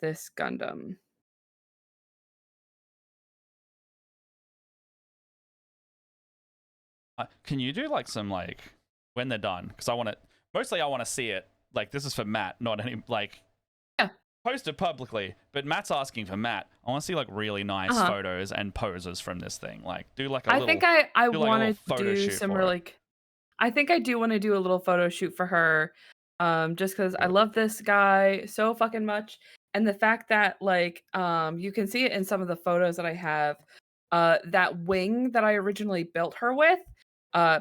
this Gundam. Can you do like some like when they're done? Because I want to. Mostly, I want to see it. Like this is for Matt, not any like Yeah. post it publicly. But Matt's asking for Matt. I want to see like really nice Uh-huh. photos and poses from this thing. Like do like a I little think I do like a want little to photo do shoot some for it. really I think I do wanna do a little photo shoot for her, just because I Do it. love this guy so fucking much, and the fact that, like, you can see it in some of the photos that I have, that wing that I originally built her with,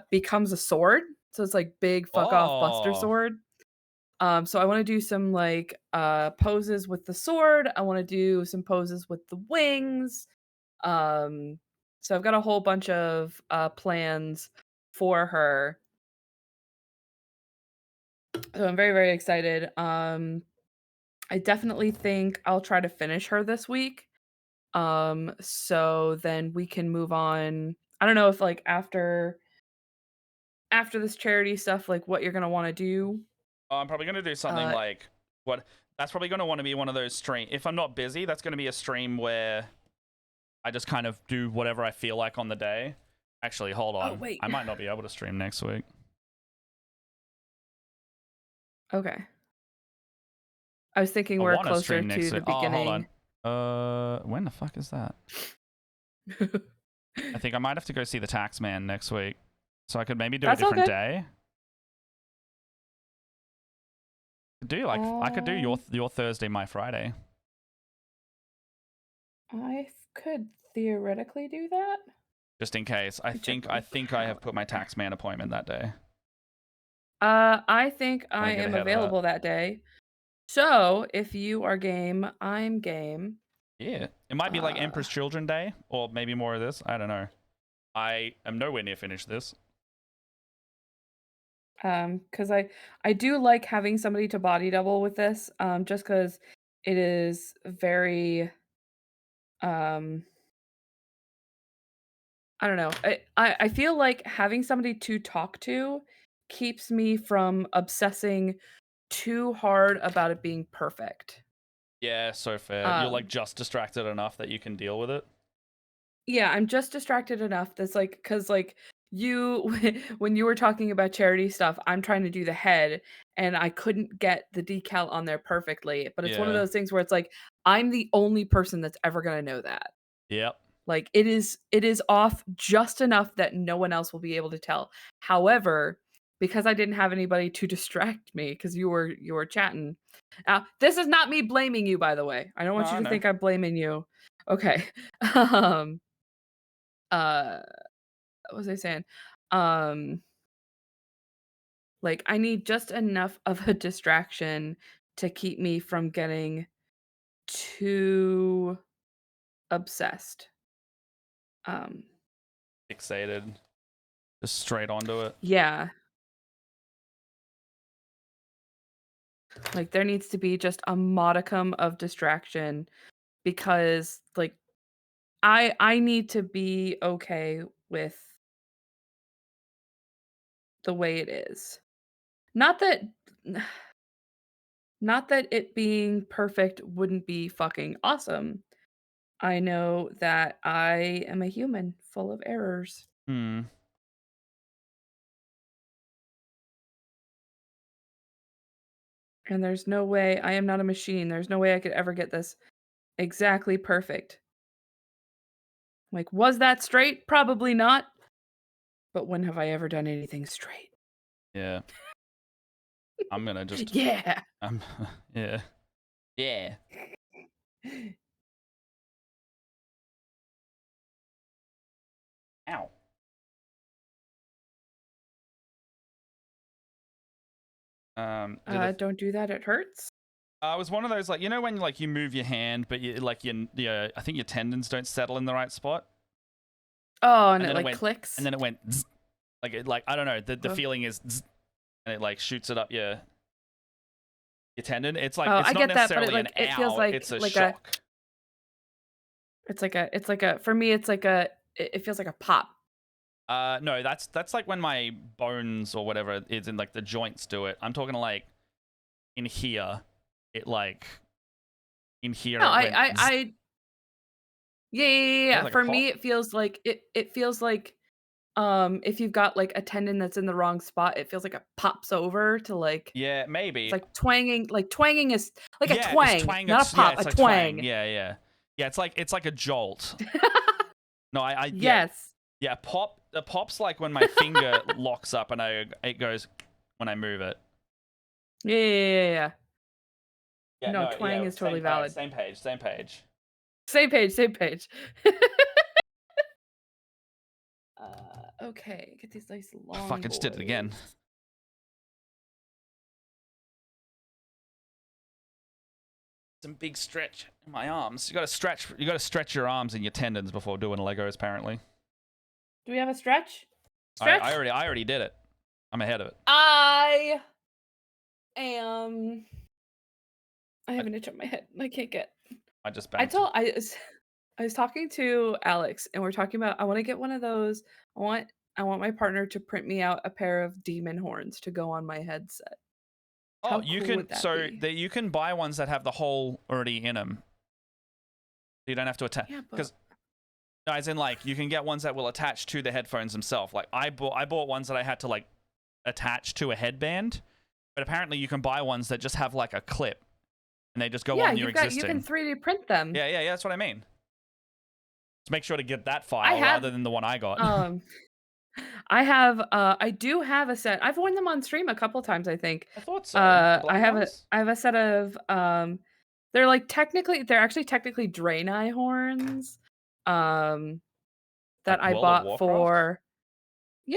becomes a sword, so it's like big fuck off buster Oh, sword. So I wanna do some, like, poses with the sword, I wanna do some poses with the wings, um, so I've got a whole bunch of, plans for her. So I'm very, very excited. I definitely think I'll try to finish her this week. So then we can move on. I don't know if like after this charity stuff, like what you're gonna want to do. I'm probably gonna do something Uh, like what. That's probably gonna want to be one of those stream. If I'm not busy, that's gonna be a stream where I just kind of do whatever I feel like on the day. Actually, hold oh on. wait. I might not be able to stream next week. Okay. I was thinking I we're want to closer stream to next the week. Oh, hold beginning. on. When the fuck is that? I think I might have to go see the tax man next week. So I could maybe do a That's all different good. day. I could do Um, your Thursday, my Friday. could theoretically do that. Just in case. Let me check I my think I have put my calendar. tax man appointment that day. I think I want I to get am ahead of that. available that day. So if you are game, I'm game. Yeah. It might be like Uh, Emperor's Children Day, or maybe more of this. I don't know. I am nowhere near finished this. because I do like having somebody to body double with this, just because it is very, um, I don't know. I feel like having somebody to talk to keeps me from obsessing too hard about it being perfect. Yeah, so fair. You're like Um, just distracted enough that you can deal with it. Yeah, I'm just distracted enough that's like, cause like you when you were talking about charity stuff, I'm trying to do the head and I couldn't get the decal on there perfectly, but it's one of Yeah. those things where it's like, I'm the only person that's ever gonna know that. Yep. Like, it is off just enough that no one else will be able to tell. However, because I didn't have anybody to distract me, because you were chatting. Now, this is not me blaming you, by the way. I don't No, want you I to know. think I'm blaming you. Okay. Um, uh what was I saying? Um, like I need just enough of a distraction to keep me from getting too obsessed. Um, Fixated. Just straight onto it. yeah, like there needs to be just a modicum of distraction because like I need to be okay with the way it is. Not that not that it being perfect wouldn't be fucking awesome. I know that I am a human full of errors, Hmm. and there's no way I am not a machine. There's no way I could ever get this exactly perfect. Like, was that straight? Probably not. But when have I ever done anything straight? Yeah. I'm gonna just Yeah. I'm yeah. Yeah. Ow. Did it Don't do that. It hurts. it was one of those like when like you move your hand but you like your I think your tendons don't settle in the right spot. Oh, and and it then like went, clicks. and then it went zzz, like I don't know. The Oh. feeling is zzz, and it like shoots it up your tendon. It's like Oh, it's I not get that, but necessarily an it feels ow. like It's a like a shock. it's like a for me it's like a it feels like a pop. No, that's like when my bones or whatever is in like the joints do it. I'm talking like in here, it like in here No, it went. Zzz. Feels yeah. like a For me, pop. it feels like it feels like if you've got like a tendon that's in the wrong spot, it feels like it pops over to like Yeah, it's maybe. like twanging. Like twanging is like a Yeah, it's twang, twang. not a Yeah, pop, it's a like twang. twang. Yeah. It's like a jolt. No, yeah, Yes. yeah. Pop. The pop's like when my finger locks up and it goes when I move it. Yeah. Yeah, No, no, twang yeah. is totally valid. Same page. Same page. Same page, same page. Okay, get these nice long Fucking just did it again. boys. Some big stretch in my arms. You got to stretch your arms and your tendons before doing Legos. Apparently. Do we have a stretch? Stretch? I already did it. I'm ahead of it. I have an itch on my head. I can't get. I just banked. I was talking to Alex and we're talking about I want to get one of those. I want my partner to print me out a pair of demon horns to go on my headset. Oh, How you cool can would that be? you can buy ones that have the hole already in them. You don't have to attach Yeah, because no, as in like you can get ones that will attach to the headphones themselves. Like I bought ones that I had to like attach to a headband, but apparently you can buy ones that just have like a clip and they just go on your existing. You can 3D print them. Yeah, that's what I mean. Just make sure to get that file rather than the one I got. I do have a set. I've worn them on stream a couple times, I think. I thought so. The black ones? I have a set of they're actually technically Draenei horns. That Like I World of bought Warcraft? for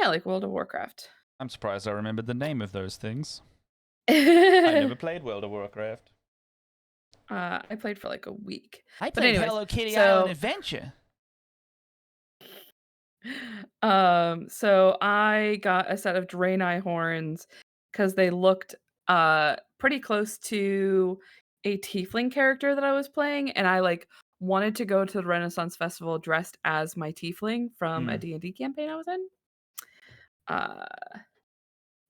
like World of Warcraft. I'm surprised I remembered the name of those things. I I never played World of Warcraft. I played for like a week. I played anyways, Hello Kitty so- Island Adventure. So I got a set of Draenei horns because they looked pretty close to a tiefling character that I was playing, and I like wanted to go to the Renaissance Festival dressed as my tiefling from a D&D campaign I was in.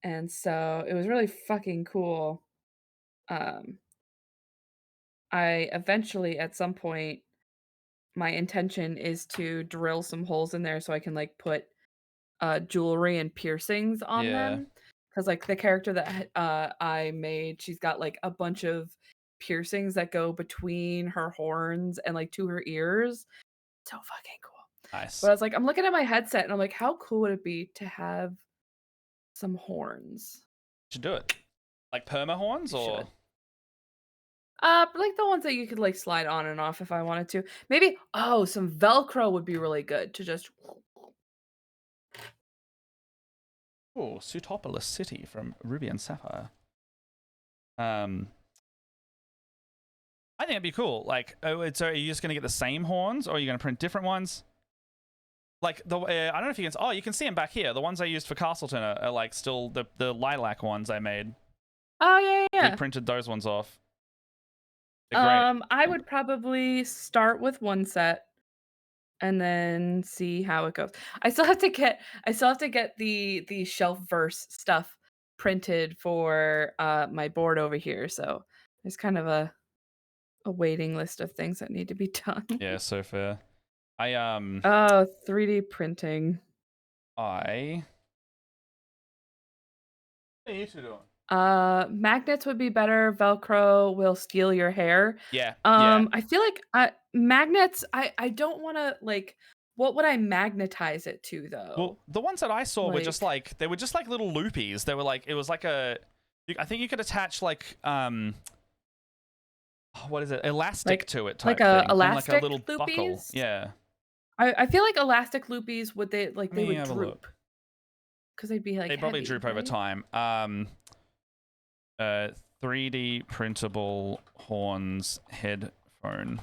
And so it was really fucking cool. I eventually at some point my intention is to drill some holes in there so I can like put jewelry and piercings on them, because like the character that I made, she's got like a bunch of piercings that go between her horns and like to her ears. So fucking cool. Nice. But I was like, I'm looking at my headset and I'm like, how cool would it be to have some horns? Should do it. Like perma horns or Should. Like the ones that you could like slide on and off if I wanted to. Maybe some Velcro would be really good to just. oh, Sutopolis City from Ruby and Sapphire. I think it'd be cool. Like, so are you just gonna get the same horns, or are you gonna print different ones? Like the I don't know if you can. Oh, you can see them back here. The ones I used for Castleton are like still the lilac ones I made. Oh yeah. We printed those ones off. They're great. I would probably start with one set and then see how it goes. I still have to get the shelf verse stuff printed for my board over here. So there's kind of a waiting list of things that need to be done. Yeah, so fair. I 3D printing. what are you two doing? Magnets would be better. Velcro will steal your hair. Yeah. I feel like magnets. I don't want to like. What would I magnetize it to though? Well, the ones that I saw were just like they were just like little loopies. They were like it was like I think you could attach like what is it? Elastic to it type like a thing. elastic Like a little loopies? buckle. Yeah. I feel like elastic loopies would they Let me would have a droop look. because they'd be like They probably heavy, droop over right? time. 3D printable horns headphone.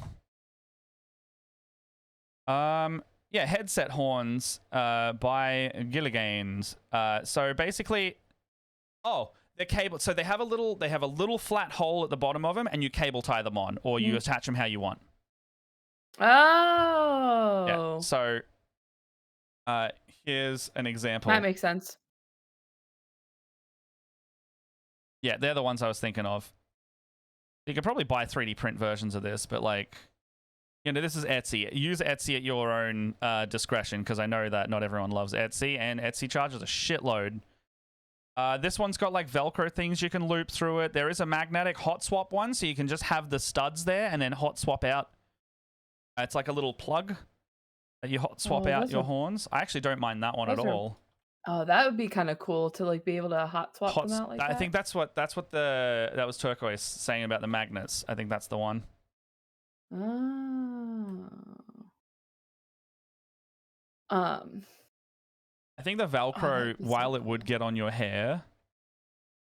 yeah, headset horns by Gilligan's. So basically, they're cable. So they have a little flat hole at the bottom of them, and you cable tie them on, or you attach them how you want. Yeah. Oh. So here's an example. That makes sense. Yeah, they're the ones I was thinking of. You could probably buy 3D print versions of this, but like, this is Etsy. Use Etsy at your own discretion, because I know that not everyone loves Etsy, and Etsy charges a shitload. This one's got like Velcro things you can loop through it. There is a magnetic hot swap one, so you can just have the studs there and then hot swap out. It's like a little plug that you hot swap out your horns. I actually don't mind that one at all. Oh, that would be kind of cool to like be able to hot swap them out like that. I think that's what that was Turquoise saying about the magnets. I think that's the one. Oh. I think the Velcro, while it would get on your hair,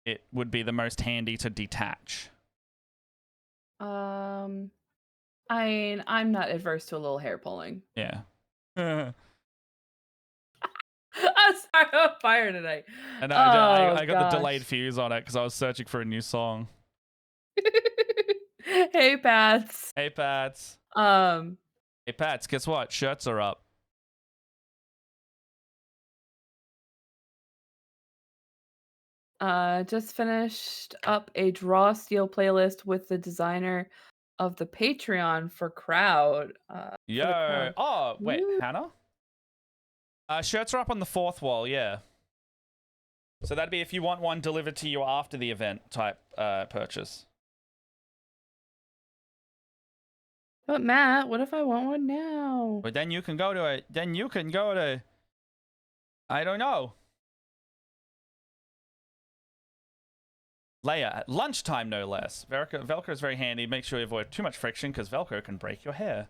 it would be the most handy to detach. I'm not adverse to a little hair pulling. Yeah. I'm sorry, I'm on fire tonight. And I got the delayed fuse on it because I was searching for a new song. Hey, Pats. Hey, Pats. Hey, Pats, guess what? Shirts are up. Just finished up a Draw Steel playlist with the designer of the Patreon for Crowd. Yo. Oh, wait, Woo. Hannah? Shirts are up on the 4th wall, yeah. So that'd be if you want one delivered to you after the event type purchase. But Matt, what if I want one now? But then you can go to I don't know. Leia, at lunchtime no less. Velcro is very handy. Make sure you avoid too much friction because Velcro can break your hair.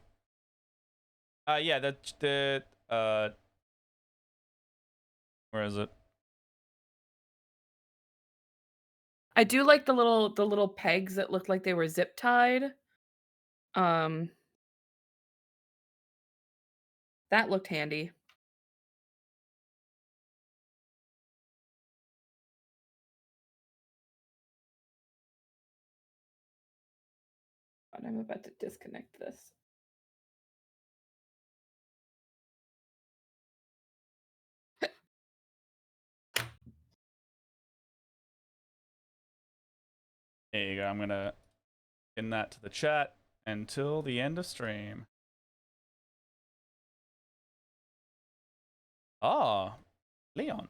Yeah, where is it? I do like the little pegs that looked like they were zip tied. That looked handy. But I'm about to disconnect this. There you go. I'm gonna pin that to the chat until the end of stream. Ah, Leon.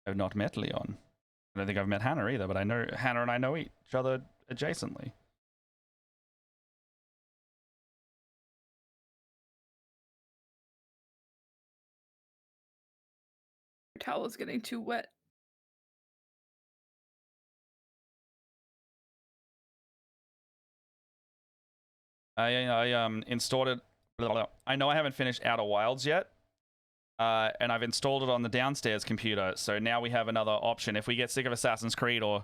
I've not met Leon. I don't think I've met Hannah either, but I know Hannah and I know each other adjacently. Your towel is getting too wet. I installed it. I know I haven't finished Outer Wilds yet, and I've installed it on the downstairs computer. So now we have another option. If we get sick of Assassin's Creed or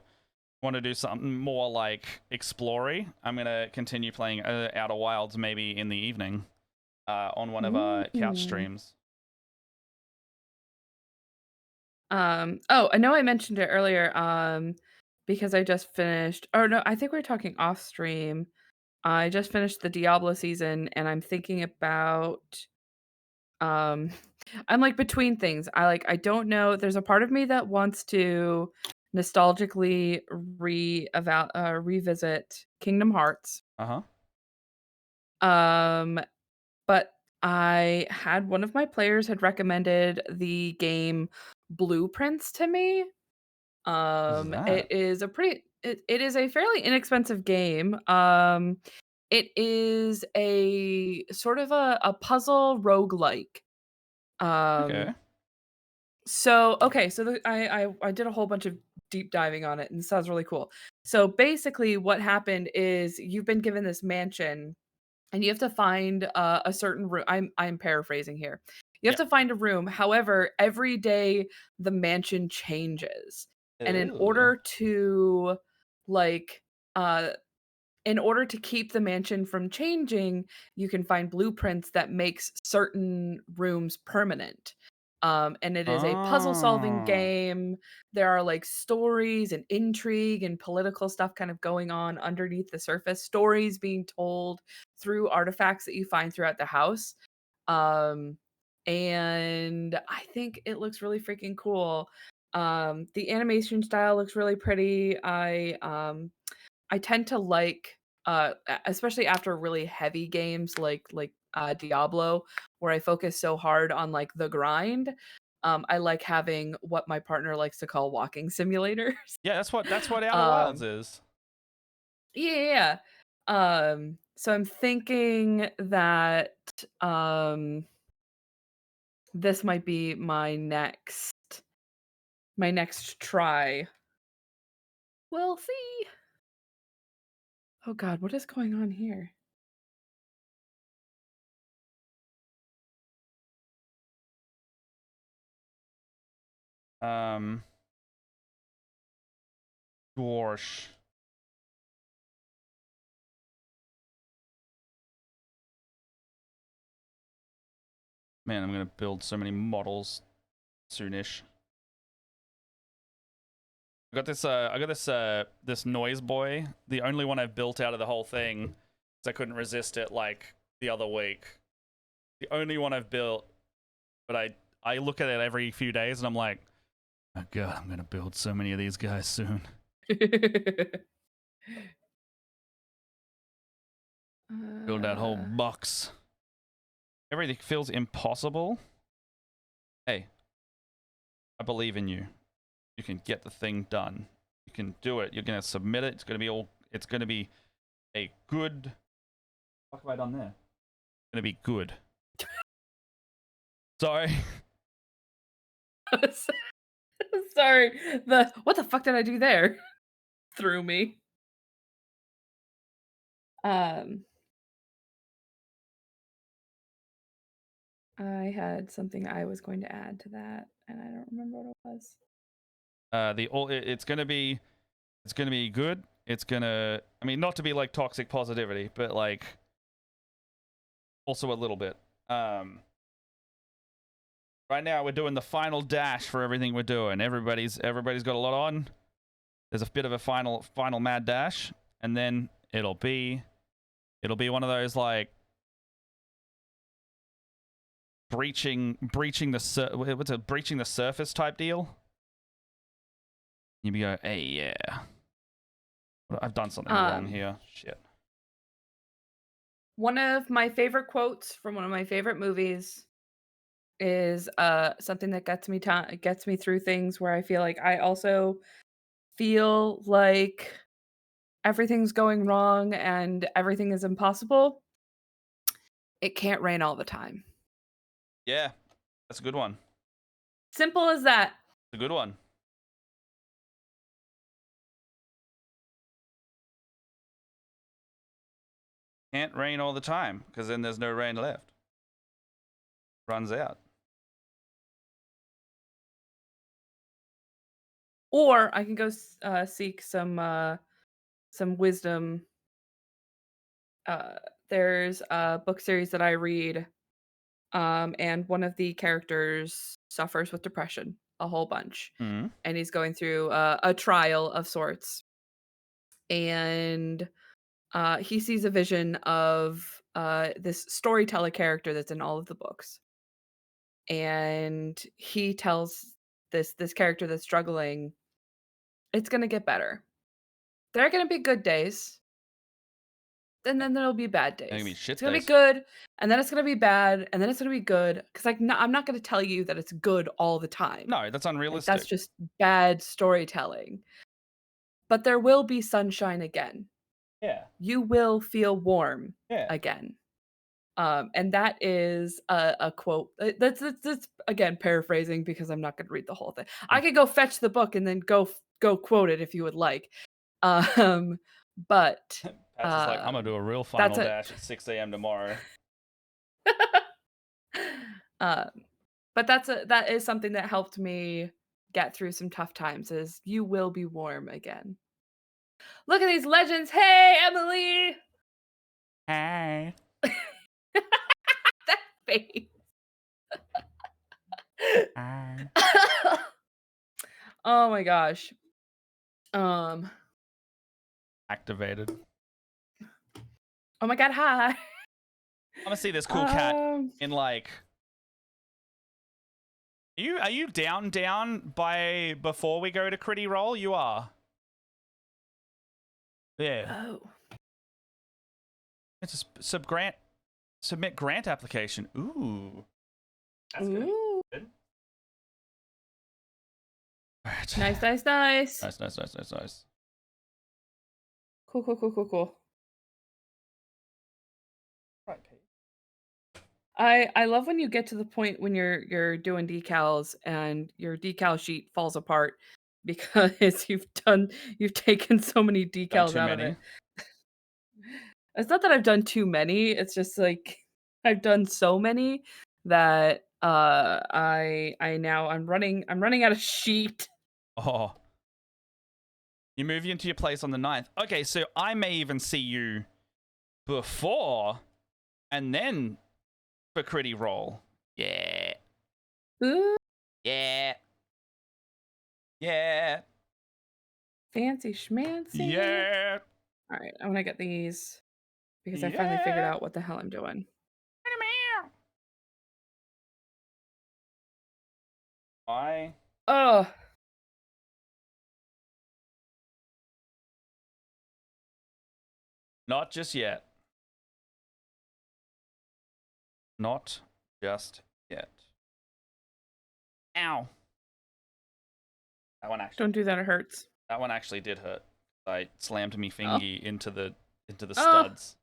want to do something more like explory, I'm gonna continue playing Outer Wilds maybe in the evening on one of our couch streams. Oh, I know I mentioned it earlier. Because I just finished. Oh no, I think we we're talking off stream. I just finished the Diablo season, and I'm thinking about. I'm like between things. I don't know. There's a part of me that wants to nostalgically revisit Kingdom Hearts. But I had one of my players had recommended the game Blueprints to me. It is it is a fairly inexpensive game. It is a sort of a puzzle roguelike. Okay. So I did a whole bunch of deep diving on it, and it sounds really cool. So basically, what happened is you've been given this mansion, and you have to find a certain room. I'm paraphrasing here. You have to find a room. However, every day the mansion changes, and in order to like in order to keep the mansion from changing, you can find blueprints that makes certain rooms permanent. And it is a puzzle solving Oh. game. There are like stories and intrigue and political stuff kind of going on underneath the surface, stories being told through artifacts that you find throughout the house. Um, and I think it looks really freaking cool. The animation style looks really pretty. I tend to like, especially after really heavy games like Diablo, where I focus so hard on like the grind. I like having what my partner likes to call walking simulators. Yeah, that's what Outer Wilds um, is. yeah, yeah, yeah. So I'm thinking that um, this might be my next try. We'll see. Oh God, what is going on here? Gosh. Man, I'm gonna build so many models soonish. I got this noise boy. The only one I've built out of the whole thing, because I couldn't resist it like the other week. The only one I've built, but I look at it every few days and I'm like, oh god, I'm gonna build so many of these guys soon. Build that whole Uh, box. Everything feels impossible. Hey, I believe in you. You can get the thing done. You can do it. You're gonna submit it. It's gonna be all. It's gonna be a good. What have I done there? It's gonna be good. Sorry. Sorry. What the fuck did I do there? Threw me. Um, I had something I was going to add to that, and I don't remember what it was. It's gonna be. It's gonna be good. It's gonna. I mean, not to be like toxic positivity, but like also a little bit. Right now we're doing the final dash for everything we're doing. Everybody's got a lot on. There's a bit of a final mad dash, and then it'll be one of those like breaching the surface type deal. You be go, hey yeah, I've done something wrong Um, here. Shit. One of my favorite quotes from one of my favorite movies is something that gets me through things where I feel like I also feel like everything's going wrong and everything is impossible. It can't rain all the time. Yeah, that's a good one. Simple as that. It's a good one. Can't rain all the time because then there's no rain left. Runs out. Or I can go seek some wisdom. Uh, there's a book series that I read, and one of the characters suffers with depression a whole bunch, Hmm. and he's going through a trial of sorts, and he sees a vision of this storyteller character that's in all of the books, and he tells this character that's struggling, it's gonna get better. There are gonna be good days, and then there'll be bad Gonna be days. shit It's gonna be days. good, and then it's gonna be bad, and then it's gonna be good. Cause like I'm not gonna tell you that it's good all the time. No, that's Like that's unrealistic. just bad storytelling. But there will be sunshine again. Yeah. You will feel warm Yeah. again. And that is a quote. That's again paraphrasing because I'm not gonna read the whole thing. I could go fetch the book and then go quote it if you would like. Um, but Pat's is like, I'm gonna do a real that's final it. dash at 6 a.m. tomorrow. Um, but that is something that helped me get through some tough times is you will be warm again. Look at these legends. Hey, Emily. Hey. That face. Hi. Oh my gosh. Um. Activated. Oh my god. Hi. I'm gonna see this cool cat in like. Are you down by before we go to Critty Roll? You are. Yeah. Oh. It's a submit grant application. Ooh. That's Ooh. good. Right. Nice, nice, nice. Nice. Cool. Right, I love when you get to the point when you're doing decals and your decal sheet falls apart because you've taken so many Done decals too out of many. it. It's not that I've done too many, it's just like I've done so many that I'm running out of sheet. Oh. You move into your place on the 9th. Okay, so I may even see you before and then for Critty Roll. Yeah. Ooh, Yeah. fancy schmancy. Yeah. All right, I want to get these because I finally figured out what the hell I'm doing. Oh, Not just yet. Not just yet. Ow. That one actually. don't do that, it hurts. That one actually did hurt. I slammed me Oh. fingy into the studs.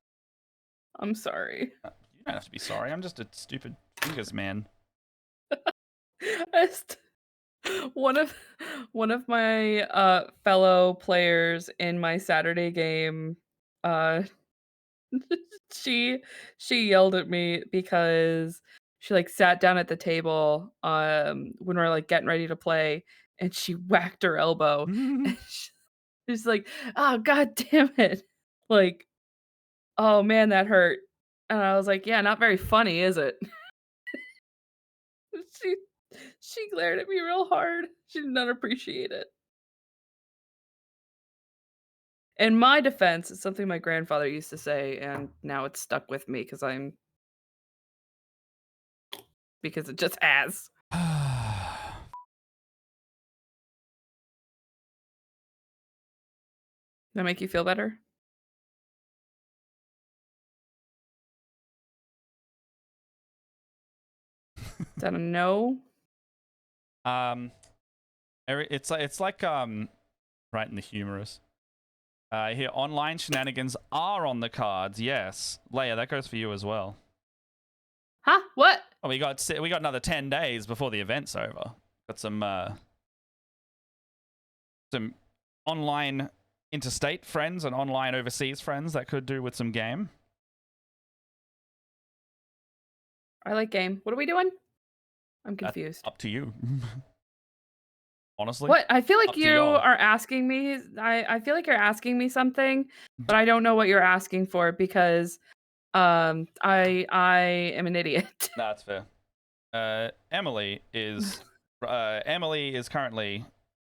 I'm sorry. You don't have to be sorry. I'm just a stupid fingers man. One of my fellow players in my Saturday game, uh she yelled at me because she like sat down at the table when we're like getting ready to play and she whacked her elbow and she's like, "Oh god damn it." Like, "Oh man, that hurt." And I was like, "Yeah, not very funny, is it?" She she glared at me real hard. She did not appreciate it. In my defense, it's something my grandfather used to say, and now it's stuck with me because it just has. That make you feel better? Is that a no? It's like right in the humorous. Here, online shenanigans are on the cards. Yes, Leia, that goes for you as well. Huh? What? Oh, we got another 10 days before the event's over. Got some online interstate friends and online overseas friends that could do with some game. I like game. What are we doing? I'm confused. Up to you. Honestly. What? I feel like up to you y'all. are asking me. I feel like you're asking me something, but I don't know what you're asking for because I am an idiot. That's fair. Emily is currently,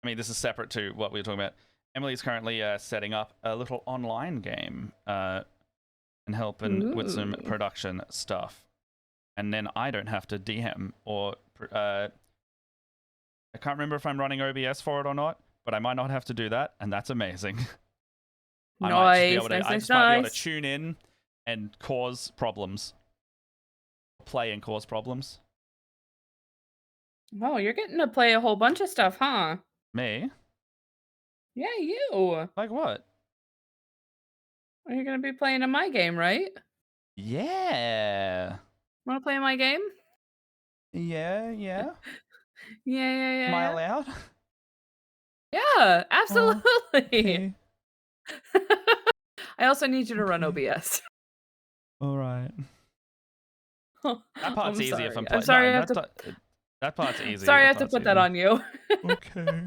I mean, this is separate to what we were talking about. Emily is currently setting up a little online game and helping with some Ooh. production stuff. And then I don't have to DM or I can't remember if I'm running OBS for it or not, but I might not have to do that, and that's amazing. I might just be able to, I just might be able to tune in and cause problems. Play and cause problems. Oh, you're getting to play a whole bunch of stuff, huh? Me? Yeah, you. Like what? Well, you're gonna be playing in my game, right? Yeah. Wanna play in my game? Yeah. Yeah. Am I allowed? Yeah, absolutely. Okay. I also need you to run OBS. All right. That part's easier if I'm I'm playing. sorry, No, I have to. that part's easier. Sorry, I have to put that on you. Okay.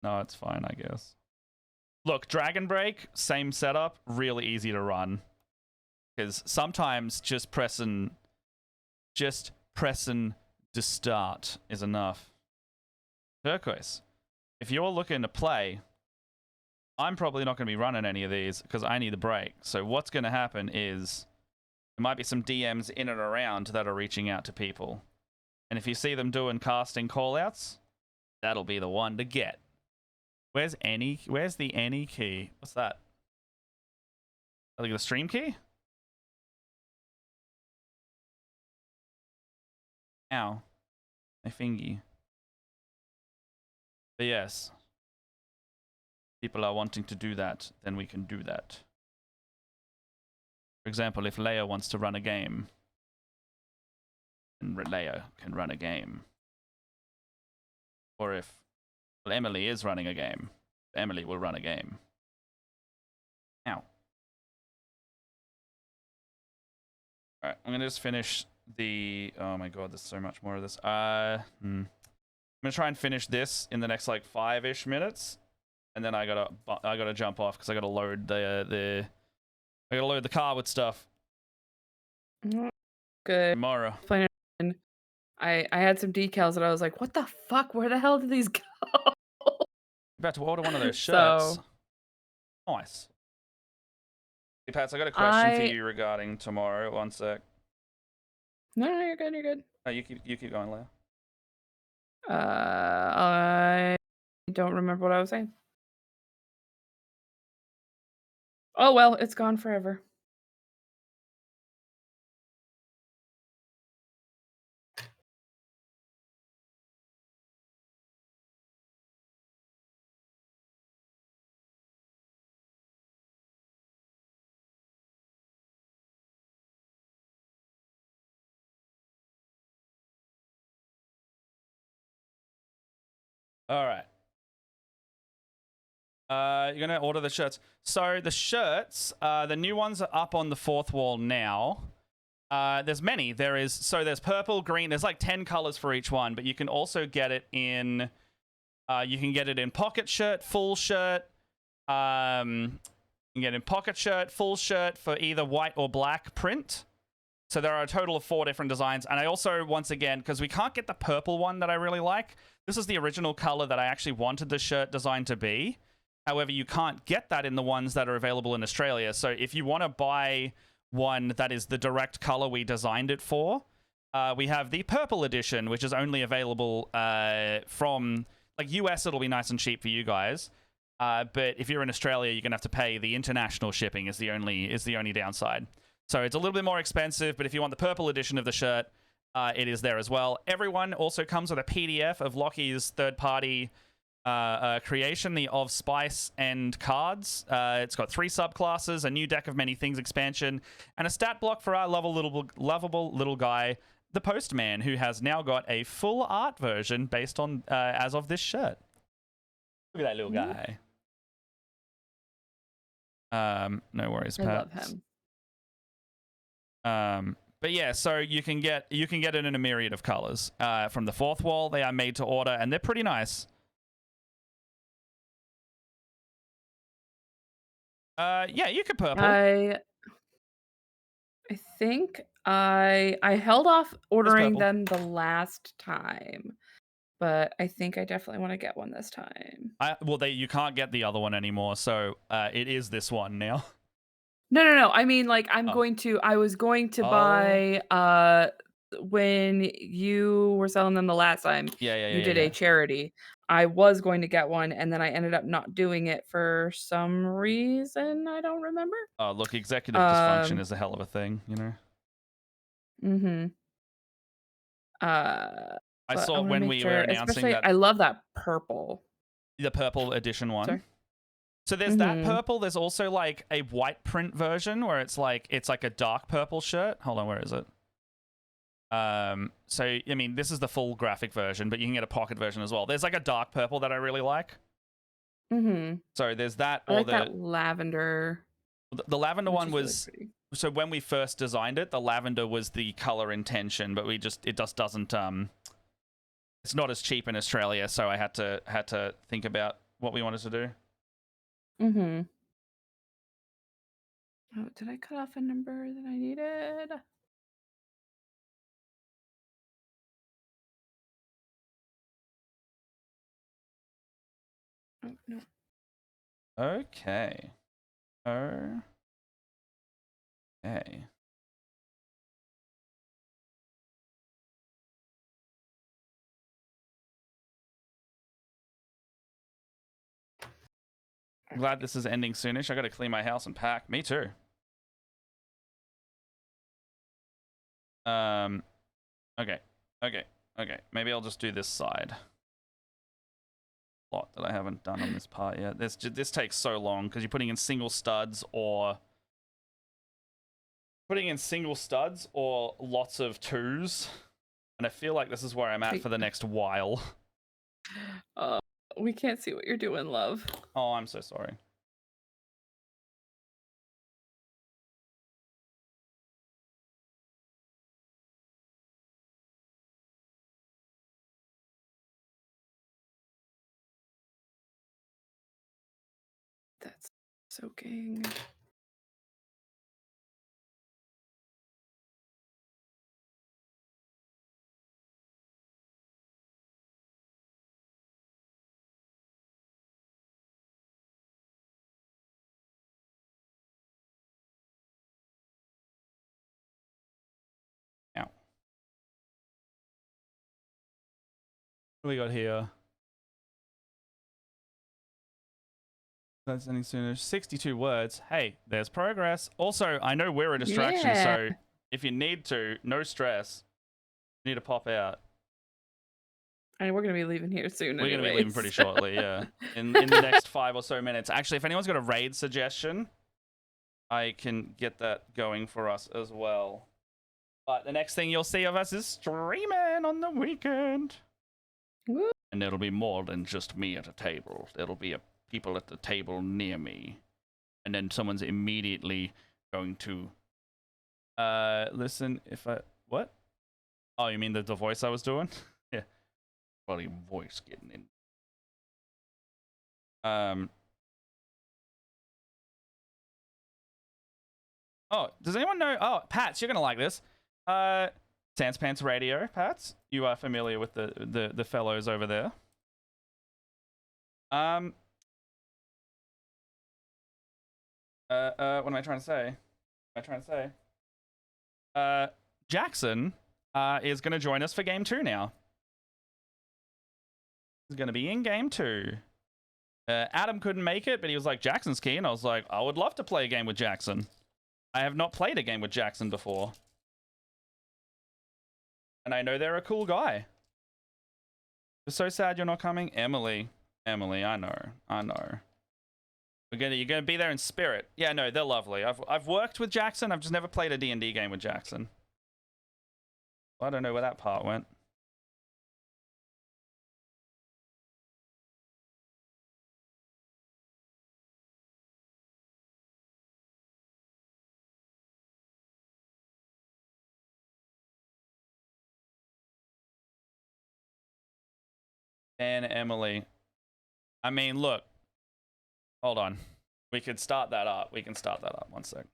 No, it's fine, I guess. Look, Dragon Break, same setup, really easy to run. Because sometimes just pressing to start is enough. Turquoise, if you're looking to play, I'm probably not going to be running any of these because I need a break. So what's going to happen is there might be some DMs in and around that are reaching out to people. And if you see them doing casting callouts, that'll be the one to get. Where's the any key? What's that? I think the stream key? Ow. My fingy. But yes. People are wanting to do that, then we can do that. For example, if Leia wants to run a game, then Leia can run a game. Or if Emily is running a game, Emily will run a game. Ow. Alright, I'm gonna just finish the... Oh my god, there's so much more of this. I'm gonna try and finish this in the next like 5-ish minutes. And then I gotta jump off because I gotta load the car with stuff. Good. Tomorrow. I had some decals and I was like, what the fuck? Where the hell did these go? About to order one of those shirts. So, nice. Hey, Pats, I got a question for you regarding tomorrow. One sec. No, you're good. You're good. No, you keep going, Leia. I don't remember what I was saying. Oh well, it's gone forever. All right. You're gonna order the shirts. So the shirts, the new ones are up on the 4th wall now. There's many. There's purple, green. There's like 10 colors for each one, but you can also get it in. You can get it in pocket shirt, full shirt. You can get in pocket shirt, full shirt for either white or black print. So there are a total of 4 different designs. And I also, once again, because we can't get the purple one that I really like, this is the original color that I actually wanted the shirt design to be. However, you can't get that in the ones that are available in Australia. So if you want to buy one that is the direct color we designed it for, we have the purple edition, which is only available from, like, US, it'll be nice and cheap for you guys. But if you're in Australia, you're going to have to pay the international shipping is the only downside. So it's a little bit more expensive, but if you want the purple edition of the shirt, it is there as well. Everyone also comes with a PDF of Lockie's third-party creation, the Of Spice and cards. It's got 3 subclasses, a new Deck of Many Things expansion, and a stat block for our lovable little guy, the Postman, who has now got a full art version based on as of this shirt. Look at that little guy. No worries, Pat. I love him. But yeah, so you can get it in a myriad of colors. From the 4th wall, they are made to order, and they're pretty nice. Yeah, you could purple. I think I held off ordering them the last time, but I think I definitely want to get one this time. You can't get the other one anymore, so it is this one now. No. I mean, like, I was going to buy when you were selling them the last time. You did a charity. I was going to get one, and then I ended up not doing it for some reason. I don't remember. Oh, look, executive dysfunction is a hell of a thing, you know? Mm-hmm. I saw when we were announcing that. I love that purple. The purple edition one. Sorry? So there's that purple. There's also like a white print version where it's like a dark purple shirt. Hold on, where is it? So I mean, this is the full graphic version, but you can get a pocket version as well. There's like a dark purple that I really like. So there's that. I like that lavender. The lavender one was really so when we first designed it, the lavender was the color intention, but it just doesn't it's not as cheap in Australia, so I had to think about what we wanted to do. Mm-hmm. Oh, did I cut off a number that I needed? Oh, no. Okay. Okay. I'm glad this is ending soonish. I gotta clean my house and pack. Me too. Okay. Maybe I'll just do this side. Lot that I haven't done on this part yet. This takes so long because you're putting in single studs or lots of twos, and I feel like this is where I'm at for the next while. We can't see what you're doing, love. Oh, I'm so sorry. That's soaking. Ow. What do we got here? That's ending soonish. 62 words. Hey, there's progress. Also, I know we're a distraction, so if you need to, no stress. You need to pop out. I mean, we're gonna be leaving here soon. We're gonna be leaving pretty shortly, yeah. In the next 5 or so minutes. Actually, if anyone's got a raid suggestion, I can get that going for us as well. But the next thing you'll see of us is streaming on the weekend. Woo. And it'll be more than just me at a table. There'll be people at the table near me. And then someone's immediately going to listen if I... What? Oh, you mean the voice I was doing? Yeah. Bloody voice getting in. Oh, does anyone know? Oh, Pats, you're gonna like this. Sans Pants Radio, Pats. You are familiar with the fellows over there. What am I trying to say? Jackson is gonna join us for game 2 now. He's gonna be in game 2. Adam couldn't make it, but he was like, Jackson's keen. I was like, I would love to play a game with Jackson. I have not played a game with Jackson before. And I know they're a cool guy. It's so sad you're not coming. Emily, I know. You're gonna be there in spirit. Yeah, no, they're lovely. I've worked with Jackson. I've just never played a D&D game with Jackson. I don't know where that part went. And Emily. I mean, look. Hold on. We could start that up. We can start that up. 1 sec.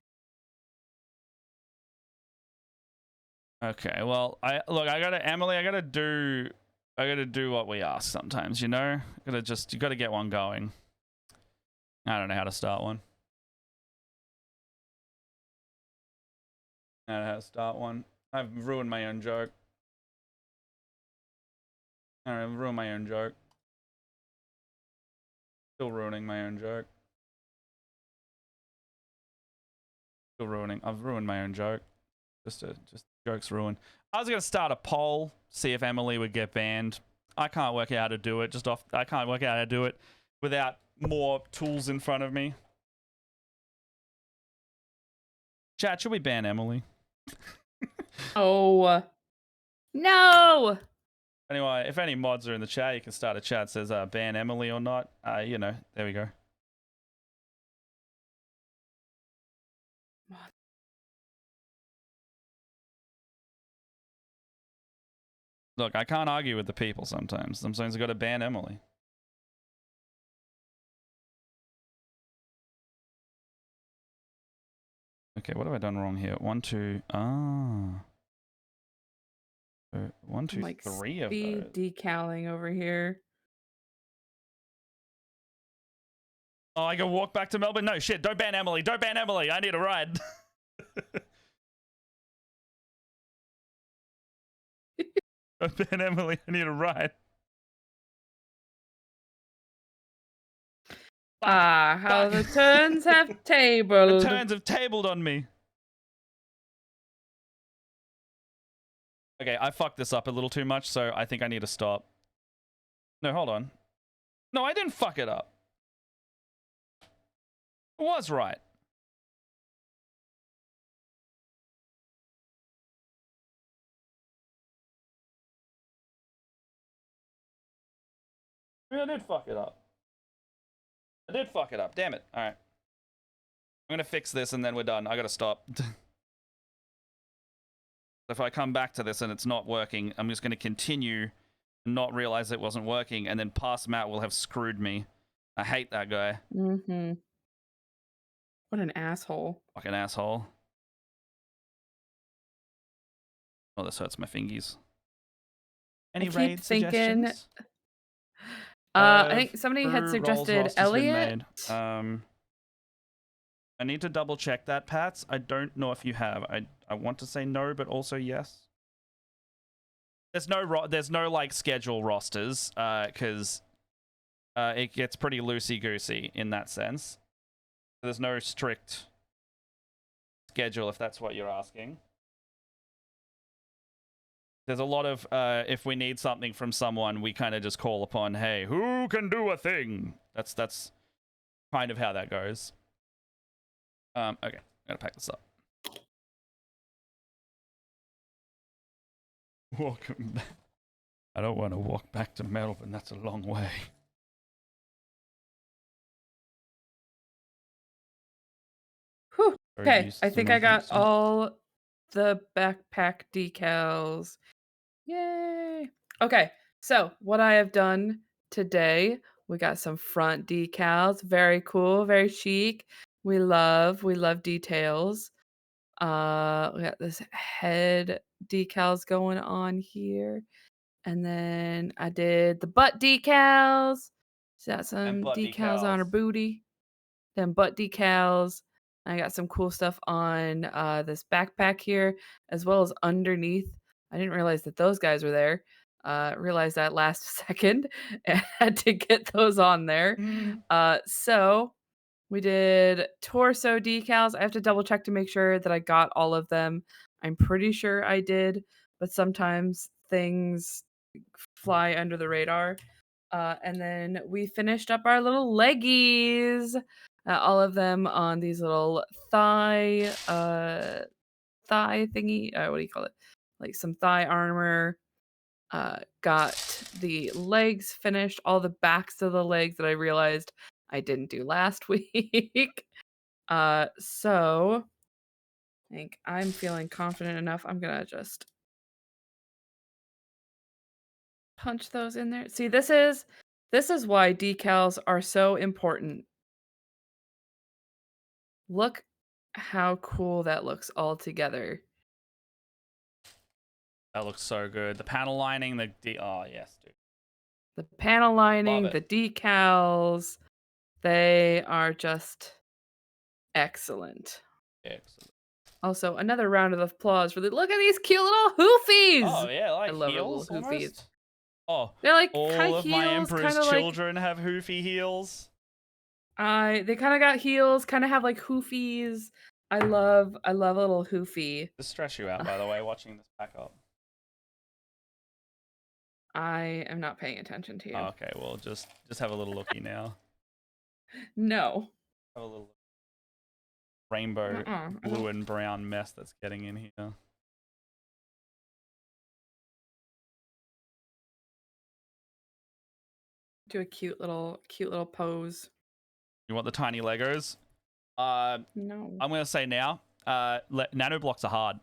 Okay, well, Emily, I gotta do what we ask sometimes, you know? You gotta get one going. I don't know how to start one. I don't know how to start one. I've ruined my own joke. I've ruined my own joke. Still ruining my own joke. Still ruining. I've ruined my own joke. Just joke's ruined. I was gonna start a poll, see if Emily would get banned. I can't work out how to do it. I can't work out how to do it without more tools in front of me. Chat, should we ban Emily? Oh no! Anyway, if any mods are in the chat, you can start a chat that says ban Emily or not. You know, there we go. Look, I can't argue with the people sometimes. Sometimes I got to ban Emily. Okay, what have I done wrong here? 1, 2. Ah. So 1, 2, Like 3 of speed those. decaling over here. Oh, I can walk back to Melbourne. No shit! Don't ban Emily. Don't ban Emily. I need a ride. Don't ban Emily. I need a ride. Fuck. Ah, how Fuck. the turns have The tabled. turns have tabled on me. Okay, I fucked this up a little too much, so I think I need to stop. No, hold on. No, I didn't fuck it up. It was right. I did fuck it up. I did fuck it up. Damn it. All right. I'm gonna fix this and then we're done. I gotta stop. If I come back to this and it's not working, I'm just gonna continue and not realize it wasn't working, and then past Matt will have screwed me. I hate that guy. Mm-hmm. What an asshole. Fucking asshole. Oh, this hurts my fingies. Any keep raid thinking- suggestions? I think somebody had Rolls suggested lost has been Elliot. made. I need to double check that, Pats. I don't know if you have. I want to say no, but also yes. There's no like schedule rosters, because it gets pretty loosey goosey in that sense. There's no strict schedule if that's what you're asking. There's a lot of if we need something from someone, we kind of just call upon, hey, who can do a thing? That's kind of how that goes. Okay, gotta pack this up. Welcome back. I don't want to walk back to Melbourne. That's a long way. Whew. Very Okay, used I to think I got Northampton. all the backpack decals. Yay. Okay, so what I have done today, we got some front decals. Very cool, very chic. We love details. We got this head decals going on here. And then I did the butt decals. She's got some butt decals on her decals. booty. Then butt decals. I got some cool stuff on this backpack here, as well as underneath. I didn't realize that those guys were there. Realized that last second and had to get those on there. So we did torso decals. I have to double check to make sure that I got all of them. I'm pretty sure I did, but sometimes things fly under the radar. And then we finished up our little leggies, all of them on these little thigh thingy. What do you call it? Like some thigh armor. Got the legs finished, all the backs of the legs that I realized I didn't do last week. So I think I'm feeling confident enough. I'm gonna just punch those in there. See, this is why decals are so important. Look how cool that looks all together. That looks so good. The panel lining, oh yes, dude. The panel lining, Love the it. decals, they are just excellent. Excellent. Also, another round of applause for look at these cute little hoofies. Oh yeah, like I love our heels little hoofies. almost. Oh, They're like all kind of of my heels, Emperor's kind of like children have hoofy heels. they kind of got heels, kind of have like hoofies. I love a little hoofy. To stress you out, by the way, watching this back up. I am not paying attention to you. Oh, okay, well, just have a little looky now. No. Have a little rainbow blue and brown mess that's getting in here. Do a cute little pose. You want the tiny Legos? No. I'm gonna say now, nano blocks are hard.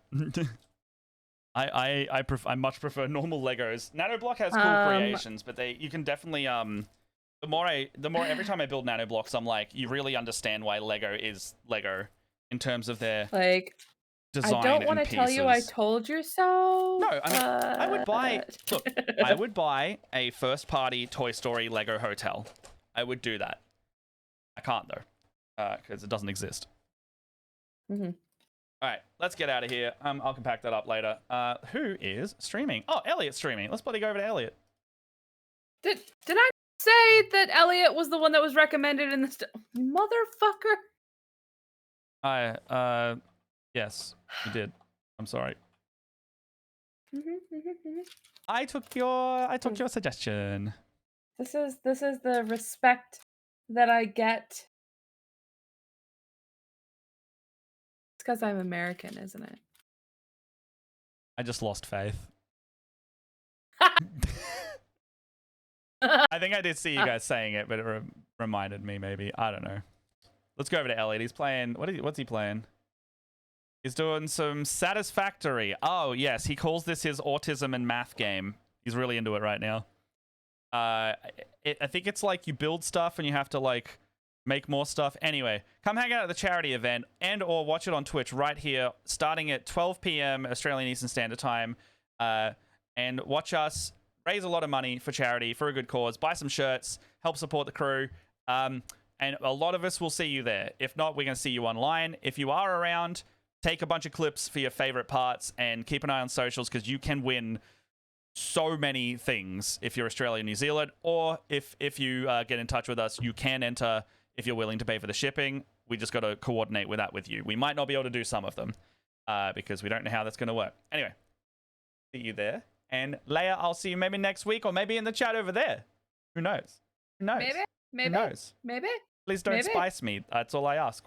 I much prefer normal Legos. Nanoblock has cool creations, but you can definitely the more every time I build nanoblocks, I'm like, you really understand why Lego is Lego. in terms of their Like, I design don't want and to tell you I pieces. told you so. No, I mean, I would buy. but- Look, I would buy a first-party Toy Story Lego hotel. I would do that. I can't though, because it doesn't exist. Mhm. All right, let's get out of here. I'll compact that up later. Who is streaming? Oh, Elliot's streaming. Let's bloody go over to Elliot. Did I say that Elliot was the one that was recommended in this? Motherfucker. Yes, you did. I'm sorry. Mhm. I took your suggestion. This is the respect that I get. It's because I'm American, isn't it? I just lost faith. I think I did see you guys saying it, but it reminded me maybe. I don't know. Let's go over to Elliot. He's playing. What's he playing? He's doing some Satisfactory. Oh, yes. He calls this his autism and math game. He's really into it right now. I think it's like you build stuff and you have to like make more stuff. Anyway, come hang out at the charity event and or watch it on Twitch right here starting at 12 p.m. Australian Eastern Standard Time. And watch us raise a lot of money for charity, for a good cause, buy some shirts, help support the crew. And a lot of us will see you there. If not, we're going to see you online. If you are around, take a bunch of clips for your favorite parts and keep an eye on socials because you can win so many things if you're Australia, New Zealand, or if you get in touch with us, you can enter if you're willing to pay for the shipping. We just got to coordinate with that with you. We might not be able to do some of them because we don't know how that's going to work. Anyway, see you there. And Leia, I'll see you maybe next week or maybe in the chat over there. Who knows? Who knows? Maybe. Who knows? Maybe. Please don't Maybe. spice me. That's all I ask.